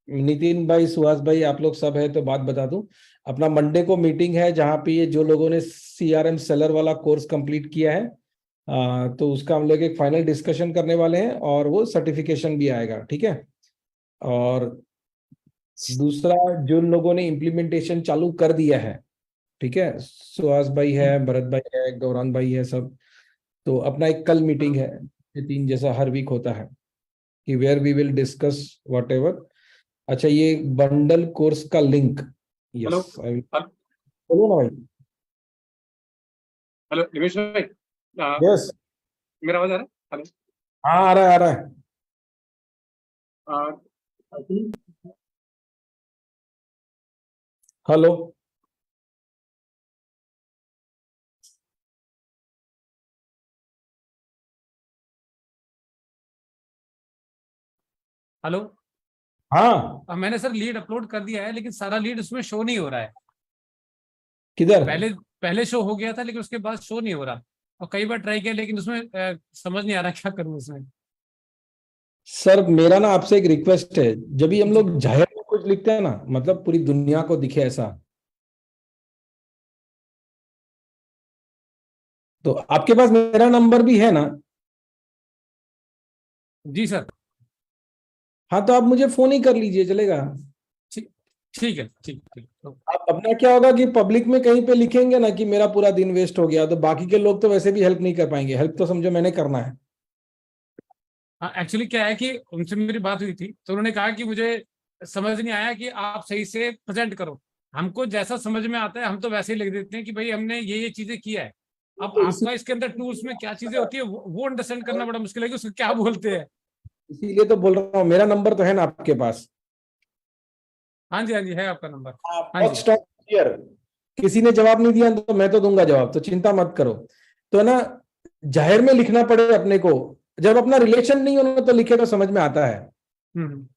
नितिन भाई, सुहास भाई, आप लोग सब है तो बात बता दूं, अपना मंडे को मीटिंग है जहां पे ये जो लोगों ने CRM सेलर वाला कोर्स कंप्लीट किया है तो उसका हम लोग एक फाइनल डिस्कशन करने वाले हैं और वो सर्टिफिकेशन भी आएगा, ठीक है। और दूसरा, जो लोगों ने इम्प्लीमेंटेशन चालू कर दिया है, ठीक है, सुहास भाई है, भरत भाई है, गौरान भाई है, सब, तो अपना एक कल मीटिंग है, ये 3 जैसा हर वीक होता है कि where we will discuss whatever. अच्छा, ये बंडल कोर्स का लिंक, यस, बोलो ना भाई। हेलो निमेश भाई, यस, मेरा आवाज आ रहा है? हेलो, हाँ आ रहा है, आ रहा है। Hello, hello. हाँ, मैंने सर लीड अपलोड कर दिया है, लेकिन सारा लीड उसमें शो नहीं हो रहा है। किधर? पहले शो हो गया था, लेकिन उसके बाद शो नहीं हो रहा, और कई बार ट्राई किया, लेकिन उसमें समझ नहीं आ रहा क्या करूं उसमें। सर मेरा ना आपसे एक रिक्वेस्ट है, जब भी हम लोग जाहिर में कुछ कोर्स लिखते हैं ना, मतलब पूरी दुनिया को दिखे ऐसा। तो आपके पास मेरा नंबर भी है ना? जी सर। हाँ, तो आप मुझे फोन ही कर लीजिए, चलेगा। ठीक है, ठीक ठीक। अब अपना क्या होगा कि पब्लिक में कहीं पे लिखेंगे ना कि मेरा पूरा दिन वेस्ट हो गया, तो बाकी के लोग तो वैसे भी हेल्प नहीं कर पाएंगे। हेल्प तो समझो मैंने करना है। हाँ, एक्चुअली क्या है कि उनसे मेरी बात हुई थी, तो उन्होंने कहा कि मुझे समझ नहीं आया कि आप सही से प्रेजेंट करो। हमको जैसा समझ में आता है हम तो वैसे ही लिख देते हैं कि भाई हमने ये चीजें किया है। अब तो आपका इसके अंदर टूल्स में क्या चीजें होती है वो अंडरस्टैंड करना बड़ा मुश्किल है कि उसको क्या बोलते हैं। इसीलिए तो बोल रहा हूँ, मेरा नंबर तो है ना आपके पास। हाँ जी, हाँ जी, है आपका नंबर। हाँ बहुत जी। Stop clear. किसी ने जवाब नहीं दिया तो मैं तो दूंगा जवाब, तो चिंता मत करो। तो है ना, जाहिर में लिखना पड़े अपने को। जब अपना रिलेशन नहीं होना तो लिखे तो समझ में आता है। हम्म।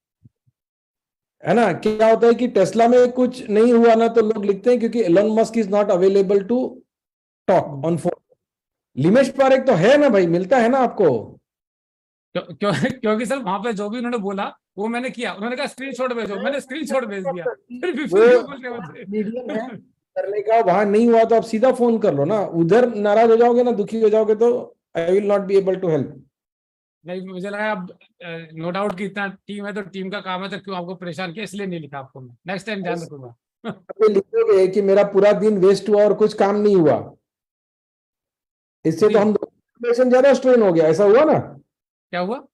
है ना, क्या होता है कि टेस्ला में कुछ नहीं हुआ ना तो लोग लिखते हैं क्योंकि Elon Musk is not available to talk on phone. Limesh Parekh तो है ना भाई, मिलता है ना आपको। क्योंकि सर वहां पे जो भी उन्होंने बोला वो मैंने किया। उन्होंने कहा स्क्रीनशॉट भेजो, मैंने स्क्रीनशॉट भेज दिया। वो फिर बोल रहे मुझे। मीडियम है करने का, वहां नहीं हुआ तो आप सीधा फोन कर लो ना। उधर नाराज हो जाओगे ना, दुखी हो जाओगे तो I will not be able to help. नहीं, मुझे लगा अब नो डाउट कि इतना टीम है तो टीम का काम है, तो क्यों आपको परेशान किया, इसलिए नहीं लिखा आपको। मैं नेक्स्ट टाइम ध्यान रखूंगा। लिखोगे कि मेरा पूरा दिन वेस्ट हुआ और कुछ काम नहीं हुआ, इससे तो जी। हम रिलेशन ज्यादा स्ट्रेन हो गया। ऐसा हुआ ना, क्या हुआ?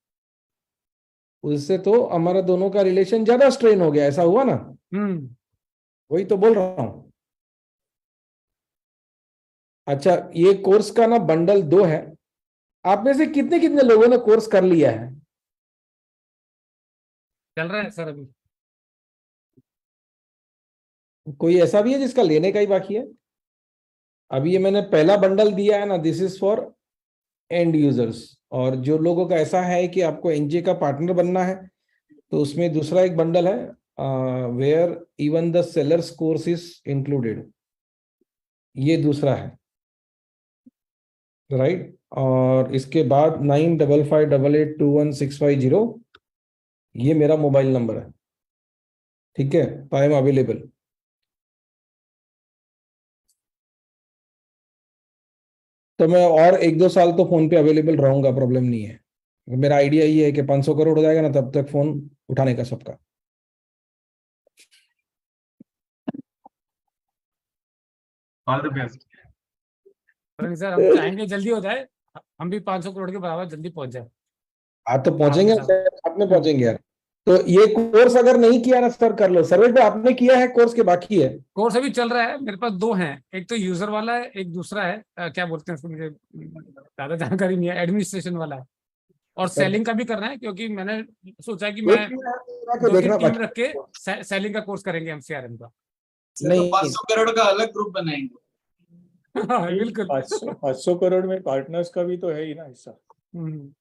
उससे तो हमारा दोनों का रिलेशन ज्यादा स्ट्रेन हो गया। ऐसा हुआ ना, हम्म। वही तो बोल रहा हूं। अच्छा, ये कोर्स का ना बंडल 2 है। आप में से कितने कितने लोगों ने कोर्स कर लिया है? चल रहा है सर अभी। कोई ऐसा भी है जिसका लेने का ही बाकी है? अभी ये मैंने पहला बंडल दिया है ना, this is for and users. और जो लोगों का ऐसा है कि आपको एनजीए का पार्टनर बनना है, तो उसमें दूसरा एक बंडल है where even the sellers course is included. ये दूसरा है, राइट। और इसके बाद 9558821650, ये मेरा मोबाइल नंबर है। ठीक है, तो आई एम अवेलेबल। तो मैं और 1-2 साल तो फोन पे अवेलेबल रहूंगा, प्रॉब्लम नहीं है। मेरा आइडिया ये है कि 500 करोड़ हो जाएगा ना, तब तक फोन उठाने का सबका। All the best. सर हम चाहेंगे जल्दी हो जाए, हम भी 500 करोड़ के बराबर जल्दी पहुंच जाए। आप तो पहुंचेंगे, आपके साथ। साथ में पहुंचेंगे यार। तो ये कोर्स अगर नहीं किया ना सर, कर लो। सर्वेश भाई, आपने किया है कोर्स के बाकी है? कोर्स अभी चल रहा है, मेरे पास 2 हैं। एक तो यूजर वाला है, एक दूसरा है क्या बोलते हैं उसको, मुझे ज्यादा जानकारी नहीं है, एडमिनिस्ट्रेशन वाला है। और सर, सेलिंग का भी करना है, क्योंकि मैंने सोचा है कि एक मैं ही है कि 2-3 देखना टीम बाकी रख के सेलिंग का कोर्स करेंगे हम, सीआरएम का। सर तो नहीं। 500 करोड़ का अलग ग्रुप बनाएंगे। हाँ, बिल्कुल। 500 करोड़ में पार्टनर्स का भी तो है ही ना हिस्सा। हम्म।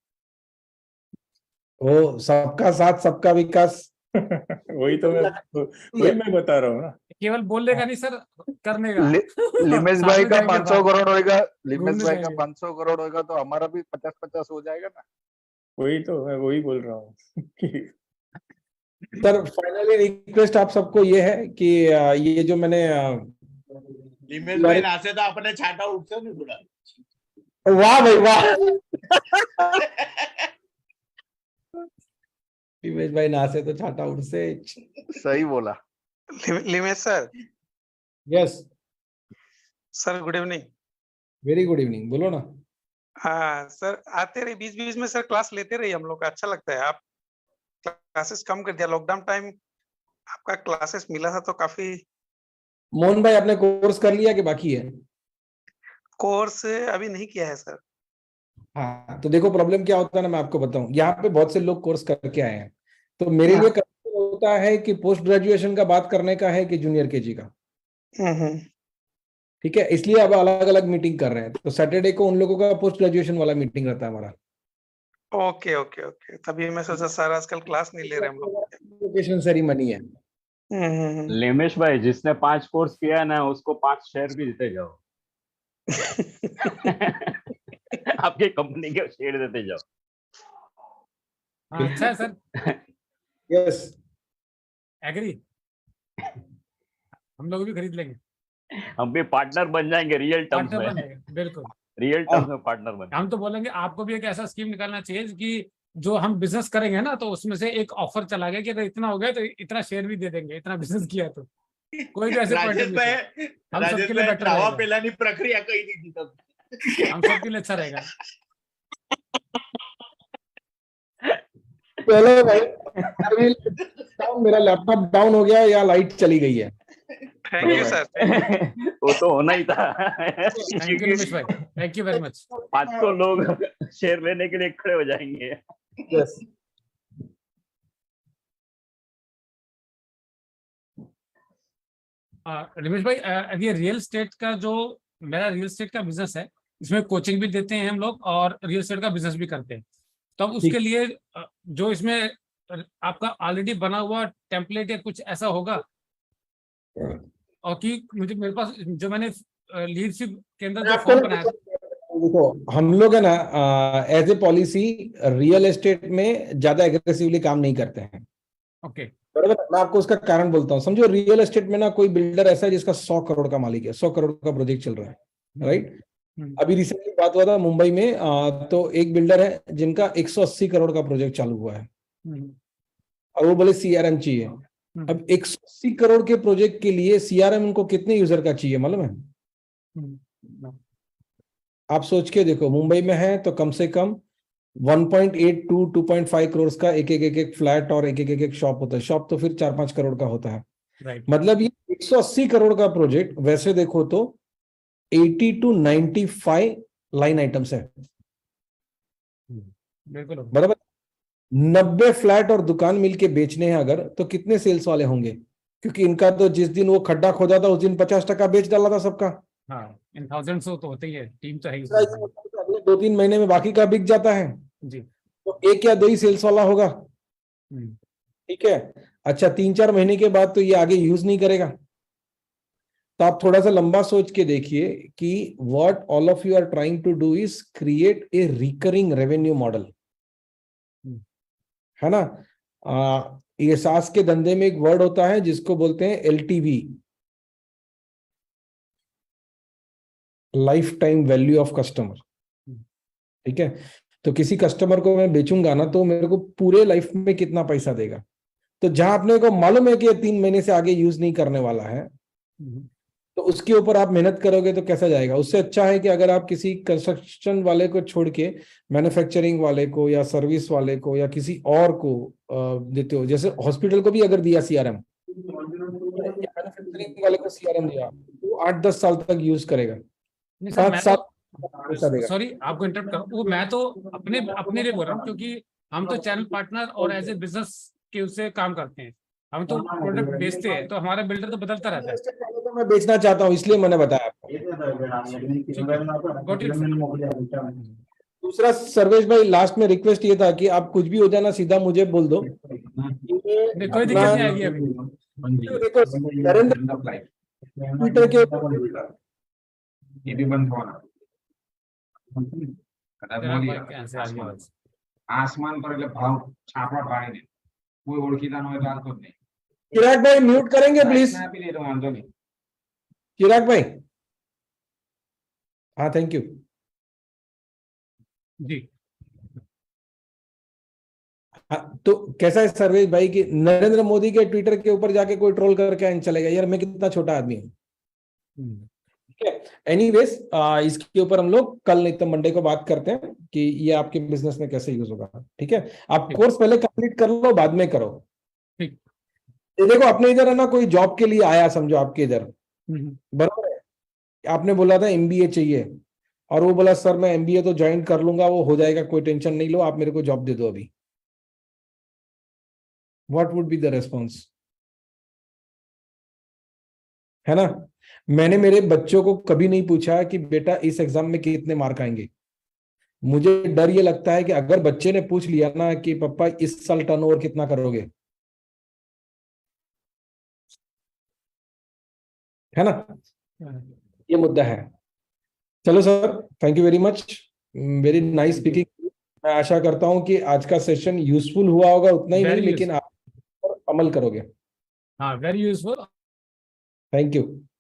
वो सबका साथ सबका विकास। वही मैं बता रहा हूँ ना। केवल बोलने का नहीं सर, करने का। लिमेश साथ भाई में का जाएंगे 500 बाहर, करोड़ होएगा, लिमेश घूमने भाई का जाएंगे। 500 करोड़ होएगा तो हमारा भी 50-50 हो जाएगा ना। वही तो मैं वही बोल रहा हूँ कि सर फाइनली रिक्वेस्ट आप सबको ये है कि ये जो मैंने लिमेश भाई नाचे तो अपने छाटा उठते नहीं थोड़ा। वाह भाई वाह। लिमेश भाई नाचे तो छाटा उड़ से। सही बोला। Limesh sir. Yes, sir good evening. Very good evening, बोलो ना। हाँ सर, आते रहिए बीच बीच में सर, क्लास लेते रहिए, हम लोग का अच्छा लगता है। आप क्लासेस कम कर दिया, लॉकडाउन टाइम आपका क्लासेस मिला था तो काफी। मोहन भाई, आपने कोर्स कर लिया कि बाकी है? कोर्स अभी नहीं किया है सर। हाँ, तो देखो प्रॉब्लम क्या होता है ना, मैं आपको बताऊं। यहाँ पे बहुत से लोग कोर्स करके आए हैं, तो मेरे लिए कंफ्यूजन होता है कि पोस्ट ग्रेजुएशन का बात करने का है कि जूनियर केजी का। ठीक है, इसलिए अब अलग अलग मीटिंग कर रहे हैं। तो सैटरडे को उन लोगों का पोस्ट ग्रेजुएशन वाला मीटिंग रहता है हमारा। ओके ओके ओके, तभी मैं सोचा सर आजकल क्लास नहीं ले रहे हम लोग। ग्रेजुएशन सेरेमनी है। लिमेश भाई, जिसने 5 कोर्स किया है ना, उसको 5 शेयर भी देते जाओ। आपके कंपनी के शेयर देते जाओ। अच्छा है सर। Yes, agree? हम लोग भी खरीद लेंगे, हम भी पार्टनर बन जाएंगे रियल टर्म्स पार्टनर में, बन जाएंगे, बिल्कुल। रियल टर्म्स में पार्टनर बन हम तो बोलेंगे आपको भी एक ऐसा स्कीम निकालना चाहिए कि जो हम बिजनेस करेंगे ना, तो उसमें से एक ऑफर चला गया कि अगर इतना हो गया तो इतना शेयर भी दे देंगे, इतना बिजनेस किया तो कोई भी ऐसे पॉइंट राजेश भाई, हम राजेश सबके लिए भाई बेटर त्रावा रहेगा, पेलानी प्रक्रिया कही नहीं थी तब। हम सबके लिए अच्छा रहेगा। चलो भाई, अभी मेरा लैपटॉप डाउन हो गया या लाइट चली गई है। Thank you sir. वो तो होना ही था। थैंक यू रमेश भाई, थैंक यू वेरी मच। 500 लोग शेयर लेने के लिए खड़े हो जाएंगे। यस, रमेश भाई, ये रियल एस्टेट का जो मेरा रियल एस्टेट का बिजनेस है, इसमें कोचिंग भी देते हैं हम लोग और रियल एस्टेट का बिजनेस भी करते हैं। तो अब उसके लिए जो इसमें आपका ऑलरेडी बना हुआ टेम्पलेट या कुछ ऐसा होगा, और कि मुझे मेरे पास जो मैंने लीडरशिप के अंदर जो फॉर्म बनाया था, देखो हम लोग है ना as a policy real estate में ज्यादा एग्रेसिवली काम नहीं करते हैं। ओके, बराबर, मैं आपको उसका कारण बोलता हूँ। समझो रियल एस्टेट में ना कोई बिल्डर ऐसा है जिसका 100 करोड़ का मालिक है, 100 करोड़ का प्रोजेक्ट चल रहा है, राइट। अभी रिसेंटली बात हुआ था मुंबई में, तो एक बिल्डर है जिनका 180 करोड़ का प्रोजेक्ट चालू हुआ है और वो बोले सीआरएम चाहिए। अब 180 करोड़ के प्रोजेक्ट के लिए सीआरएम उनको कितने यूजर का चाहिए मालूम है? आप सोच के देखो, मुंबई में है तो कम से कम 1.8 to 2.5 करोड़ का एक फ्लैट और एक शॉप होता है। शॉप तो फिर 4-5 करोड़ का होता है, राइट। मतलब ये 180 करोड़ का प्रोजेक्ट वैसे देखो तो 80 to 95 लाइन आइटम्स है, बिल्कुल बराबर। 90 फ्लैट और दुकान मिलके बेचने हैं अगर, तो कितने सेल्स वाले होंगे? क्योंकि इनका तो जिस दिन वो खड्डा खोदा था उस दिन 50% बेच डाला था सबका। हाँ, इन थाउजेंड्स तो होते ही है, टीम तो है ही। अगले 2-3 महीने में बाकी का बिक जाता है, जी। तो एक या दो ही सेल्स वाला होगा, ठीक है। अच्छा, 3-4 महीने के बाद तो ये आगे यूज नहीं करेगा। तो आप थोड़ा सा लंबा सोच के देखिए कि what all of you are trying to do is create a recurring revenue model, है ना। ये सास के धंधे में एक वर्ड होता है जिसको बोलते हैं LTV, life time value of customer, ठीक है। तो किसी कस्टमर को मैं बेचूंगा ना, तो मेरे को पूरे लाइफ में कितना पैसा देगा। तो जहां अपने को मालूम है कि ये 3 महीने से आगे यूज नहीं करने वाला है, तो उसके ऊपर आप मेहनत करोगे तो कैसा जाएगा। उससे अच्छा है कि अगर आप किसी कंस्ट्रक्शन वाले को छोड़ के मैन्युफैक्चरिंग वाले को या सर्विस वाले को या किसी और को देते हो। जैसे हॉस्पिटल को भी अगर दिया सीआरएम, मैन्युफैक्चरिंग वाले को सीआरएम दिया, वो 8-10 साल तक यूज करेगा। 7 साल सॉरी आपको इंटरप्ट करूं, वो मैं तो अपने लिए बोल रहा हूँ, क्योंकि हम तो चैनल पार्टनर और एज ए बिजनेस के उससे काम करते हैं, हम तो प्रोडक्ट बेचते हैं, तो हमारा बिल्डर तो बदलता रहता है। तो मैं बेचना चाहता हूँ, इसलिए मैंने बताया आपको। दूसरा सर्वेश भाई, लास्ट में रिक्वेस्ट ये था कि आप कुछ भी हो जाना सीधा मुझे बोल दो, कोई दिक्कत नहीं आएगी अभी। देखो नरेंद्र ट्विटर के ये भी बंद होना आसमान पर એટલે ભાવ છાપા પાડીને કોઈ ઓળખીતા ન હોય તો હાલતો જ નહીં। चिराग भाई म्यूट करेंगे प्लीज। આપી દે તો વાંધો નહીં। चिराग भाई, हाँ थैंक यू जी। हाँ, तो कैसा है सर्वेश भाई कि नरेंद्र मोदी के ट्विटर के ऊपर जाके कोई ट्रोल करके चलेगा, यार मैं कितना छोटा आदमी हूँ। एनीवेज, इसके ऊपर हम लोग कल नहीं तो मंडे को बात करते हैं कि ये आपके बिजनेस में कैसे यूज होगा, ठीक है। आप कोर्स पहले कंप्लीट कर लो, बाद में करो, ठीक। ये देखो अपने इधर है ना, कोई जॉब के लिए आया समझो आपके इधर, बराबर है, आपने बोला था एमबीए चाहिए और वो बोला सर मैं एमबीए तो ज्वाइन कर लूंगा, वो हो जाएगा, कोई टेंशन नहीं लो, आप मेरे को जॉब दे दो अभी। What would be the response, है ना। मैंने मेरे बच्चों को कभी नहीं पूछा कि बेटा इस एग्जाम में कितने मार्क आएंगे। मुझे डर ये लगता है कि अगर बच्चे ने पूछ लिया ना कि पापा इस साल टर्नओवर कितना करोगे, है ना, ये मुद्दा है। चलो sir, thank you very much, very nice speaking. मैं आशा करता हूं कि आज का सेशन यूजफुल हुआ होगा, उतना ही नहीं लेकिन आप अमल करोगे। हाँ वेरी यूजफुल। Thank you.